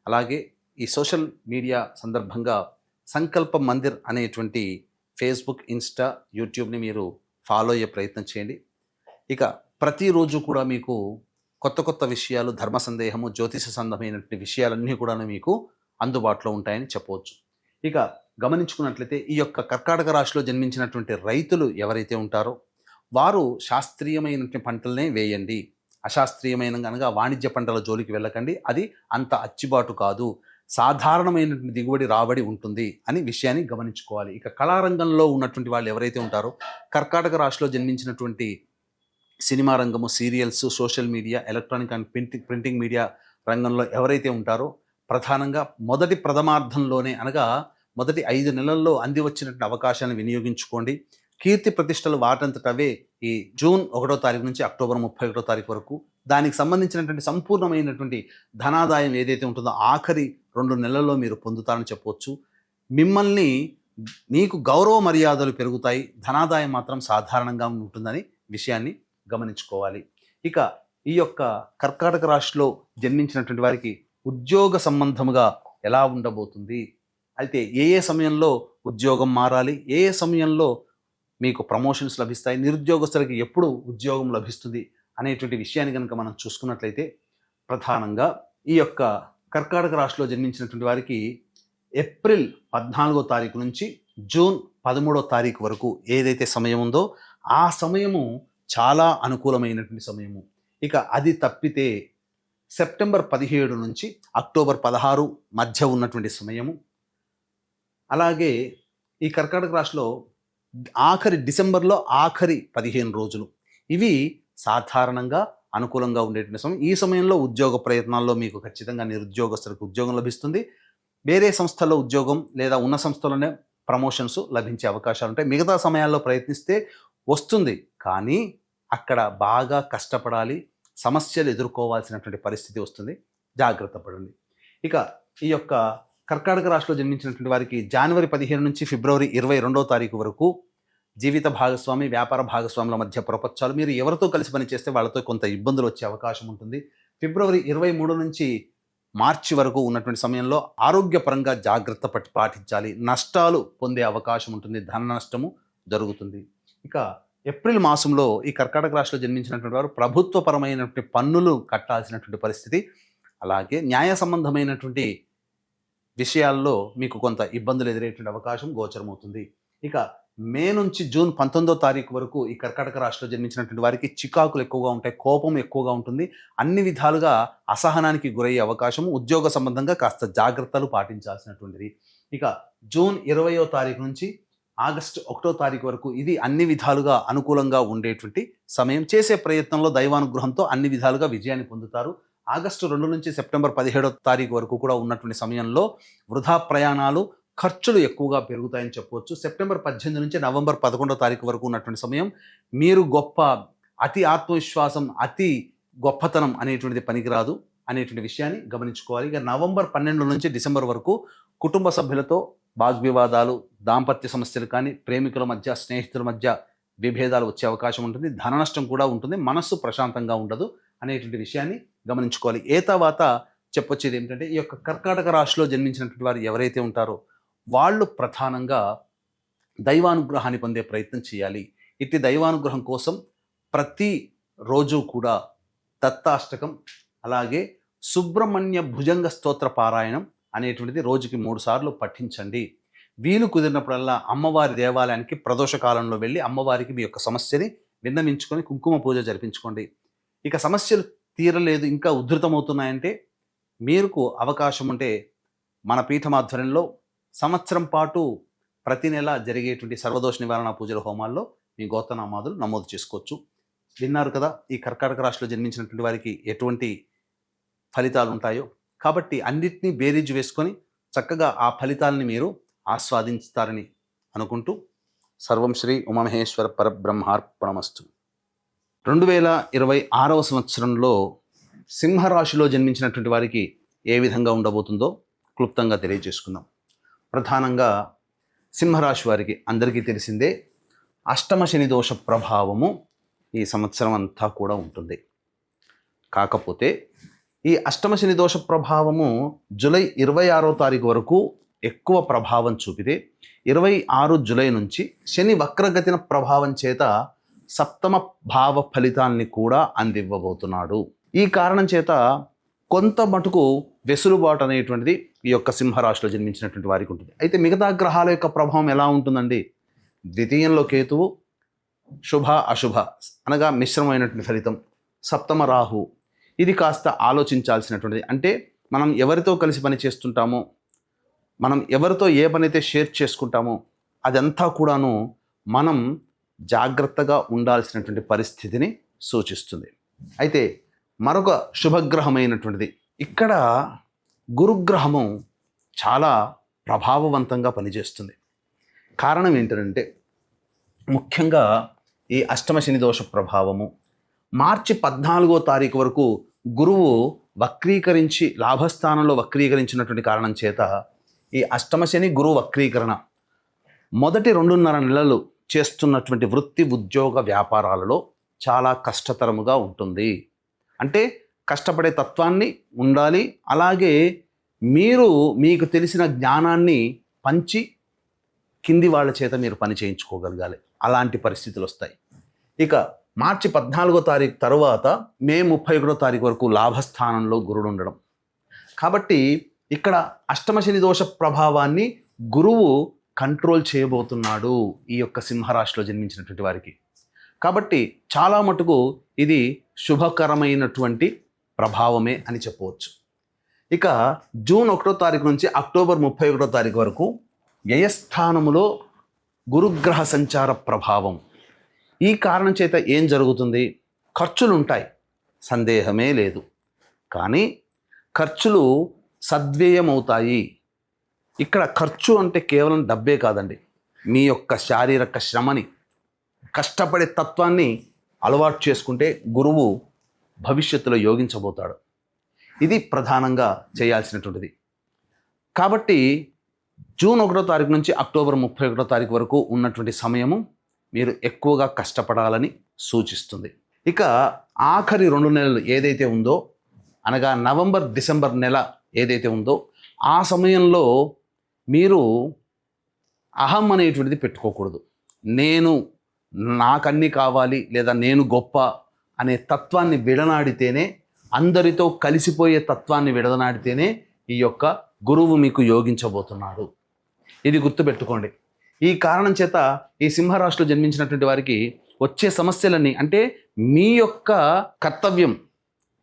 అలాగే ఈ సోషల్ మీడియా సందర్భంగా సంకల్ప మందిర్ అనేటువంటి ఫేస్బుక్, ఇన్స్టా, యూట్యూబ్ని మీరు ఫాలో అయ్యే ప్రయత్నం చేయండి. ఇక ప్రతిరోజు కూడా మీకు కొత్త కొత్త విషయాలు, ధర్మ సందేహము, జ్యోతిష సంబంధమైనటువంటి విషయాలన్నీ కూడా మీకు అందుబాటులో ఉంటాయని చెప్పవచ్చు. ఇక గమనించుకున్నట్లయితే ఈ యొక్క కర్కాటక రాశిలో జన్మించినటువంటి రైతులు ఎవరైతే ఉంటారో వారు శాస్త్రీయమైనటువంటి పంటలనే వేయండి. అశాస్త్రీయమైన అనగా వాణిజ్య పంటల జోలికి వెళ్ళకండి. అది అంత అచ్చిబాటు కాదు, సాధారణమైనటువంటి దిగుబడి రాబడి ఉంటుంది అని విషయాన్ని గమనించుకోవాలి. ఇక కళారంగంలో ఉన్నటువంటి వాళ్ళు ఎవరైతే ఉంటారో కర్కాటక రాశిలో జన్మించినటువంటి సినిమా రంగము, serials, social media, electronic and printing media రంగంలో ఎవరైతే ఉంటారో ప్రధానంగా మొదటి ప్రథమార్థంలోనే అనగా మొదటి 5 నెలల్లో అంది వచ్చినటువంటి అవకాశాలను వినియోగించుకోండి. కీర్తి ప్రతిష్టలు వాటంతటవే ఈ జూన్ 1వ తారీఖు నుంచి అక్టోబర్ 31వ తారీఖు వరకు దానికి సంబంధించినటువంటి సంపూర్ణమైనటువంటి ధనాదాయం ఏదైతే ఉంటుందో ఆఖరి 2 నెలల్లో మీరు పొందుతారని చెప్పవచ్చు. మిమ్మల్ని మీకు గౌరవ మర్యాదలు పెరుగుతాయి, ధనాదాయం మాత్రం సాధారణంగా ఉంటుందని విషయాన్ని గమనించుకోవాలి. ఇక ఈ యొక్క కర్కాటక రాశిలో జన్మించినటువంటి వారికి ఉద్యోగ సంబంధముగా ఎలా ఉండబోతుంది, అయితే ఏ ఏ సమయంలో ఉద్యోగం మారాలి, ఏ ఏ సమయంలో మీకు ప్రమోషన్స్ లభిస్తాయి, నిరుద్యోగస్తులకి ఎప్పుడు ఉద్యోగం లభిస్తుంది అనేటువంటి విషయాన్ని కనుక మనం చూసుకున్నట్లయితే ప్రధానంగా ఈ యొక్క కర్కాటక రాశిలో జన్మించినటువంటి వారికి ఏప్రిల్ 14వ తారీఖు నుంచి జూన్ 13వ తారీఖు వరకు ఏదైతే సమయం ఉందో ఆ సమయము చాలా అనుకూలమైనటువంటి సమయము. ఇక అది తప్పితే సెప్టెంబర్ 17 నుంచి అక్టోబర్ 16 మధ్య ఉన్నటువంటి సమయము, అలాగే ఈ కర్కాటక రాశిలో డిసెంబర్లో ఆఖరి 15 రోజులు ఇవి సాధారణంగా అనుకూలంగా ఉండేటువంటి సమయం. ఈ సమయంలో ఉద్యోగ ప్రయత్నాల్లో మీకు ఖచ్చితంగా నిరుద్యోగస్తులకు ఉద్యోగం లభిస్తుంది. వేరే సంస్థల్లో ఉద్యోగం లేదా ఉన్న సంస్థలోనే ప్రమోషన్స్ లభించే అవకాశాలు ఉంటాయి. మిగతా సమయాల్లో ప్రయత్నిస్తే వస్తుంది, కానీ అక్కడ బాగా కష్టపడాలి, సమస్యలు ఎదుర్కోవాల్సినటువంటి పరిస్థితి వస్తుంది, జాగ్రత్త పడండి. ఇక ఈ యొక్క కర్కాటక రాశిలో జన్మించినటువంటి వారికి జనవరి 15 నుంచి ఫిబ్రవరి 22వ తారీఖు వరకు జీవిత భాగస్వామి, వ్యాపార భాగస్వాముల మధ్య ప్రపంచాలు, మీరు ఎవరితో కలిసి పనిచేస్తే వాళ్ళతో కొంత ఇబ్బందులు వచ్చే అవకాశం ఉంటుంది. ఫిబ్రవరి 23 నుంచి మార్చి వరకు ఉన్నటువంటి సమయంలో ఆరోగ్యపరంగా జాగ్రత్త పాటించాలి. నష్టాలు పొందే అవకాశం ఉంటుంది, ధన నష్టము జరుగుతుంది. ఇక ఏప్రిల్ మాసంలో ఈ కర్కాటక రాశిలో జన్మించినటువంటి వారు ప్రభుత్వపరమైనటువంటి పన్నులు కట్టాల్సినటువంటి పరిస్థితి, అలాగే న్యాయ సంబంధమైనటువంటి విషయాల్లో మీకు కొంత ఇబ్బందులు ఎదురయ్యేటువంటి అవకాశం గోచరమవుతుంది. ఇక మే నుంచి జూన్ 19వ తారీఖు వరకు ఈ కర్కాటక రాశిలో జన్మించినటువంటి వారికి చికాకులు ఎక్కువగా ఉంటాయి, కోపం ఎక్కువగా ఉంటుంది, అన్ని విధాలుగా అసహనానికి గురయ్యే అవకాశం, ఉద్యోగ సంబంధంగా కాస్త జాగ్రత్తలు పాటించాల్సినటువంటిది. ఇక జూన్ 20వ తారీఖు నుంచి ఆగస్టు 1వ తారీఖు వరకు ఇది అన్ని విధాలుగా అనుకూలంగా ఉండేటువంటి సమయం. చేసే ప్రయత్నంలో దైవానుగ్రహంతో అన్ని విధాలుగా విజయాన్ని పొందుతారు. ఆగస్టు 2 నుంచి సెప్టెంబర్ 17వ తారీఖు వరకు కూడా ఉన్నటువంటి సమయంలో వృధా ప్రయాణాలు, ఖర్చులు ఎక్కువగా పెరుగుతాయని చెప్పవచ్చు. సెప్టెంబర్ 18 నుంచి నవంబర్ 11వ తారీఖు వరకు ఉన్నటువంటి సమయం మీరు అతి ఆత్మవిశ్వాసం, అతి గొప్పతనం అనేటువంటిది పనికిరాదు అనేటువంటి విషయాన్ని గమనించుకోవాలి. ఇక నవంబర్ 12 నుంచి డిసెంబర్ వరకు కుటుంబ సభ్యులతో వాగ్వివాదాలు, దాంపత్య సమస్యలు కానీ, ప్రేమికుల మధ్య, స్నేహితుల మధ్య విభేదాలు వచ్చే అవకాశం ఉంటుంది. ధన నష్టం కూడా ఉంటుంది, మనస్సు ప్రశాంతంగా ఉండదు అనేటువంటి విషయాన్ని గమనించుకోవాలి. తర్వాత చెప్పొచ్చేది ఏమిటంటే, ఈ యొక్క కర్కాటక రాశిలో జన్మించినటువంటి వారు ఎవరైతే ఉంటారో వాళ్ళు ప్రధానంగా దైవానుగ్రహాన్ని పొందే ప్రయత్నం చేయాలి. ఇట్టి దైవానుగ్రహం కోసం ప్రతి రోజు కూడా దత్తాష్టకం, అలాగే సుబ్రహ్మణ్య భుజంగ స్తోత్ర పారాయణం అనేటువంటిది రోజుకి 3 సార్లు పఠించండి. వీలు కుదిరినప్పుడల్లా అమ్మవారి దేవాలయానికి ప్రదోష కాలంలో వెళ్ళి అమ్మవారికి మీ యొక్క సమస్యని విన్నవించుకొని కుంకుమ పూజ జరిపించుకోండి. ఇక సమస్యలు తీరలేదు, ఇంకా ఉధృతమవుతున్నాయంటే మీకు అవకాశం ఉంటే మన పీఠమాధ్వర్యంలో సంవత్సరం పాటు ప్రతి నెల జరిగేటువంటి సర్వదోష నివారణ పూజల హోమాల్లో మీ గోత్రనామాదులు నమోదు చేసుకోవచ్చు. విన్నారు కదా ఈ కర్కాటక రాశిలో జన్మించినటువంటి వారికి ఎటువంటి ఫలితాలు ఉంటాయో. కాబట్టి అన్నిటినీ బేరీజు వేసుకొని చక్కగా ఆ ఫలితాలని మీరు ఆస్వాదించుతారని అనుకుంటూ సర్వం శ్రీ ఉమామహేశ్వర పరబ్రహ్మార్పణమస్తు. 2026వ సంవత్సరంలో సింహరాశిలో జన్మించినటువంటి వారికి ఏ విధంగా ఉండబోతుందో క్లుప్తంగా తెలియజేసుకుందాం. ప్రధానంగా సింహరాశి వారికి అందరికీ తెలిసిందే, అష్టమ శని దోష ప్రభావము ఈ సంవత్సరం అంతా కూడా ఉంటుంది. కాకపోతే ఈ అష్టమ శని దోష ప్రభావము జూలై 26వ తారీఖు వరకు ఎక్కువ ప్రభావం చూపితే 26 జూలై నుంచి శని వక్రగతిన ప్రభావం చేత సప్తమ భావ ఫలితాన్ని కూడా అందివ్వబోతున్నాడు. ఈ కారణం చేత కొంత మటుకు వెసులుబాటు అనేటువంటిది ఈ యొక్క సింహరాశిలో జన్మించినటువంటి వారికి ఉంటుంది. అయితే మిగతా గ్రహాల యొక్క ప్రభావం ఎలా ఉంటుందండి? ద్వితీయంలో కేతువు, శుభ అశుభ అనగా మిశ్రమైనటువంటి ఫలితం. సప్తమ రాహు, ఇది కాస్త ఆలోచించాల్సినటువంటిది. అంటే మనం ఎవరితో కలిసి పని చేస్తుంటామో, మనం ఎవరితో ఏ పని అయితే షేర్ చేసుకుంటామో అదంతా కూడాను మనం జాగ్రత్తగా ఉండాల్సినటువంటి పరిస్థితిని సూచిస్తుంది. అయితే మరొక శుభగ్రహమైనటువంటిది ఇక్కడ గురుగ్రహము చాలా ప్రభావవంతంగా పనిచేస్తుంది. కారణం ఏంటంటే ముఖ్యంగా ఈ అష్టమ శని దోష ప్రభావము మార్చి 14వ తారీఖు వరకు గురువు వక్రీకరించి లాభస్థానంలో వక్రీకరించినటువంటి కారణం చేత ఈ అష్టమ శని గురువు వక్రీకరణ మొదటి 2.5 నెలలు చేస్తున్నటువంటి వృత్తి, ఉద్యోగ, వ్యాపారాలలో చాలా కష్టతరముగా ఉంటుంది. అంటే కష్టపడే తత్వాన్ని ఉండాలి, అలాగే మీకు తెలిసిన జ్ఞానాన్ని పంచి కింది వాళ్ళ చేత మీరు పని చేయించుకోగలగాలి. అలాంటి పరిస్థితులు వస్తాయి. ఇక మార్చి 14వ తారీఖు తర్వాత మే 31వ తారీఖు వరకు లాభస్థానంలో గురుడు ఉండడం. కాబట్టి ఇక్కడ అష్టమ శని దోష ప్రభావాన్ని గురువు కంట్రోల్ చేయబోతున్నాడు ఈ యొక్క సింహరాశిలో జన్మించినటువంటి వారికి. కాబట్టి చాలా మటుకు ఇది శుభకరమైనటువంటి ప్రభావమే అని చెప్పవచ్చు. ఇక జూన్ 1వ తారీఖు నుంచి అక్టోబర్ 31వ తారీఖు వరకు వ్యయస్థానములో గురుగ్రహ సంచార ప్రభావం. ఈ కారణం చేత ఏం జరుగుతుంది? ఖర్చులు ఉంటాయి, సందేహమే లేదు. కానీ ఖర్చులు సద్వ్యయమవుతాయి. ఇక్కడ ఖర్చు అంటే కేవలం డబ్బే కాదండి, మీ యొక్క శారీరక శ్రమని, కష్టపడే తత్వాన్ని అలవాటు చేసుకుంటే గురువు భవిష్యత్తులో యోగించబోతాడు. ఇది ప్రధానంగా చేయాల్సినటువంటిది. కాబట్టి జూన్ 1వ తారీఖు నుంచి అక్టోబర్ 31వ తారీఖు వరకు ఉన్నటువంటి సమయము మీరు ఎక్కువగా కష్టపడాలని సూచిస్తుంది. ఇక ఆఖరి 2 నెలలు ఏదైతే ఉందో, అనగా నవంబర్ డిసెంబర్ నెల ఏదైతే ఉందో, ఆ సమయంలో మీరు అహం అనేటువంటిది పెట్టుకోకూడదు. నేను నాకన్నీ కావాలి లేదా నేను గొప్ప అనే తత్వాన్ని విడనాడితేనే, అందరితో కలిసిపోయే తత్వాన్ని విడనాడితేనే ఈ యొక్క గురువు మీకు యోగించబోతున్నాడు. ఇది గుర్తుపెట్టుకోండి. ఈ కారణం చేత ఈ సింహరాశిలో జన్మించినటువంటి వారికి వచ్చే సమస్యలన్నీ, అంటే మీ యొక్క కర్తవ్యం,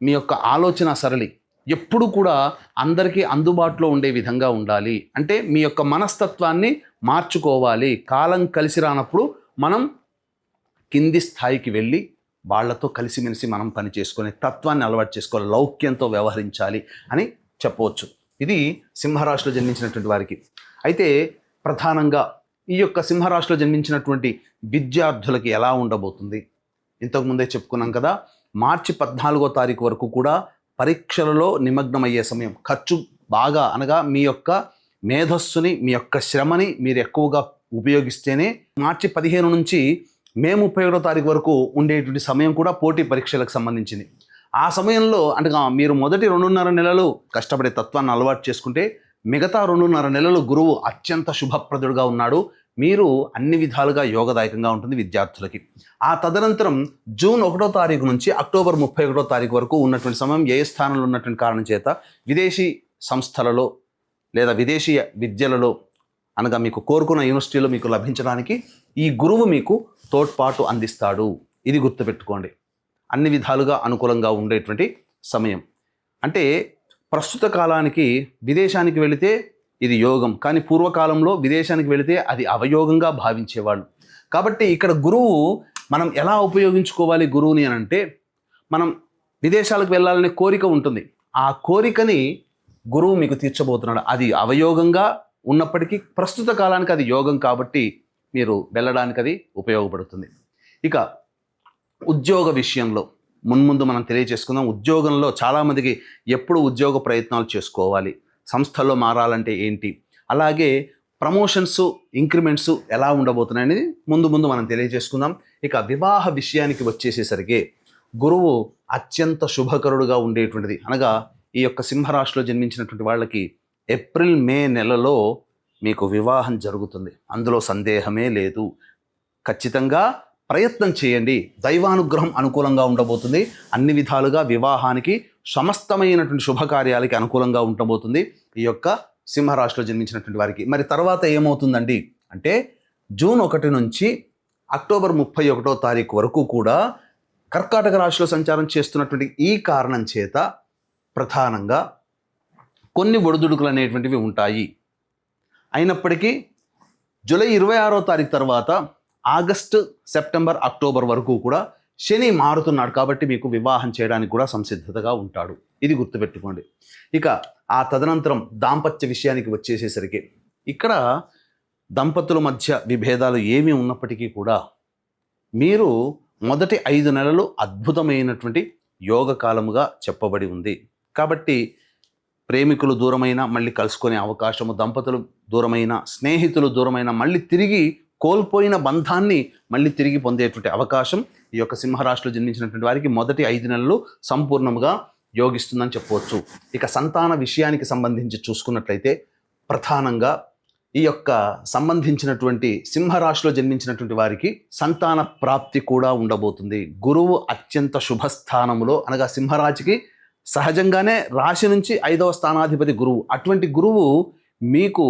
మీ యొక్క ఆలోచన సరళి ఎప్పుడు కూడా అందరికీ అందుబాటులో ఉండే విధంగా ఉండాలి. అంటే మీ యొక్క మనస్తత్వాన్ని మార్చుకోవాలి. కాలం కలిసి రానప్పుడు మనం కింది స్థాయికి వెళ్ళి వాళ్ళతో కలిసిమెలిసి మనం పని చేసుకునే తత్వాన్ని అలవాటు చేసుకోవాలి, లౌక్యంతో వ్యవహరించాలి అని చెప్పవచ్చు. ఇది సింహరాశిలో జన్మించినటువంటి వారికి. అయితే ప్రధానంగా ఈ యొక్క సింహరాశిలో జన్మించినటువంటి విద్యార్థులకి ఎలా ఉండబోతుంది? ఇంతకుముందే చెప్పుకున్నాం కదా, మార్చి 14వ తారీఖు వరకు కూడా పరీక్షలలో నిమగ్నమయ్యే సమయం. ఖర్చు బాగా, అనగా మీ యొక్క మేధస్సుని, మీ యొక్క శ్రమని మీరు ఎక్కువగా ఉపయోగిస్తేనే మార్చి 15 నుంచి మే 31వ తారీఖు వరకు ఉండేటువంటి సమయం కూడా పోటీ పరీక్షలకు సంబంధించింది. ఆ సమయంలో అంటే మీరు మొదటి 2.5 నెలలు కష్టపడే తత్వాన్ని అలవాటు చేసుకుంటే, మిగతా 2.5 నెలలు గురువు అత్యంత శుభప్రదుడుగా ఉన్నాడు. మీరు అన్ని విధాలుగా యోగదాయకంగా ఉంటుంది విద్యార్థులకి. ఆ తదనంతరం జూన్ 1వ తారీఖు నుంచి అక్టోబర్ 31వ తారీఖు వరకు ఉన్నటువంటి సమయం ఏ స్థానంలో ఉన్నటువంటి కారణం చేత విదేశీ సంస్థలలో లేదా విదేశీ విద్యలలో, అనగా మీకు కోరుకున్న యూనివర్సిటీలో మీకు లభించడానికి ఈ గురువు మీకు తోడ్పాటు అందిస్తాడు. ఇది గుర్తుపెట్టుకోండి. అన్ని విధాలుగా అనుకూలంగా ఉండేటువంటి సమయం. అంటే ప్రస్తుత కాలానికి విదేశానికి వెళితే ఇది యోగం, కానీ పూర్వకాలంలో విదేశానికి వెళితే అది అవయోగంగా భావించేవాళ్ళు. కాబట్టి ఇక్కడ గురువు మనం ఎలా ఉపయోగించుకోవాలి గురువుని అని అంటే, మనం విదేశాలకు వెళ్ళాలనే కోరిక ఉంటుంది. ఆ కోరికని గురువు మీకు తీర్చబోతున్నాడు. అది అవయోగంగా ఉన్నప్పటికీ ప్రస్తుత కాలానికి అది యోగం కాబట్టి మీరు వెళ్ళడానికి అది ఉపయోగపడుతుంది. ఇక ఉద్యోగ విషయంలో మున్ముందు మనం తెలియజేసుకుందాం. ఉద్యోగంలో చాలామందికి ఎప్పుడు ఉద్యోగ ప్రయత్నాలు చేసుకోవాలి, సంస్థల్లో మారాలంటే ఏంటి, అలాగే ప్రమోషన్స్, ఇంక్రిమెంట్స్ ఎలా ఉండబోతున్నాయి అనేది ముందు మనం తెలియజేసుకుందాం. ఇక వివాహ విషయానికి వచ్చేసేసరికి గురువు అత్యంత శుభకరుడుగా ఉండేటువంటిది. అనగా ఈ యొక్క సింహరాశిలో జన్మించినటువంటి వాళ్ళకి ఏప్రిల్ మే నెలలో మీకు వివాహం జరుగుతుంది. అందులో సందేహమే లేదు. ఖచ్చితంగా ప్రయత్నం చేయండి. దైవానుగ్రహం అనుకూలంగా ఉండబోతుంది. అన్ని విధాలుగా వివాహానికి, సమస్తమైనటువంటి శుభకార్యాలకి అనుకూలంగా ఉండబోతుంది ఈ యొక్క సింహరాశిలో జన్మించినటువంటి వారికి. మరి తర్వాత ఏమవుతుందండి అంటే, జూన్ 1 నుంచి అక్టోబర్ 31వ తారీఖు వరకు కూడా కర్కాటక రాశిలో సంచారం చేస్తున్నటువంటి ఈ కారణం చేత ప్రధానంగా కొన్ని ఒడిదుడుకులు అనేటువంటివి ఉంటాయి. అయినప్పటికీ జూలై 26వ తారీఖు తర్వాత ఆగస్టు, సెప్టెంబర్, అక్టోబర్ వరకు కూడా శని మారుతున్నాడు కాబట్టి మీకు వివాహం చేయడానికి కూడా సంసిద్ధతగా ఉంటాడు. ఇది గుర్తుపెట్టుకోండి. ఇక ఆ తదనంతరం దాంపత్య విషయానికి వచ్చేసేసరికి ఇక్కడ దంపతుల మధ్య విభేదాలు ఏమీ ఉన్నప్పటికీ కూడా మీరు మొదటి 5 నెలలు అద్భుతమైనటువంటి యోగ కాలముగా చెప్పబడి ఉంది. కాబట్టి ప్రేమికులు దూరమైన మళ్ళీ కలుసుకునే అవకాశము, దంపతులు దూరమైన, స్నేహితులు దూరమైన మళ్ళీ తిరిగి కోల్పోయిన బంధాన్ని మళ్ళీ తిరిగి పొందేటువంటి అవకాశం ఈ యొక్క సింహరాశిలో జన్మించినటువంటి వారికి మొదటి 5 నెలలు సంపూర్ణంగా యోగిస్తుందని చెప్పవచ్చు. ఇక సంతాన విషయానికి సంబంధించి చూసుకున్నట్లయితే ప్రధానంగా ఈ యొక్క సంబంధించినటువంటి సింహరాశిలో జన్మించినటువంటి వారికి సంతాన ప్రాప్తి కూడా ఉండబోతుంది. గురువు అత్యంత శుభస్థానములో, అనగా సింహరాశికి సహజంగానే రాశి నుంచి 5వ స్థానాధిపతి గురువు. అటువంటి గురువు మీకు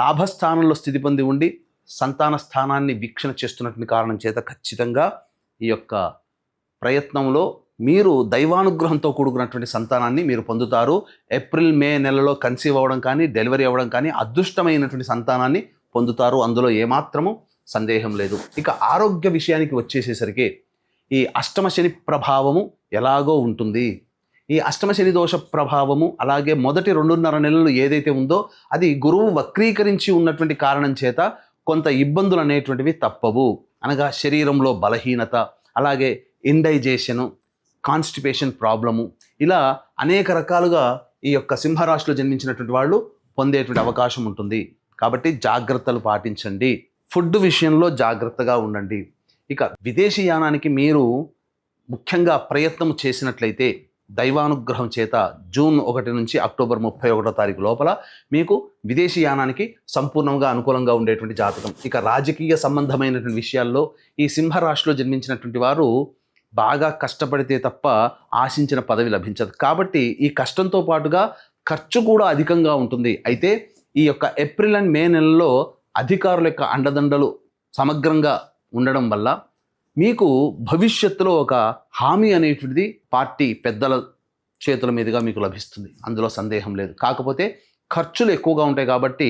లాభస్థానంలో స్థితి పొంది ఉండి సంతాన స్థానాన్ని వీక్షణ చేస్తున్నటువంటి కారణం చేత ఖచ్చితంగా ఈ యొక్క ప్రయత్నంలో మీరు దైవానుగ్రహంతో కూడుకున్నటువంటి సంతానాన్ని మీరు పొందుతారు. ఏప్రిల్ మే నెలలో కన్సీవ్ అవ్వడం కానీ, డెలివరీ అవ్వడం కానీ, అదృష్టమైనటువంటి సంతానాన్ని పొందుతారు. అందులో ఏమాత్రము సందేహం లేదు. ఇక ఆరోగ్య విషయానికి వచ్చేసేసరికి ఈ అష్టమ శని ప్రభావము ఎలాగో ఉంటుంది. ఈ అష్టమ శని దోష ప్రభావము, అలాగే మొదటి 2.5 నెలలు ఏదైతే ఉందో అది గురువు వక్రీకరించి ఉన్నటువంటి కారణం చేత కొంత ఇబ్బందులు అనేటువంటివి తప్పవు. అనగా శరీరంలో బలహీనత, అలాగే ఇండైజేషను, కాన్స్టిపేషన్ ప్రాబ్లము, ఇలా అనేక రకాలుగా ఈ యొక్క సింహరాశిలో జన్మించినటువంటి వాళ్ళు పొందేటువంటి అవకాశం ఉంటుంది. కాబట్టి జాగ్రత్తలు పాటించండి. ఫుడ్ విషయంలో జాగ్రత్తగా ఉండండి. ఇక విదేశీ యానానికి మీరు ముఖ్యంగా ప్రయత్నం చేసినట్లయితే దైవానుగ్రహం చేత జూన్ 1 నుంచి అక్టోబర్ 31 తారీఖు లోపల మీకు విదేశీ యానానికి సంపూర్ణంగా అనుకూలంగా ఉండేటువంటి జాతకం. ఇక రాజకీయ సంబంధమైనటువంటి విషయాల్లో ఈ సింహరాశిలో జన్మించినటువంటి వారు బాగా కష్టపడితే తప్ప ఆశించిన పదవి లభించదు. కాబట్టి ఈ కష్టంతో పాటుగా ఖర్చు కూడా అధికంగా ఉంటుంది. అయితే ఈ యొక్క ఏప్రిల్ అండ్ మే నెలలో అధికారుల యొక్క అండదండలు సమగ్రంగా ఉండడం వల్ల మీకు భవిష్యత్తులో ఒక హామీ అనేటువంటిది పార్టీ పెద్దల చేతుల మీదుగా మీకు లభిస్తుంది, అందులో సందేహం లేదు. కాకపోతే ఖర్చులు ఎక్కువగా ఉంటాయి కాబట్టి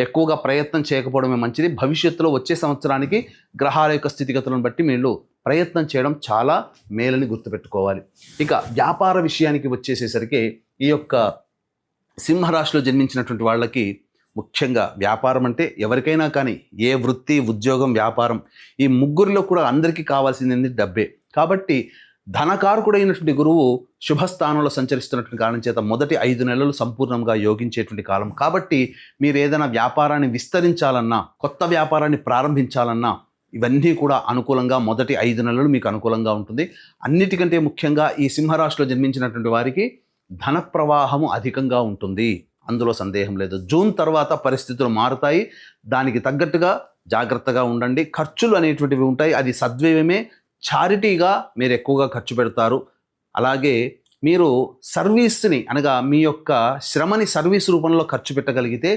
ఎక్కువగా ప్రయత్నం చేయకపోవడమే మంచిది. భవిష్యత్తులో వచ్చే సంవత్సరానికి గ్రహాల యొక్క స్థితిగతులను బట్టి మీరు ప్రయత్నం చేయడం చాలా మేలని గుర్తుపెట్టుకోవాలి. ఇక వ్యాపార విషయానికి వచ్చేసేసరికి ఈ యొక్క సింహరాశిలో జన్మించినటువంటి వాళ్ళకి ముఖ్యంగా వ్యాపారం అంటే ఎవరికైనా కానీ ఏ వృత్తి, ఉద్యోగం, వ్యాపారం ఈ ముగ్గురిలో కూడా అందరికీ కావాల్సింది డబ్బే. కాబట్టి ధనకారకుడైనటువంటి గురువు శుభస్థానంలో సంచరిస్తున్నటువంటి కారణం చేత మొదటి 5 నెలలు సంపూర్ణంగా యోగించేటువంటి కాలం. కాబట్టి మీరు ఏదైనా వ్యాపారాన్ని విస్తరించాలన్నా, కొత్త వ్యాపారాన్ని ప్రారంభించాలన్నా ఇవన్నీ కూడా అనుకూలంగా మొదటి 5 నెలలు మీకు అనుకూలంగా ఉంటుంది. అన్నిటికంటే ముఖ్యంగా ఈ సింహరాశిలో జన్మించినటువంటి వారికి ధన ప్రవాహము అధికంగా ఉంటుంది, అందులో సందేహం లేదు. జూన్ తర్వాత పరిస్థితులు మారుతాయి, దానికి తగ్గట్టుగా జాగ్రత్తగా ఉండండి. ఖర్చులు అనేటువంటివి ఉంటాయి, అది సద్వ్యయమే. చారిటీగా మీరు ఎక్కువగా ఖర్చు పెడతారు. అలాగే మీరు సర్వీస్ని అనగా మీ యొక్క శ్రమని సర్వీస్ రూపంలో ఖర్చు పెట్టగలిగితే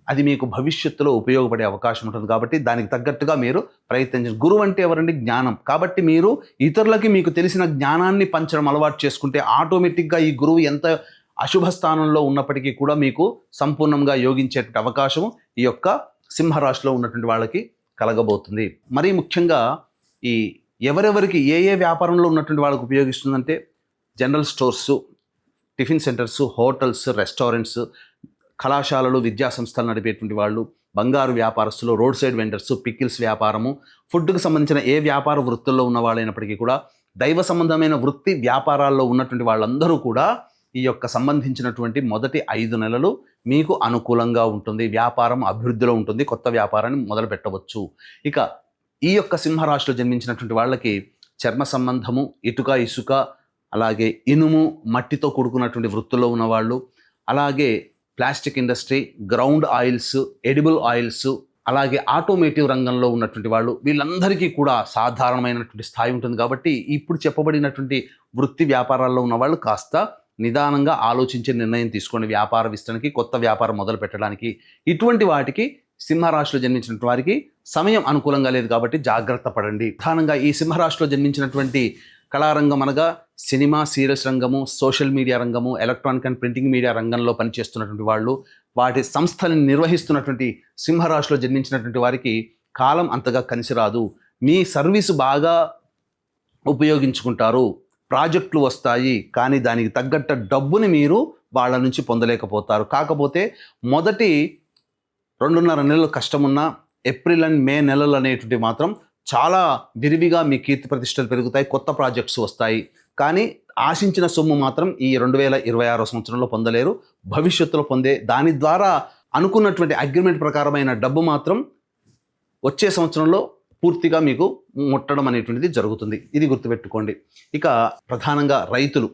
అది మీకు భవిష్యత్తులో ఉపయోగపడే అవకాశం ఉంటుంది. కాబట్టి దానికి తగ్గట్టుగా మీరు ప్రయత్నించండి. గురువు అంటే ఎవరండి? జ్ఞానం. కాబట్టి మీరు ఇతరులకి మీకు తెలిసిన జ్ఞానాన్ని పంచడం అలవాటు చేసుకుంటే ఆటోమేటిక్గా ఈ గురువు ఎంత అశుభ స్థానంలో ఉన్నప్పటికీ కూడా మీకు సంపూర్ణంగా యోగించేటువంటి అవకాశం ఈ యొక్క సింహరాశిలో ఉన్నటువంటి వాళ్ళకి కలగబోతుంది. మరీ ముఖ్యంగా ఈ ఎవరెవరికి ఏ ఏ వ్యాపారంలో ఉన్నటువంటి వాళ్ళకి ఉపయోగిస్తుందంటే general stores, tiffin centers, hotels, restaurants, కళాశాలలు, విద్యా సంస్థలు నడిపేటువంటి వాళ్ళు, బంగారు వ్యాపారస్తులు, రోడ్ సైడ్ వెండర్స్, పికిల్స్ వ్యాపారము, ఫుడ్కి సంబంధించిన ఏ వ్యాపార వృత్తుల్లో ఉన్న వాళ్ళైనప్పటికీ కూడా దైవ సంబంధమైన వృత్తి వ్యాపారాల్లో ఉన్నటువంటి వాళ్ళందరూ కూడా ఈ యొక్క సంబంధించినటువంటి మొదటి 5 నెలలు మీకు అనుకూలంగా ఉంటుంది. వ్యాపారం అభివృద్ధిలో ఉంటుంది, కొత్త వ్యాపారాన్ని మొదలు పెట్టవచ్చు. ఇక ఈ యొక్క సింహరాశిలో జన్మించినటువంటి వాళ్ళకి చర్మ సంబంధము, ఇటుక, ఇసుక, అలాగే ఇనుము, మట్టితో కూడుకున్నటువంటి వృత్తుల్లో ఉన్నవాళ్ళు, అలాగే plastic industry, ground oils, edible oils, అలాగే ఆటోమేటివ్ రంగంలో ఉన్నటువంటి వాళ్ళు, వీళ్ళందరికీ కూడా సాధారణమైనటువంటి స్థాయి ఉంటుంది. కాబట్టి ఇప్పుడు చెప్పబడినటువంటి వృత్తి వ్యాపారాల్లో ఉన్న వాళ్ళు కాస్త నిదానంగా ఆలోచించే నిర్ణయం తీసుకోండి. వ్యాపార విస్తరణకి, కొత్త వ్యాపారం మొదలు పెట్టడానికి, ఇటువంటి వాటికి సింహరాశిలో జన్మించినటువంటి వారికి సమయం అనుకూలంగా లేదు. కాబట్టి జాగ్రత్త పడండి. ప్రధానంగా ఈ సింహరాశిలో జన్మించినటువంటి కళారంగం అనగా సినిమా, సీరియల్స్ రంగము, సోషల్ మీడియా రంగము, ఎలక్ట్రానిక్ అండ్ ప్రింటింగ్ మీడియా రంగంలో పనిచేస్తున్నటువంటి వాళ్ళు, వాటి సంస్థలను నిర్వహిస్తున్నటువంటి సింహరాశిలో జన్మించినటువంటి వారికి కాలం అంతగా కలిసి రాదు. మీ సర్వీసు బాగా ఉపయోగించుకుంటారు, ప్రాజెక్టులు వస్తాయి, కానీ దానికి తగ్గట్ట డబ్బుని మీరు వాళ్ళ నుంచి పొందలేకపోతారు. కాకపోతే మొదటి 2.5 నెలలు కష్టమున్నా ఏప్రిల్ అండ్ మే నెలలు అనేటువంటి మాత్రం చాలా విరివిగా మీ కీర్తి ప్రతిష్టలు పెరుగుతాయి, కొత్త ప్రాజెక్ట్స్ వస్తాయి. కానీ ఆశించిన సొమ్ము మాత్రం ఈ 2026 సంవత్సరంలో పొందలేరు. భవిష్యత్తులో పొందే దాని ద్వారా అనుకున్నటువంటి అగ్రిమెంట్ ప్రకారమైన డబ్బు మాత్రం వచ్చే సంవత్సరంలో పూర్తిగా మీకు ముట్టడం అనేటువంటిది జరుగుతుంది. ఇది గుర్తుపెట్టుకోండి. ఇక ప్రధానంగా రైతులు,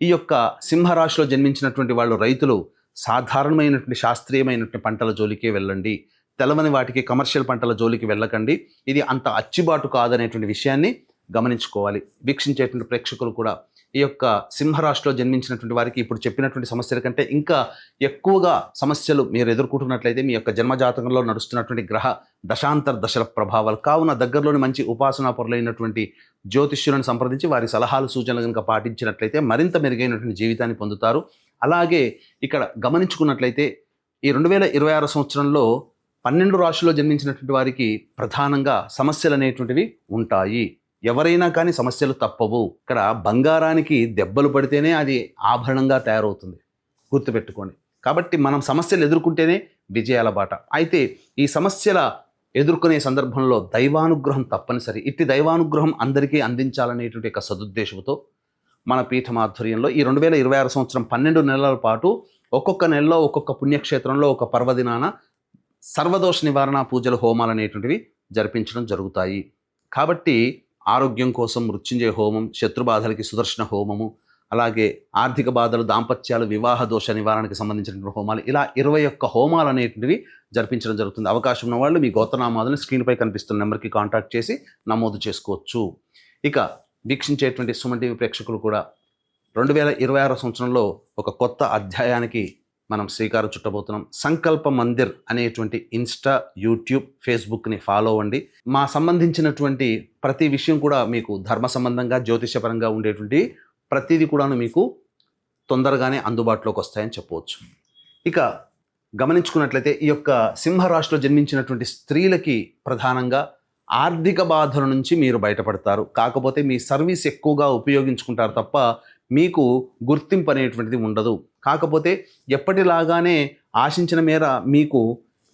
ఈ యొక్క సింహరాశిలో జన్మించినటువంటి వాళ్ళు రైతులు సాధారణమైనటువంటి శాస్త్రీయమైనటువంటి పంటల జోలికే వెళ్ళండి. తెలవని వాటికి, కమర్షియల్ పంటల జోలికి వెళ్ళకండి. ఇది అంత అచ్చుబాటు కాదనేటువంటి విషయాన్ని గమనించుకోవాలి. వీక్షించేటువంటి ప్రేక్షకులు కూడా ఈ యొక్క సింహరాశిలో జన్మించినటువంటి వారికి ఇప్పుడు చెప్పినటువంటి సమస్యల కంటే ఇంకా ఎక్కువగా సమస్యలు మీరు ఎదుర్కొంటున్నట్లయితే మీ యొక్క జన్మజాతకంలో నడుస్తున్నటువంటి గ్రహ దశాంతర దశల ప్రభావాలు. కావున దగ్గరలోని మంచి ఉపాసనా పరులైనటువంటి జ్యోతిష్యులను సంప్రదించి వారి సలహాలు, సూచనలు కనుక పాటించినట్లయితే మరింత మెరుగైనటువంటి జీవితాన్ని పొందుతారు. అలాగే ఇక్కడ గమనించుకున్నట్లయితే ఈ 2026 సంవత్సరంలో 12 రాశుల్లో జన్మించినటువంటి వారికి ప్రధానంగా సమస్యలు అనేటువంటివి ఉంటాయి. ఎవరైనా కానీ సమస్యలు తప్పవు. ఇక్కడ బంగారానికి దెబ్బలు పడితేనే అది ఆభరణంగా తయారవుతుంది, గుర్తుపెట్టుకోండి. కాబట్టి మనం సమస్యలు ఎదుర్కొంటేనే విజయాల బాట. అయితే ఈ సమస్యల ఎదుర్కొనే సందర్భంలో దైవానుగ్రహం తప్పనిసరి. ఇట్టి దైవానుగ్రహం అందరికీ అందించాలనేటువంటి ఒక సదుద్దేశంతో మన పీఠం ఆధ్వర్యంలో ఈ 2026 సంవత్సరం 12 నెలల పాటు ఒక్కొక్క నెలలో ఒక్కొక్క పుణ్యక్షేత్రంలో ఒక పర్వదినాన సర్వదోష నివారణ పూజలు, హోమాలు అనేటువంటివి జరిపించడం జరుగుతాయి. కాబట్టి ఆరోగ్యం కోసం మృత్యుంజయ హోమం, శత్రుబాధలకి సుదర్శన హోమము, అలాగే ఆర్థిక బాధలు, దాంపత్యాలు, వివాహ దోష నివారణకి సంబంధించినటువంటి హోమాలు, ఇలా 21 హోమాలు అనేటివి జరిపించడం జరుగుతుంది. అవకాశం ఉన్న వాళ్ళు మీ గోత్రనామాలను స్క్రీన్పై కనిపిస్తున్న నెంబర్కి కాంటాక్ట్ చేసి నమోదు చేసుకోవచ్చు. ఇక వీక్షించేటువంటి సుమన్ టీవీ ప్రేక్షకులు కూడా 2026 సంవత్సరంలో ఒక కొత్త అధ్యాయానికి మనం శ్రీకారం చుట్టబోతున్నాం. సంకల్ప మందిర్ అనేటువంటి ఇన్స్టా, యూట్యూబ్, ఫేస్బుక్ని ఫాలో అవ్వండి. మా సంబంధించినటువంటి ప్రతి విషయం కూడా మీకు ధర్మ సంబంధంగా, జ్యోతిషపరంగా ఉండేటువంటి ప్రతిదీ కూడాను మీకు తొందరగానే అందుబాటులోకి వస్తాయని చెప్పవచ్చు. ఇక గమనించుకున్నట్లయితే ఈ యొక్క సింహరాశిలో జన్మించినటువంటి స్త్రీలకి ప్రధానంగా ఆర్థిక బాధల నుంచి మీరు బయటపడతారు. కాకపోతే మీ సర్వీస్ ఎక్కువగా ఉపయోగించుకుంటారు తప్ప మీకు గుర్తింపు అనేటువంటిది ఉండదు. కాకపోతే ఎప్పటిలాగానే ఆశించిన మేర మీకు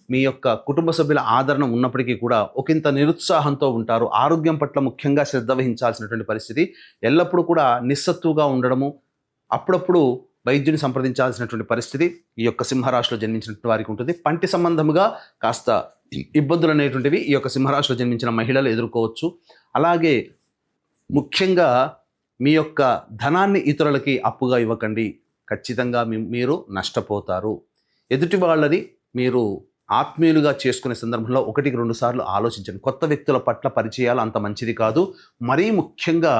మీ యొక్క కుటుంబ సభ్యుల ఆదరణ ఉన్నప్పటికీ కూడా ఒకంత నిరుత్సాహంతో ఉంటారు. ఆరోగ్యం పట్ల ముఖ్యంగా శ్రద్ధ వహించాల్సినటువంటి పరిస్థితి, ఎల్లప్పుడూ కూడా నిస్సత్తుగా ఉండడము, అప్పుడప్పుడు వైద్యుని సంప్రదించాల్సినటువంటి పరిస్థితి ఈ యొక్క సింహరాశిలో జన్మించినటువంటి వారికి ఉంటుంది. పంటి సంబంధముగా కాస్త ఇబ్బందులు అనేటువంటివి ఈ యొక్క సింహరాశిలో జన్మించిన మహిళలు ఎదుర్కోవచ్చు. అలాగే ముఖ్యంగా మీ యొక్క ధనాన్ని ఇతరులకి అప్పుగా ఇవ్వకండి. ఖచ్చితంగా మీరు నష్టపోతారు. ఎదుటి వాళ్ళని మీరు ఆత్మీయులుగా చేసుకునే సందర్భంలో 1-2 సార్లు ఆలోచించండి. కొత్త వ్యక్తుల పట్ల పరిచయాలు అంత మంచిది కాదు. మరీ ముఖ్యంగా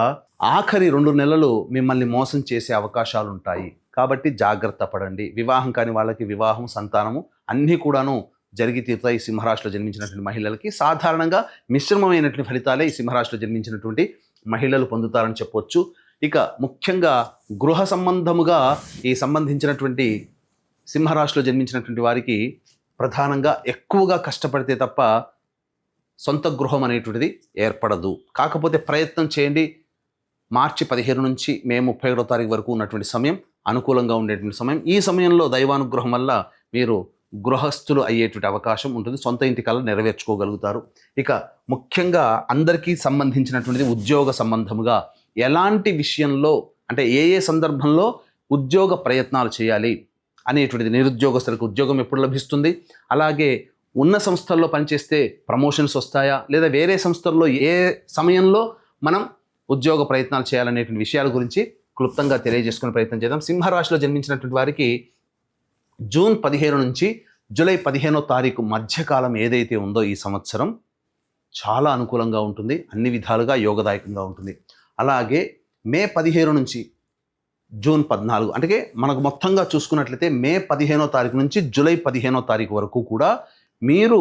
ఆఖరి 2 నెలలు మిమ్మల్ని మోసం చేసే అవకాశాలు ఉంటాయి. కాబట్టి జాగ్రత్త పడండి. వివాహం కాని వాళ్ళకి వివాహం, సంతానము అన్నీ కూడాను జరిగి తీరుతాయి. ఈ సింహరాశిలో జన్మించినటువంటి మహిళలకి సాధారణంగా మిశ్రమమైనటువంటి ఫలితాలే ఈ సింహరాశిలో జన్మించినటువంటి మహిళలు పొందుతారని చెప్పవచ్చు. ఇక ముఖ్యంగా గృహ సంబంధముగా ఈ సంబంధించినటువంటి సింహరాశిలో జన్మించినటువంటి వారికి ప్రధానంగా ఎక్కువగా కష్టపడితే తప్ప సొంత గృహం అనేటువంటిది ఏర్పడదు. కాకపోతే ప్రయత్నం చేయండి. మార్చి 15 నుంచి మే 31వ తారీఖు వరకు ఉన్నటువంటి సమయం అనుకూలంగా ఉండేటువంటి సమయం. ఈ సమయంలో దైవానుగ్రహం వల్ల మీరు గృహస్థులు అయ్యేటువంటి అవకాశం ఉంటుంది. సొంత ఇంటి కల నెరవేర్చుకోగలుగుతారు. ఇక ముఖ్యంగా అందరికీ సంబంధించినటువంటిది ఉద్యోగ సంబంధముగా ఎలాంటి విషయంలో, అంటే ఏ సందర్భంలో ఉద్యోగ ప్రయత్నాలు చేయాలి అనేటువంటిది, నిరుద్యోగస్తులకు ఉద్యోగం ఎప్పుడు లభిస్తుంది, అలాగే ఉన్న సంస్థల్లో పనిచేస్తే ప్రమోషన్స్ వస్తాయా, లేదా వేరే సంస్థల్లో ఏ సమయంలో మనం ఉద్యోగ ప్రయత్నాలు చేయాలనేటువంటి విషయాల గురించి క్లుప్తంగా తెలియజేసుకునే ప్రయత్నం చేద్దాం. సింహరాశిలో జన్మించినటువంటి వారికి జూన్ 15 నుంచి జూలై 15వ తారీఖు మధ్యకాలం ఏదైతే ఉందో ఈ సంవత్సరం చాలా అనుకూలంగా ఉంటుంది. అన్ని విధాలుగా యోగదాయకంగా ఉంటుంది. అలాగే మే 15 నుంచి జూన్ 14, అంటే మనకు మొత్తంగా చూసుకున్నట్లయితే మే 15వ తారీఖు నుంచి జూలై 15వ తారీఖు వరకు కూడా మీరు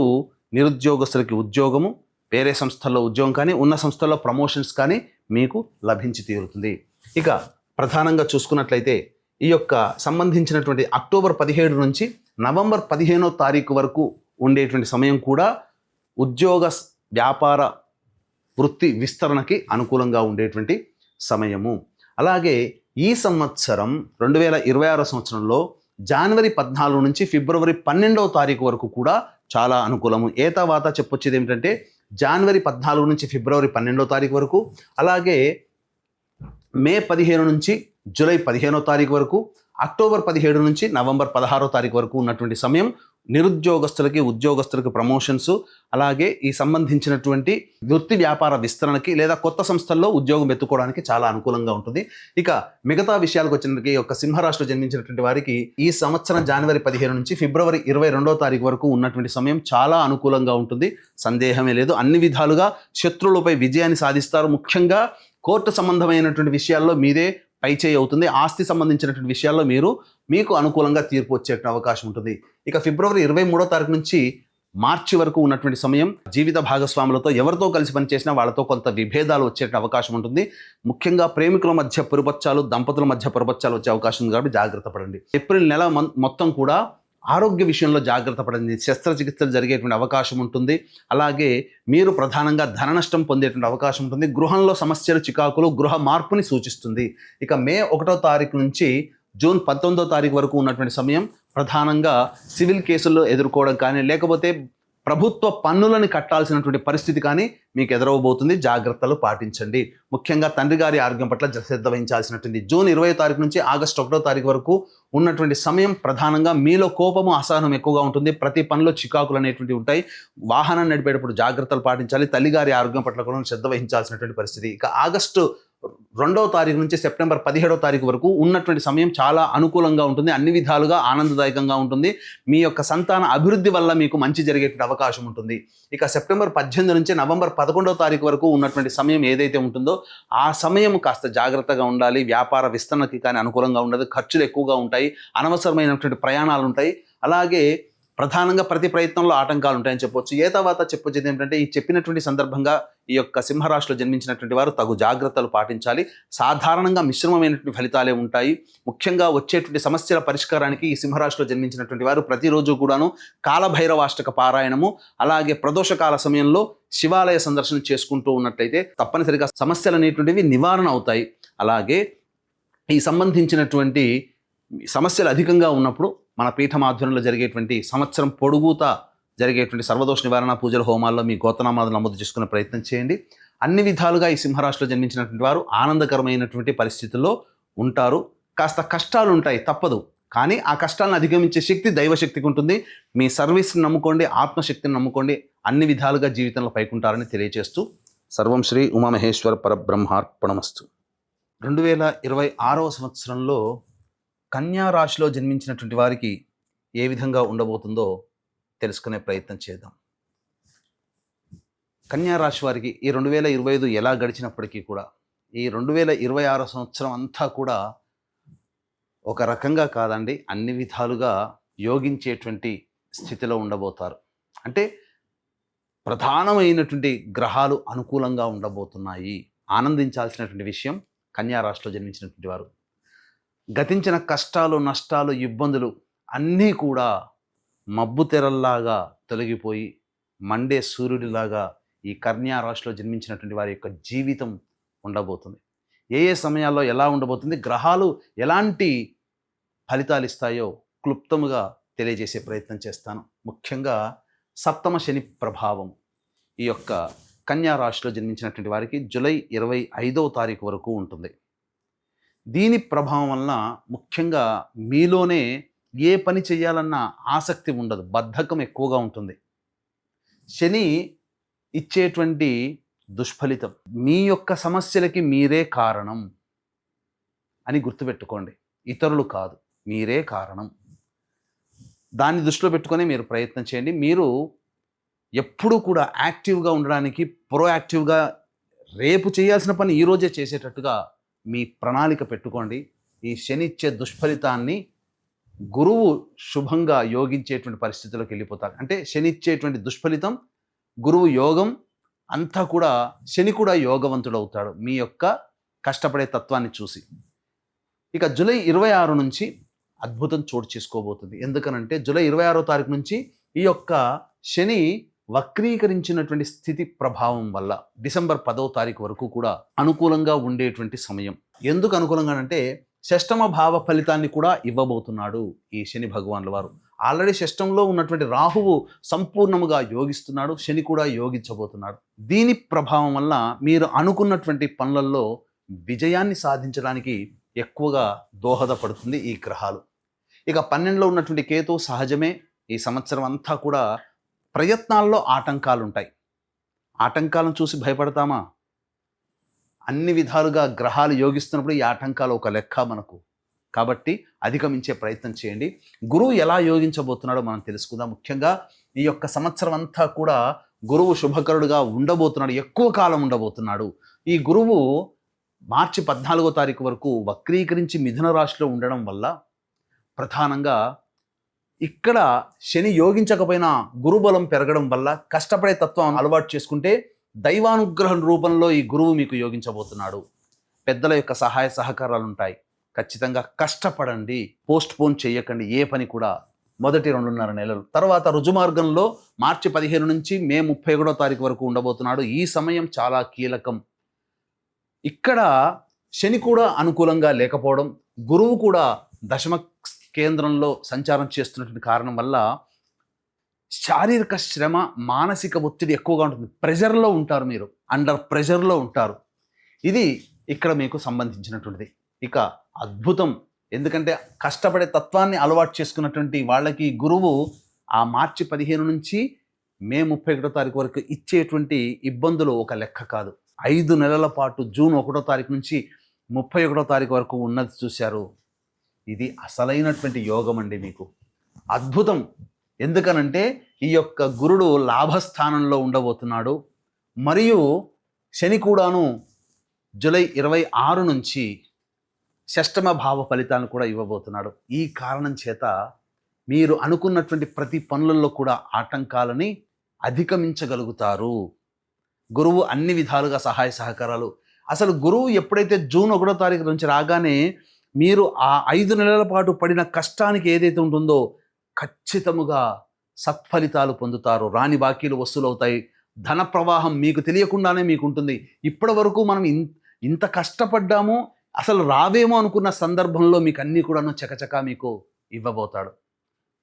నిరుద్యోగస్తులకి ఉద్యోగము, వేరే సంస్థల్లో ఉద్యోగం కానీ, ఉన్న సంస్థల్లో ప్రమోషన్స్ కానీ మీకు లభించి తీరుతుంది. ఇక ప్రధానంగా చూసుకున్నట్లయితే ఈ యొక్క సంబంధించినటువంటి అక్టోబర్ 17 నుంచి నవంబర్ 15వ తారీఖు వరకు ఉండేటువంటి సమయం కూడా ఉద్యోగ, వ్యాపార, వృత్తి విస్తరణకి అనుకూలంగా ఉండేటువంటి సమయము. అలాగే ఈ సంవత్సరం 2026 సంవత్సరంలో జనవరి 14 నుంచి ఫిబ్రవరి 12వ తారీఖు వరకు కూడా చాలా అనుకూలము. ఏతావాత చెప్పొచ్చేది ఏమిటంటే జనవరి 14 నుంచి ఫిబ్రవరి 12వ తారీఖు వరకు, అలాగే మే 15 నుంచి జూలై 15వ తారీఖు వరకు, అక్టోబర్ 17 నుంచి నవంబర్ 16వ తారీఖు వరకు ఉన్నటువంటి సమయం నిరుద్యోగస్తులకి, ఉద్యోగస్తులకి ప్రమోషన్స్, అలాగే ఈ సంబంధించినటువంటి వృత్తి వ్యాపార విస్తరణకి లేదా కొత్త సంస్థల్లో ఉద్యోగం ఎత్తుకోవడానికి చాలా అనుకూలంగా ఉంటుంది. ఇక మిగతా విషయాలకు వచ్చినప్పటికీ యొక్క సింహరాశిలో జన్మించినటువంటి వారికి ఈ సంవత్సరం జనవరి 15 నుంచి ఫిబ్రవరి 22వ తారీఖు వరకు ఉన్నటువంటి సమయం చాలా అనుకూలంగా ఉంటుంది. సందేహమే లేదు. అన్ని విధాలుగా శత్రువులపై విజయాన్ని సాధిస్తారు. ముఖ్యంగా కోర్టు సంబంధమైనటువంటి విషయాల్లో మీదే పైచేయి అవుతుంది. ఆస్తి సంబంధించినటువంటి విషయాల్లో మీకు అనుకూలంగా తీర్పు వచ్చే అవకాశం ఉంటుంది. ఇక ఫిబ్రవరి 23వ తారీఖు నుంచి మార్చి వరకు ఉన్నటువంటి సమయం జీవిత భాగస్వాములతో ఎవరితో కలిసి పనిచేసినా వాళ్ళతో కొంత విభేదాలు వచ్చే అవకాశం ఉంటుంది. ముఖ్యంగా ప్రేమికుల మధ్య పొరపచ్చాలు, దంపతుల మధ్య పొరపచ్చాలు వచ్చే అవకాశం ఉంది. కాబట్టి జాగ్రత్త పడండి. ఏప్రిల్ నెల మొత్తం కూడా ఆరోగ్య విషయంలో జాగ్రత్త పడండి. శస్త్రచికిత్సలు జరిగేటువంటి అవకాశం ఉంటుంది. అలాగే మీరు ప్రధానంగా ధన నష్టం పొందేటువంటి అవకాశం ఉంటుంది. గృహంలో సమస్యలు, చికాకులు, గృహ మార్పుని సూచిస్తుంది. ఇక మే 1వ తారీఖు నుంచి జూన్ 19వ తారీఖు వరకు ఉన్నటువంటి సమయం ప్రధానంగా సివిల్ కేసుల్లో ఎదుర్కోవడం కానీ, లేకపోతే ప్రభుత్వ పన్నులను కట్టాల్సినటువంటి పరిస్థితి కానీ మీకు ఎదురవబోతుంది. జాగ్రత్తలు పాటించండి. ముఖ్యంగా తండ్రి గారి ఆరోగ్యం పట్ల శ్రద్ధ వహించాల్సినటువంటి జూన్ 20 తారీఖు నుంచి ఆగస్టు 1 తారీఖు వరకు ఉన్నటువంటి సమయం ప్రధానంగా మీలో కోపము అసహనం ఎక్కువగా ఉంటుంది. ప్రతి పనిలో చికాకులు అనేటువంటివి ఉంటాయి. వాహనం నడిపేటప్పుడు జాగ్రత్తలు పాటించాలి. తల్లిగారి ఆరోగ్యం పట్ల కూడా శ్రద్ధ వహించాల్సినటువంటి పరిస్థితి. ఇక ఆగస్టు 2వ తారీఖు నుంచి సెప్టెంబర్ 17వ తారీఖు వరకు ఉన్నటువంటి సమయం చాలా అనుకూలంగా ఉంటుంది. అన్ని విధాలుగా ఆనందదాయకంగా ఉంటుంది. మీ యొక్క సంతాన అభివృద్ధి వల్ల మీకు మంచి జరిగేటువంటి అవకాశం ఉంటుంది. ఇక సెప్టెంబర్ 18 నుంచి నవంబర్ 11వ తారీఖు వరకు ఉన్నటువంటి సమయం ఏదైతే ఉంటుందో ఆ సమయం కాస్త జాగ్రత్తగా ఉండాలి. వ్యాపార విస్తరణకి కానీ అనుకూలంగా ఉండదు. ఖర్చులు ఎక్కువగా ఉంటాయి. అనవసరమైనటువంటి ప్రయాణాలు ఉంటాయి. అలాగే ప్రధానంగా ప్రతి ప్రయత్నంలో ఆటంకాలు ఉంటాయని చెప్పొచ్చు. తర్వాత చెప్పొచ్చేది ఏంటంటే ఈ చెప్పినటువంటి సందర్భంగా ఈ యొక్క సింహరాశిలో జన్మించినటువంటి వారు తగు జాగ్రత్తలు పాటించాలి. సాధారణంగా మిశ్రమమైనటువంటి ఫలితాలే ఉంటాయి. ముఖ్యంగా వచ్చేటువంటి సమస్యల పరిష్కారానికి ఈ సింహరాశిలో జన్మించినటువంటి వారు ప్రతిరోజు కూడాను కాలభైరవాష్టక పారాయణము, అలాగే ప్రదోషకాల సమయంలో శివాలయ సందర్శన చేసుకుంటూ ఉన్నట్లయితే తప్పనిసరిగా సమస్యలు అనేటువంటివి నివారణ అవుతాయి. అలాగే ఈ సంబంధించినటువంటి సమస్యలు అధికంగా ఉన్నప్పుడు మన పీఠం ఆధ్వర్యంలో జరిగేటువంటి సంవత్సరం పొడుగుతా జరిగేటువంటి సర్వదోష నివారణ పూజల హోమాల్లో మీ గోత్రనామాలను నమోదు చేసుకునే ప్రయత్నం చేయండి. అన్ని విధాలుగా ఈ సింహరాశిలో జన్మించినటువంటి వారు ఆనందకరమైనటువంటి పరిస్థితుల్లో ఉంటారు. కాస్త కష్టాలు ఉంటాయి, తప్పదు. కానీ ఆ కష్టాలను అధిగమించే శక్తి దైవశక్తికి ఉంటుంది. మీ సర్వీస్ని నమ్ముకోండి, ఆత్మశక్తిని నమ్ముకోండి. అన్ని విధాలుగా జీవితంలో పైకుంటారని తెలియజేస్తూ సర్వం శ్రీ ఉమామహేశ్వర పరబ్రహ్మార్పణమస్తు. 2026వ సంవత్సరంలో కన్యా రాశిలో జన్మించినటువంటి వారికి ఏ విధంగా ఉండబోతుందో తెలుసుకునే ప్రయత్నం చేద్దాం. కన్యా రాశి వారికి ఈ 2025 ఎలా గడిచినప్పటికీ కూడా ఈ 2026 సంవత్సరం అంతా కూడా ఒక రకంగా కాదండి, అన్ని విధాలుగా యోగించేటువంటి స్థితిలో ఉండబోతారు. అంటే ప్రధానమైనటువంటి గ్రహాలు అనుకూలంగా ఉండబోతున్నాయి. ఆనందించాల్సినటువంటి విషయం కన్యా రాశిలో జన్మించినటువంటి వారు. గతించిన కష్టాలు, నష్టాలు, ఇబ్బందులు అన్నీ కూడా మబ్బు తెరల్లాగా తొలగిపోయి మండే సూర్యుడిలాగా ఈ కన్యా రాశిలో జన్మించినటువంటి వారి యొక్క జీవితం ఉండబోతుంది. ఏ సమయాల్లో ఎలా ఉండబోతుంది, గ్రహాలు ఎలాంటి ఫలితాలు ఇస్తాయో క్లుప్తముగా తెలియజేసే ప్రయత్నం చేస్తాను. ముఖ్యంగా సప్తమ శని ప్రభావం ఈ యొక్క కన్యా రాశిలో జన్మించినటువంటి వారికి జూలై 25వ తారీఖు వరకు ఉంటుంది. దీని ప్రభావం వలన ముఖ్యంగా మీలోనే ఏ పని చేయాలన్న ఆసక్తి ఉండదు, బద్ధకం ఎక్కువగా ఉంటుంది. శని ఇచ్చేటువంటి దుష్ఫలితం మీ యొక్క సమస్యలకి మీరే కారణం అని గుర్తుపెట్టుకోండి. ఇతరులు కాదు, మీరే కారణం. దాన్ని దృష్టిలో పెట్టుకొని మీరు ప్రయత్నం చేయండి. మీరు ఎప్పుడూ కూడా యాక్టివ్గా ఉండడానికి, ప్రోయాక్టివ్గా రేపు చేయాల్సిన పని ఈరోజే చేసేటట్టుగా మీ ప్రణాళిక పెట్టుకోండి. ఈ శని ఇచ్చే దుష్ఫలితాన్ని గురువు శుభంగా యోగించేటువంటి పరిస్థితుల్లోకి వెళ్ళిపోతారు. అంటే శని ఇచ్చేటువంటి దుష్ఫలితం, గురువు యోగం అంతా కూడా, శని కూడా యోగవంతుడు అవుతాడు మీ యొక్క కష్టపడే తత్వాన్ని చూసి. ఇక జూలై 26 నుంచి అద్భుతం చోటు చేసుకోబోతుంది. ఎందుకనంటే జూలై 26వ తారీఖు నుంచి ఈ యొక్క శని వక్రీకరించినటువంటి స్థితి ప్రభావం వల్ల డిసెంబర్ 10వ తారీఖు వరకు కూడా అనుకూలంగా ఉండేటువంటి సమయం. ఎందుకు అనుకూలంగా అంటే షష్టమ భావ ఫలితాన్ని కూడా ఇవ్వబోతున్నాడు ఈ శని భగవానుల వారు. ఆల్రెడీ షష్టంలో ఉన్నటువంటి రాహువు సంపూర్ణముగా యోగిస్తున్నాడు, శని కూడా యోగించబోతున్నాడు. దీని ప్రభావం వల్ల మీరు అనుకున్నటువంటి పనులలో విజయాన్ని సాధించడానికి ఎక్కువగా దోహదపడుతుంది ఈ గ్రహాలు. ఇక 12లో ఉన్నటువంటి కేతు సహజమే. ఈ సంవత్సరం అంతా కూడా ప్రయత్నాల్లో ఆటంకాలు ఉంటాయి. ఆటంకాలను చూసి భయపడతామా? అన్ని విధాలుగా గ్రహాలు యోగిస్తున్నప్పుడు ఈ ఆటంకాలు ఒక లెక్క మనకు. కాబట్టి అధిగమించే ప్రయత్నం చేయండి. గురువు ఎలా యోగించబోతున్నాడో మనం తెలుసుకుందాం. ముఖ్యంగా ఈ యొక్క సంవత్సరం అంతా కూడా గురువు శుభకరుడుగా ఉండబోతున్నాడు, ఎక్కువ కాలం ఉండబోతున్నాడు. ఈ గురువు మార్చి 14వ తారీఖు వరకు వక్రీకరించి మిథున రాశిలో ఉండడం వల్ల ప్రధానంగా ఇక్కడ శని యోగించకపోయినా గురుబలం పెరగడం వల్ల కష్టపడే తత్వం అలవాటు చేసుకుంటే దైవానుగ్రహం రూపంలో ఈ గురువు మీకు యోగించబోతున్నాడు. పెద్దల యొక్క సహాయ సహకారాలు ఉంటాయి. ఖచ్చితంగా కష్టపడండి, పోస్ట్ పోన్ చేయకండి ఏ పని కూడా. మొదటి 2.5 నెలలు తర్వాత రుజుమార్గంలో మార్చి 15 నుంచి మే 31వ తారీఖు వరకు ఉండబోతున్నాడు. ఈ సమయం చాలా కీలకం. ఇక్కడ శని కూడా అనుకూలంగా లేకపోవడం, గురువు కూడా దశమ కేంద్రంలో సంచారం చేస్తున్నటువంటి కారణం వల్ల శారీరక శ్రమ, మానసిక ఒత్తిడి ఎక్కువగా ఉంటుంది. ప్రెషర్లో ఉంటారు, మీరు అండర్ ప్రెషర్లో ఉంటారు. ఇది ఇక్కడ మీకు సంబంధించినటువంటిది. ఇక అద్భుతం, ఎందుకంటే కష్టపడే తత్వాన్ని అలవాటు చేసుకున్నటువంటి వాళ్ళకి గురువు ఆ మార్చి 15 నుంచి మే 31 తారీఖు వరకు ఇచ్చేటువంటి ఇబ్బందులు ఒక లెక్క కాదు. 5 నెలల పాటు జూన్ 1 తారీఖు నుంచి 31 తారీఖు వరకు ఉన్నది చూశారు. ఇది అసలైనటువంటి యోగం అండి మీకు. అద్భుతం. ఎందుకనంటే ఈ యొక్క గురుడు లాభస్థానంలో ఉండబోతున్నాడు. మరియు శని కూడాను జూలై 26 నుంచి షష్టమ భావ ఫలితాలను కూడా ఇవ్వబోతున్నాడు. ఈ కారణం చేత మీరు అనుకున్నటువంటి ప్రతి పనులలో కూడా ఆటంకాలని అధిగమించగలుగుతారు. గురువు అన్ని విధాలుగా సహాయ సహకారాలు. అసలు గురువు ఎప్పుడైతే జూన్ 1 తారీఖు నుంచి రాగానే మీరు ఆ 5 నెలల పాటు పడిన కష్టానికి ఏదైతే ఉంటుందో ఖచ్చితముగా సత్ఫలితాలు పొందుతారు. రాని బాకీలు వసూలవుతాయి. ధన ప్రవాహం మీకు తెలియకుండానే మీకు ఉంటుంది. ఇప్పటి వరకు మనం ఇంత కష్టపడ్డాము, అసలు రావేమో అనుకున్న సందర్భంలో మీకు అన్నీ కూడాను చకచకా మీకు ఇవ్వబోతాడు.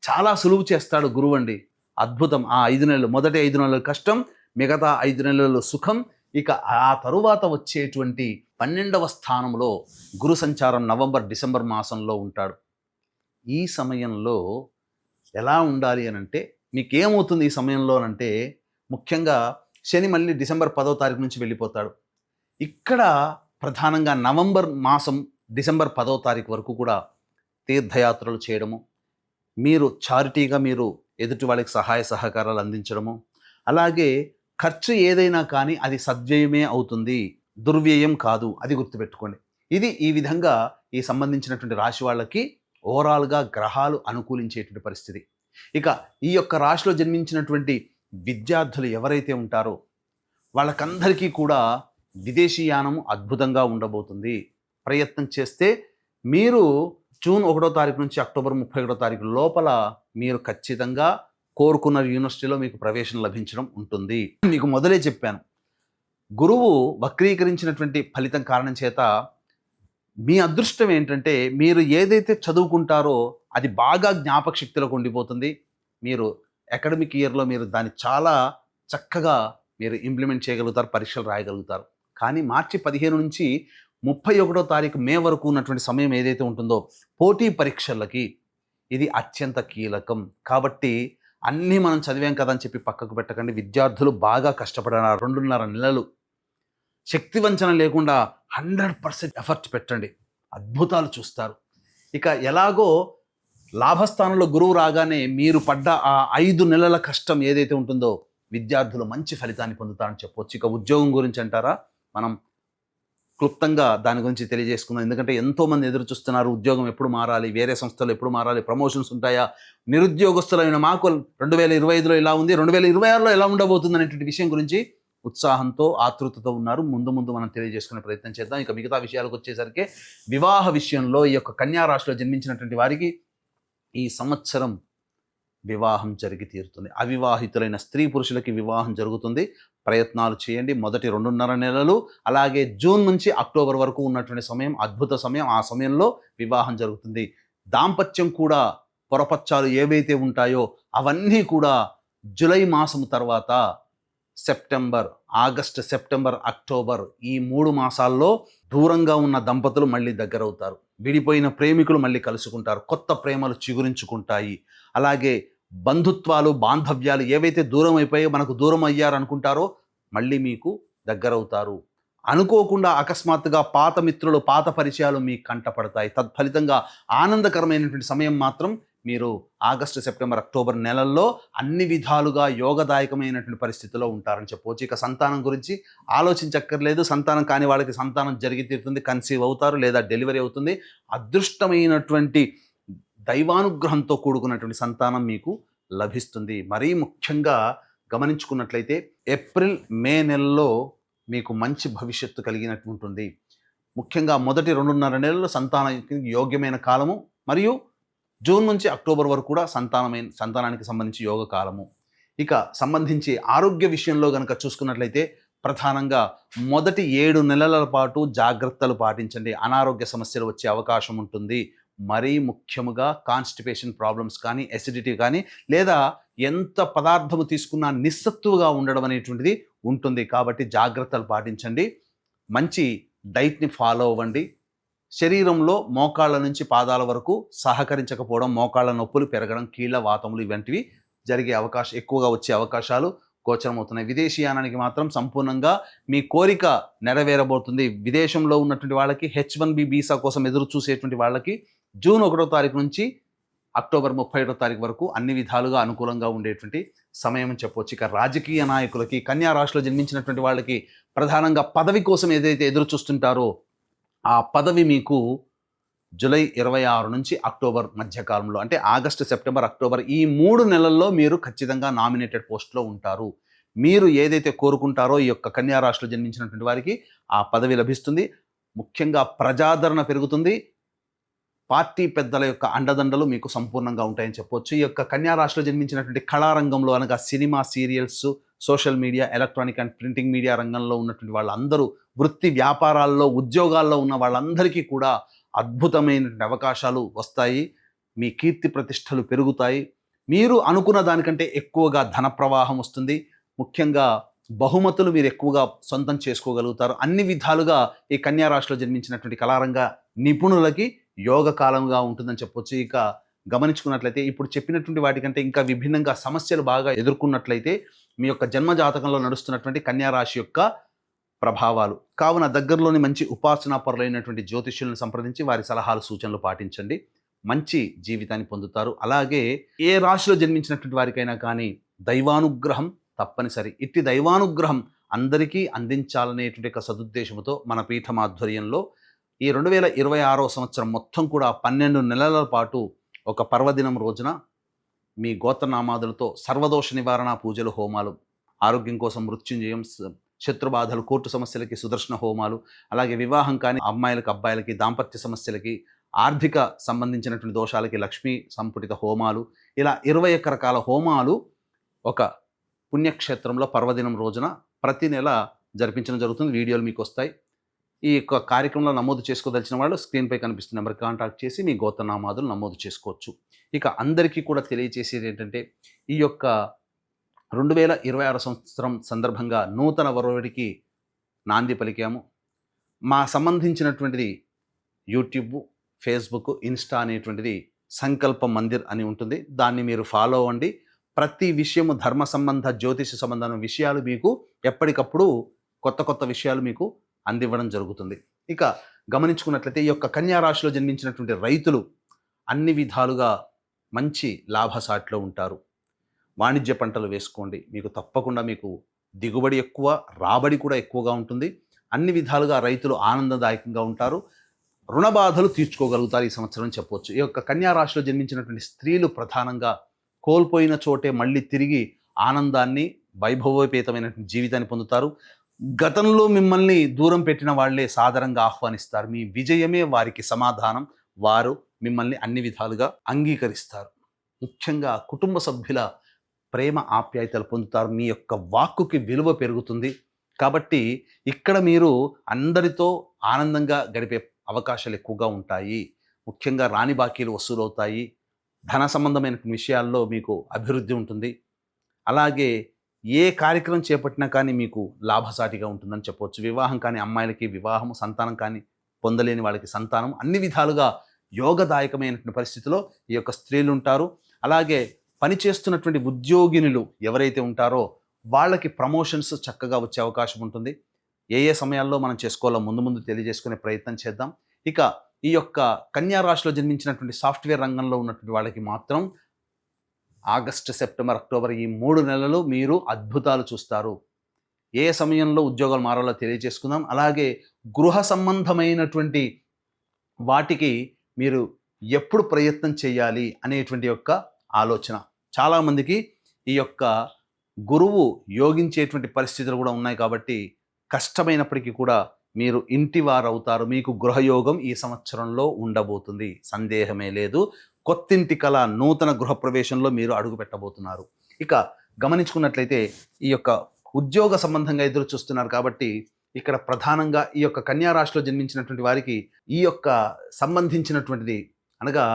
చాలా సులువు చేస్తాడు గురువు అండి. అద్భుతం. ఆ 5 నెలలు, మొదటి 5 నెలలు కష్టం, మిగతా 5 నెలలు సుఖం. ఇక ఆ తరువాత వచ్చేటువంటి 12వ స్థానంలో గురు సంచారం నవంబర్ డిసెంబర్ మాసంలో ఉంటాడు. ఈ సమయంలో ఎలా ఉండాలి అని అంటే మీకేమవుతుంది ఈ సమయంలో అంటే, ముఖ్యంగా శని మళ్ళీ డిసెంబర్ 10వ తారీఖు నుంచి వెళ్ళిపోతాడు. ఇక్కడ ప్రధానంగా నవంబర్ మాసం డిసెంబర్ 10వ తారీఖు వరకు కూడా తీర్థయాత్రలు చేయడము, మీరు చారిటీగా మీరు ఎదుటి వాళ్ళకి సహాయ సహకారాలు అందించడము, అలాగే ఖర్చు ఏదైనా కానీ అది సద్వ్యయమే అవుతుంది, దుర్వ్యయం కాదు, అది గుర్తుపెట్టుకోండి. ఇది ఈ విధంగా ఈ సంబంధించినటువంటి రాశి వాళ్ళకి ఓవరాల్గా గ్రహాలు అనుకూలించేటువంటి పరిస్థితి. ఇక ఈ యొక్క రాశిలో జన్మించినటువంటి విద్యార్థులు ఎవరైతే ఉంటారో వాళ్ళకందరికీ కూడా విదేశీయానము అద్భుతంగా ఉండబోతుంది. ప్రయత్నం చేస్తే మీరు జూన్ 1వ తారీఖు నుంచి అక్టోబర్ 31వ తారీఖు లోపల మీరు ఖచ్చితంగా కోరుకున్న యూనివర్సిటీలో మీకు ప్రవేశం లభించడం ఉంటుంది. మీకు మొదలే చెప్పాను, గురువు వక్రీకరించినటువంటి ఫలితం కారణం చేత మీ అదృష్టం ఏంటంటే మీరు ఏదైతే చదువుకుంటారో అది బాగా జ్ఞాపక శక్తిలోకి ఉండిపోతుంది. మీరు అకాడమిక్ ఇయర్లో మీరు దాన్ని చాలా చక్కగా మీరు ఇంప్లిమెంట్ చేయగలుగుతారు, పరీక్షలు రాయగలుగుతారు. కానీ మార్చి 15 నుంచి 31వ తారీఖు మే వరకు ఉన్నటువంటి సమయం ఏదైతే ఉంటుందో పోటీ పరీక్షలకి ఇది అత్యంత కీలకం. కాబట్టి అన్నీ మనం చదివాం కదా అని చెప్పి పక్కకు పెట్టకండి. విద్యార్థులు బాగా కష్టపడారు. 2.5 నెలలు శక్తి వంచన లేకుండా 100% ఎఫర్ట్ పెట్టండి, అద్భుతాలు చూస్తారు. ఇక ఎలాగో లాభస్థానంలో గురువు రాగానే మీరు పడ్డ ఆ 5 నెలల కష్టం ఏదైతే ఉంటుందో విద్యార్థులు మంచి ఫలితాన్ని పొందుతారని చెప్పవచ్చు. ఇక ఉద్యోగం గురించి అంటారా, మనం క్లుప్తంగా దాని గురించి తెలియజేసుకుందాం. ఎందుకంటే ఎంతోమంది ఎదురు చూస్తున్నారు, ఉద్యోగం ఎప్పుడు మారాలి, వేరే సంస్థలు ఎప్పుడు మారాలి, ప్రమోషన్స్ ఉంటాయా, నిరుద్యోగస్తులైన మాకు 2025లో ఇలా ఉంది, 2026లో ఎలా ఉండబోతుంది అనేటువంటి విషయం గురించి ఉత్సాహంతో ఆతృతతో ఉన్నారు. ముందు ముందు మనం తెలియజేసుకునే ప్రయత్నం చేద్దాం. ఇక మిగతా విషయాలకు వచ్చేసరికి వివాహ విషయంలో ఈ యొక్క కన్యా రాశిలో జన్మించినటువంటి వారికి ఈ సంవత్సరం వివాహం జరిగి తీరుతుంది. అవివాహితులైన స్త్రీ పురుషులకి వివాహం జరుగుతుంది. ప్రయత్నాలు చేయండి. మొదటి 2.5 నెలలు అలాగే జూన్ నుంచి అక్టోబర్ వరకు ఉన్నటువంటి సమయం అద్భుత సమయం. ఆ సమయంలో వివాహం జరుగుతుంది. దాంపత్యం కూడా పొరపచ్చాలు ఏవైతే ఉంటాయో అవన్నీ కూడా జూలై మాసం తర్వాత ఆగస్టు సెప్టెంబర్ అక్టోబర్ ఈ 3 మాసాల్లో దూరంగా ఉన్న దంపతులు మళ్ళీ దగ్గరవుతారు. విడిపోయిన ప్రేమికులు మళ్ళీ కలుసుకుంటారు. కొత్త ప్రేమలు చిగురించుకుంటాయి. అలాగే బంధుత్వాలు బాంధవ్యాలు ఏవైతే దూరం అయిపోయాయో, మనకు దూరం అయ్యారనుకుంటారో మళ్ళీ మీకు దగ్గరవుతారు. అనుకోకుండా అకస్మాత్తుగా పాత మిత్రులు పాత పరిచయాలు మీకు కంటపడతాయి. తత్ఫలితంగా ఆనందకరమైనటువంటి సమయం మాత్రం మీరు ఆగస్టు సెప్టెంబర్ అక్టోబర్ నెలల్లో అన్ని విధాలుగా యోగదాయకమైనటువంటి పరిస్థితిలో ఉంటారని చెప్పవచ్చు. ఇక సంతానం గురించి ఆలోచించక్కర్లేదు. సంతానం కాని వాళ్ళకి సంతానం జరిగి తీరుతుంది, కన్సీవ్ అవుతారు లేదా డెలివరీ అవుతుంది. అదృష్టమైనటువంటి దైవానుగ్రహంతో కూడుకున్నటువంటి సంతానం మీకు లభిస్తుంది. మరీ ముఖ్యంగా గమనించుకున్నట్లయితే ఏప్రిల్ మే నెలలో మీకు మంచి భవిష్యత్తు కలిగినట్టు ఉంటుంది. ముఖ్యంగా మొదటి 2.5 నెలలు సంతానానికి యోగ్యమైన కాలము, మరియు జూన్ నుంచి అక్టోబర్ వరకు కూడా సంతానానికి సంబంధించి యోగ కాలము. ఇక సంబంధించి ఆరోగ్య విషయంలో కనుక చూసుకున్నట్లయితే ప్రధానంగా మొదటి 7 నెలల పాటు జాగ్రత్తలు పాటించండి. అనారోగ్య సమస్యలు వచ్చే అవకాశం ఉంటుంది. మరీ ముఖ్యముగా కాన్స్టిపేషన్ ప్రాబ్లమ్స్ కానీ, ఎసిడిటీ కానీ, లేదా ఎంత పదార్థము తీసుకున్నా నిస్సత్తువుగా ఉండడం అనేటువంటిది ఉంటుంది. కాబట్టి జాగ్రత్తలు పాటించండి, మంచి డైట్ని ఫాలో అవ్వండి. శరీరంలో మోకాళ్ళ నుంచి పాదాల వరకు సహకరించకపోవడం, మోకాళ్ళ నొప్పులు పెరగడం, కీళ్ళ వాతములు ఇవంటివి జరిగే ఎక్కువగా వచ్చే అవకాశాలు గోచరమవుతున్నాయి. విదేశీయానానికి మాత్రం సంపూర్ణంగా మీ కోరిక నెరవేరబోతుంది. విదేశంలో ఉన్నటువంటి వాళ్ళకి H1B వీసా కోసం ఎదురు చూసేటువంటి వాళ్ళకి జూన్ 1వ తారీఖు నుంచి అక్టోబర్ 31వ తారీఖు వరకు అన్ని విధాలుగా అనుకూలంగా ఉండేటువంటి సమయం అని చెప్పవచ్చు. ఇక రాజకీయ నాయకులకి, కన్యా రాశిలో జన్మించినటువంటి వాళ్ళకి ప్రధానంగా పదవి కోసం ఏదైతే ఎదురు చూస్తుంటారో ఆ పదవి మీకు జూలై 26 నుంచి అక్టోబర్ మధ్యకాలంలో, అంటే ఆగస్టు, సెప్టెంబర్, అక్టోబర్ ఈ 3 నెలల్లో మీరు ఖచ్చితంగా నామినేటెడ్ పోస్ట్లో ఉంటారు. మీరు ఏదైతే కోరుకుంటారో ఈ యొక్క కన్యా రాశిలో జన్మించినటువంటి వారికి ఆ పదవి లభిస్తుంది. ముఖ్యంగా ప్రజాదరణ పెరుగుతుంది. పార్టీ పెద్దల యొక్క అండదండలు మీకు సంపూర్ణంగా ఉంటాయని చెప్పవచ్చు. ఈ యొక్క కన్యా రాశిలో జన్మించినటువంటి కళారంగంలో అనగా cinema, serials, social media, electronic and printing media రంగంలో ఉన్నటువంటి వాళ్ళందరూ, వృత్తి వ్యాపారాల్లో, ఉద్యోగాల్లో ఉన్న వాళ్ళందరికీ కూడా అద్భుతమైనటువంటి అవకాశాలు వస్తాయి. మీ కీర్తి ప్రతిష్టలు పెరుగుతాయి. మీరు అనుకున్న దానికంటే ఎక్కువగా ధన ప్రవాహం వస్తుంది. ముఖ్యంగా బహుమతులు మీరు ఎక్కువగా సొంతం చేసుకోగలుగుతారు. అన్ని విధాలుగా ఈ కన్యా రాశిలో జన్మించినటువంటి కళారంగ నిపుణులకి యోగ కాలంగా ఉంటుందని చెప్పొచ్చు. ఇక గమనించుకున్నట్లయితే ఇప్పుడు చెప్పినటువంటి వాటికంటే ఇంకా విభిన్నంగా సమస్యలు బాగా ఎదుర్కొన్నట్లయితే మీ యొక్క జన్మ జాతకంలో నడుస్తున్నటువంటి కన్యా రాశి యొక్క ప్రభావాలు. కావున దగ్గరలోని మంచి ఉపాసనా పరులైనటువంటి జ్యోతిష్యులను సంప్రదించి వారి సలహాలు, సూచనలు పాటించండి. మంచి జీవితాన్ని పొందుతారు. అలాగే ఏ రాశిలో జన్మించినటువంటి వారికైనా కానీ దైవానుగ్రహం తప్పనిసరి. ఇట్టి దైవానుగ్రహం అందరికీ అందించాలనేటువంటి ఒక సదుద్దేశంతో మన పీఠం ఆధ్వర్యంలో ఈ 2026వ సంవత్సరం మొత్తం కూడా 12 నెలల పాటు ఒక పర్వదినం రోజున మీ గోత్రనామాదులతో సర్వదోష నివారణ పూజలు, హోమాలు, ఆరోగ్యం కోసం మృత్యుంజయం, శత్రుబాధలు, కోర్టు సమస్యలకి సుదర్శన హోమాలు, అలాగే వివాహం కాని అమ్మాయిలకి, అబ్బాయిలకి, దాంపత్య సమస్యలకి, ఆర్థిక సంబంధించినటువంటి దోషాలకి లక్ష్మీ సంపుటిత హోమాలు, ఇలా 21 రకాల హోమాలు ఒక పుణ్యక్షేత్రంలో పర్వదినం రోజున ప్రతి నెల జరిపించడం జరుగుతుంది. వీడియోలు మీకు వస్తాయి. ఈ యొక్క కార్యక్రమంలో నమోదు చేసుకోదలిచిన వాళ్ళు స్క్రీన్పై కనిపిస్తున్న నెంబర్కి కాంటాక్ట్ చేసి మీ గోత్రనామాదులు నమోదు చేసుకోవచ్చు. ఇక అందరికీ కూడా తెలియజేసేది ఏంటంటే ఈ యొక్క 2026 సంవత్సరం సందర్భంగా నూతన వరవడికి నాంది పలికాము. మా సంబంధించినటువంటిది యూట్యూబ్, ఫేస్బుక్, ఇన్స్టా అనేటువంటిది సంకల్ప మందిర్ అని ఉంటుంది. దాన్ని మీరు ఫాలో అవ్వండి. ప్రతి విషయము ధర్మ సంబంధ, జ్యోతిష సంబంధమైన విషయాలు మీకు ఎప్పటికప్పుడు కొత్త కొత్త విషయాలు మీకు అందివ్వడం జరుగుతుంది. ఇక గమనించుకున్నట్లయితే ఈ యొక్క కన్యా రాశిలో జన్మించినటువంటి రైతులు అన్ని విధాలుగా మంచి లాభసాటిలో ఉంటారు. వాణిజ్య పంటలు వేసుకోండి. మీకు తప్పకుండా మీకు దిగుబడి ఎక్కువ, రాబడి కూడా ఎక్కువగా ఉంటుంది. అన్ని విధాలుగా రైతులు ఆనందదాయకంగా ఉంటారు. రుణ బాధలు తీర్చుకోగలుగుతారు ఈ సంవత్సరం చెప్పవచ్చు. ఈ యొక్క కన్యా రాశిలో జన్మించినటువంటి స్త్రీలు ప్రధానంగా కోల్పోయిన చోటే మళ్ళీ తిరిగి ఆనందాన్ని, వైభవోపేతమైనటువంటి జీవితాన్ని పొందుతారు. గతంలో మిమ్మల్ని దూరం పెట్టిన వాళ్ళే సాదరంగా ఆహ్వానిస్తారు. మీ విజయమే వారికి సమాధానం. వారు మిమ్మల్ని అన్ని విధాలుగా అంగీకరిస్తారు. ముఖ్యంగా కుటుంబ సభ్యుల ప్రేమ, ఆప్యాయతలు పొందుతారు. మీ యొక్క వాక్కుకి విలువ పెరుగుతుంది. కాబట్టి ఇక్కడ మీరు అందరితో ఆనందంగా గడిపే అవకాశాలు ఎక్కువగా ఉంటాయి. ముఖ్యంగా రాని బాకీలు వసూలవుతాయి. ధన సంబంధమైన విషయాల్లో మీకు అభివృద్ధి ఉంటుంది. అలాగే ఏ కార్యక్రమం చేపట్టినా కానీ మీకు లాభసాటిగా ఉంటుందని చెప్పవచ్చు. వివాహం కాని అమ్మాయిలకి వివాహం, సంతానం కానీ పొందలేని వాళ్ళకి సంతానం, అన్ని విధాలుగా యోగదాయకమైనటువంటి పరిస్థితిలో ఈ యొక్క స్త్రీలు ఉంటారు. అలాగే పనిచేస్తున్నటువంటి ఉద్యోగినులు ఎవరైతే ఉంటారో వాళ్ళకి ప్రమోషన్స్ చక్కగా వచ్చే అవకాశం ఉంటుంది. ఏ ఏ సమయాల్లో మనం చేసుకోవాలో ముందు తెలియజేసుకునే ప్రయత్నం చేద్దాం. ఇక ఈ యొక్క కన్యా రాశిలో జన్మించినటువంటి సాఫ్ట్వేర్ రంగంలో ఉన్నటువంటి వాళ్ళకి మాత్రం ఆగస్టు, సెప్టెంబర్, అక్టోబర్ ఈ 3 నెలలు మీరు అద్భుతాలు చూస్తారు. ఏ సమయంలో ఉద్యోగాలు మారాలో తెలియజేసుకుందాం. అలాగే గృహ సంబంధమైనటువంటి వాటికి మీరు ఎప్పుడు ప్రయత్నం చేయాలి అనేటువంటి యొక్క ఆలోచన. చాలామందికి ఈ యొక్క గురువు యోగించేటువంటి పరిస్థితులు కూడా ఉన్నాయి. కాబట్టి కష్టమైనప్పటికీ కూడా మీరు ఇంటి వారు అవుతారు. మీకు గృహయోగం ఈ సంవత్సరంలో ఉండబోతుంది, సందేహమే లేదు. కొత్తింటి కళ, నూతన గృహప్రవేశంలో మీరు అడుగు పెట్టబోతున్నారు. ఇక గమనించుకున్నట్లయితే ఈ యొక్క ఉద్యోగ సంబంధంగా ఎదురు చూస్తున్నారు. కాబట్టి ఇక్కడ ప్రధానంగా ఈ యొక్క కన్యా రాశిలో జన్మించినటువంటి వారికి ఈ యొక్క సంబంధించినటువంటిది అనగా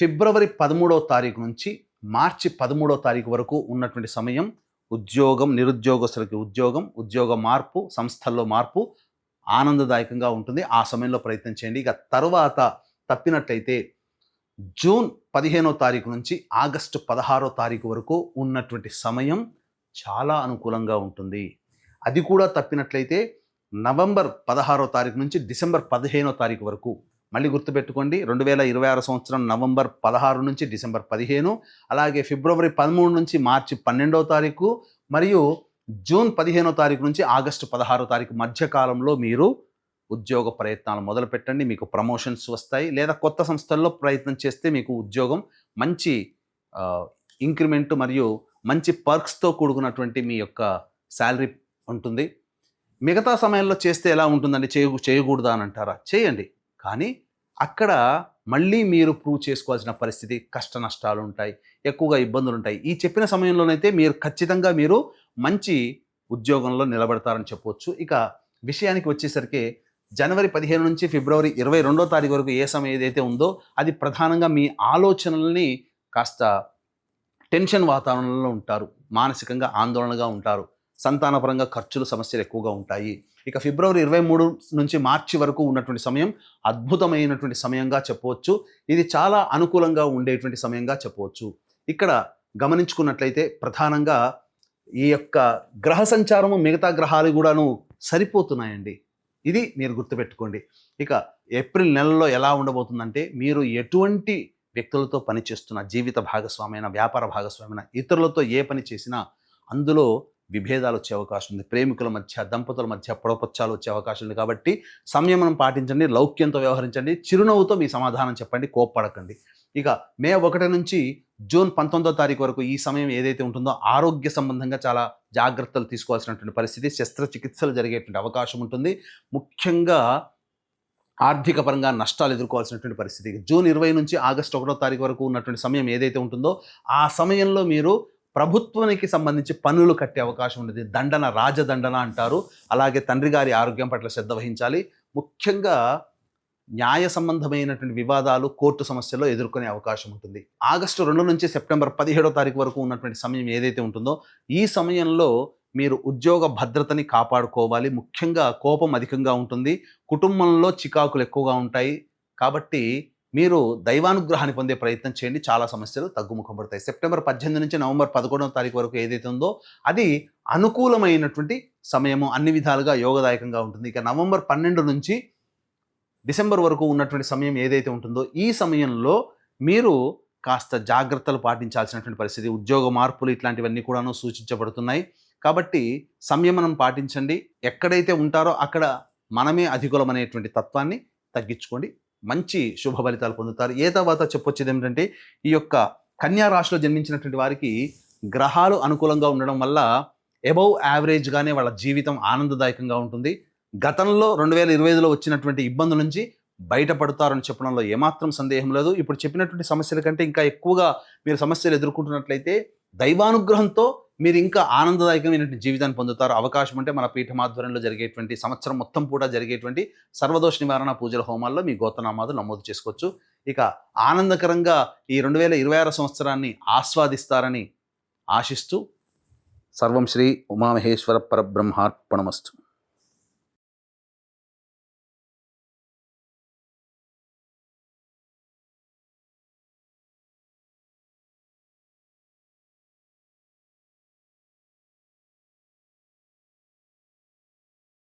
ఫిబ్రవరి 13వ తారీఖు నుంచి మార్చి 13వ తారీఖు వరకు ఉన్నటువంటి సమయం ఉద్యోగం, నిరుద్యోగస్తులకి ఉద్యోగం, ఉద్యోగ మార్పు, సంస్థల్లో మార్పు ఆనందదాయకంగా ఉంటుంది. ఆ సమయంలో ప్రయత్నం చేయండి. ఇక తర్వాత తప్పినట్లయితే జూన్ 15వ తారీఖు నుంచి ఆగస్టు 16వ తారీఖు వరకు ఉన్నటువంటి సమయం చాలా అనుకూలంగా ఉంటుంది. అది కూడా తప్పినట్లయితే నవంబర్ 16వ తారీఖు నుంచి డిసెంబర్ 15వ తారీఖు వరకు, మళ్ళీ గుర్తుపెట్టుకోండి, 2026 సంవత్సరం నవంబర్ 16 నుంచి డిసెంబర్ 15, అలాగే ఫిబ్రవరి 13 నుంచి మార్చి 12వ తారీఖు, మరియు జూన్ 15వ తారీఖు నుంచి ఆగస్టు 16వ తారీఖు మధ్య కాలంలో మీరు ఉద్యోగ ప్రయత్నాలు మొదలు పెట్టండి. మీకు ప్రమోషన్స్ వస్తాయి, లేదా కొత్త సంస్థల్లో ప్రయత్నం చేస్తే మీకు ఉద్యోగం మంచి ఇంక్రిమెంట్ మరియు మంచి పర్క్స్తో కూడుకున్నటువంటి మీ యొక్క శాలరీ ఉంటుంది. మిగతా సమయంలో చేస్తే ఎలా ఉంటుందండి, చేయకూడదా అని అంటారా? చేయండి, కానీ అక్కడ మళ్ళీ మీరు ప్రూవ్ చేసుకోవాల్సిన పరిస్థితి, కష్ట నష్టాలు ఉంటాయి, ఎక్కువగా ఇబ్బందులు ఉంటాయి. ఈ చెప్పిన సమయంలోనైతే మీరు ఖచ్చితంగా మీరు మంచి ఉద్యోగంలో నిలబడతారని చెప్పవచ్చు. ఇక విషయానికి వచ్చేసరికి జనవరి 15 నుంచి ఫిబ్రవరి 22వ తారీఖు వరకు ఏ సమయం ఏదైతే ఉందో అది ప్రధానంగా మీ ఆలోచనల్ని కాస్త టెన్షన్ వాతావరణంలో ఉంటారు, మానసికంగా ఆందోళనగా ఉంటారు, సంతానపరంగా ఖర్చులు, సమస్యలు ఎక్కువగా ఉంటాయి. ఇక ఫిబ్రవరి 23 నుంచి మార్చి వరకు ఉన్నటువంటి సమయం అద్భుతమైనటువంటి సమయంగా చెప్పవచ్చు. ఇది చాలా అనుకూలంగా ఉండేటువంటి సమయంగా చెప్పవచ్చు. ఇక్కడ గమనించుకున్నట్లయితే ప్రధానంగా ఈ యొక్క గ్రహ సంచారము మిగతా గ్రహాలు కూడాను సరిపోతున్నాయండి. ఇది మీరు గుర్తుపెట్టుకోండి. ఇక ఏప్రిల్ నెలలో ఎలా ఉండబోతుందంటే, మీరు ఎటువంటి వ్యక్తులతో పని చేస్తున్న, జీవిత భాగస్వామైన, వ్యాపార భాగస్వామైన, ఇతరులతో ఏ పని చేసినా అందులో విభేదాలు వచ్చే అవకాశం ఉంది. ప్రేమికుల మధ్య, దంపతుల మధ్య పొడపచ్చాలు వచ్చే అవకాశం ఉంది. కాబట్టి సంయమనం పాటించండి, లౌక్యంతో వ్యవహరించండి, చిరునవ్వుతో మీ సమాధానం చెప్పండి, కోప్పడకండి. ఇక మే 1 నుంచి జూన్ 19వ తారీఖు వరకు ఈ సమయం ఏదైతే ఉంటుందో ఆరోగ్య సంబంధంగా చాలా జాగ్రత్తలు తీసుకోవాల్సినటువంటి పరిస్థితి, శస్త్రచికిత్సలు జరిగేటువంటి అవకాశం ఉంటుంది. ముఖ్యంగా ఆర్థిక పరంగా నష్టాలు ఎదుర్కోవాల్సినటువంటి పరిస్థితి. జూన్ 20 నుంచి ఆగస్టు 1వ తారీఖు వరకు ఉన్నటువంటి సమయం ఏదైతే ఉంటుందో ఆ సమయంలో మీరు ప్రభుత్వానికి సంబంధించి పన్నులు కట్టే అవకాశం ఉండేది. దండన, రాజదండన అంటారు. అలాగే తండ్రి గారి ఆరోగ్యం పట్ల శ్రద్ధ వహించాలి. ముఖ్యంగా న్యాయ సంబంధమైనటువంటి వివాదాలు, కోర్టు సమస్యల్లో ఎదుర్కొనే అవకాశం ఉంటుంది. ఆగస్టు 2 నుంచి సెప్టెంబర్ 17వ తారీఖు వరకు ఉన్నటువంటి సమయం ఏదైతే ఉంటుందో ఈ సమయంలో మీరు ఉద్యోగ భద్రతని కాపాడుకోవాలి. ముఖ్యంగా కోపం అధికంగా ఉంటుంది, కుటుంబంలో చికాకులు ఎక్కువగా ఉంటాయి. కాబట్టి మీరు దైవానుగ్రహాన్ని పొందే ప్రయత్నం చేయండి, చాలా సమస్యలు తగ్గుముఖం పడతాయి. సెప్టెంబర్ 18 నుంచి నవంబర్ 11వ తారీఖు వరకు ఏదైతే ఉందో అది అనుకూలమైనటువంటి సమయము, అన్ని విధాలుగా యోగదాయకంగా ఉంటుంది. ఇక నవంబర్ 12 నుంచి డిసెంబర్ వరకు ఉన్నటువంటి సమయం ఏదైతే ఉంటుందో ఈ సమయంలో మీరు కాస్త జాగ్రత్తలు పాటించాల్సినటువంటి పరిస్థితి, ఉద్యోగ మార్పులు ఇట్లాంటివన్నీ కూడాను సూచించబడుతున్నాయి. కాబట్టి సంయమనం పాటించండి. ఎక్కడైతే ఉంటారో అక్కడ మనమే అధికులం అనేటువంటి తత్వాన్ని తగ్గించుకోండి, మంచి శుభ ఫలితాలు పొందుతారు. తర్వాత చెప్పొచ్చేది ఏమిటంటే, ఈ యొక్క కన్యా రాశిలో జన్మించినటువంటి వారికి గ్రహాలు అనుకూలంగా ఉండడం వల్ల అబౌవ్ యావరేజ్గానే వాళ్ళ జీవితం ఆనందదాయకంగా ఉంటుంది. గతంలో 2025లో వచ్చినటువంటి ఇబ్బందుల నుంచి బయటపడతారని చెప్పడంలో ఏమాత్రం సందేహం లేదు. ఇప్పుడు చెప్పినటువంటి సమస్యల కంటే ఇంకా ఎక్కువగా మీరు సమస్యలు ఎదుర్కొంటున్నట్లయితే దైవానుగ్రహంతో మీరు ఇంకా ఆనందదాయకమైనటువంటి జీవితాన్ని పొందుతారు. అవకాశం ఉంటే మన పీఠమాధ్వర్యంలో జరిగేటువంటి సంవత్సరం మొత్తం కూడా జరిగేటువంటి సర్వదోష నివారణ పూజల హోమాల్లో మీ గోత్రనామాలు నమోదు చేసుకోవచ్చు. ఇక ఆనందకరంగా ఈ 2026 సంవత్సరాన్ని ఆస్వాదిస్తారని ఆశిస్తూ సర్వం శ్రీ ఉమామహేశ్వర పరబ్రహ్మార్పణమస్తు.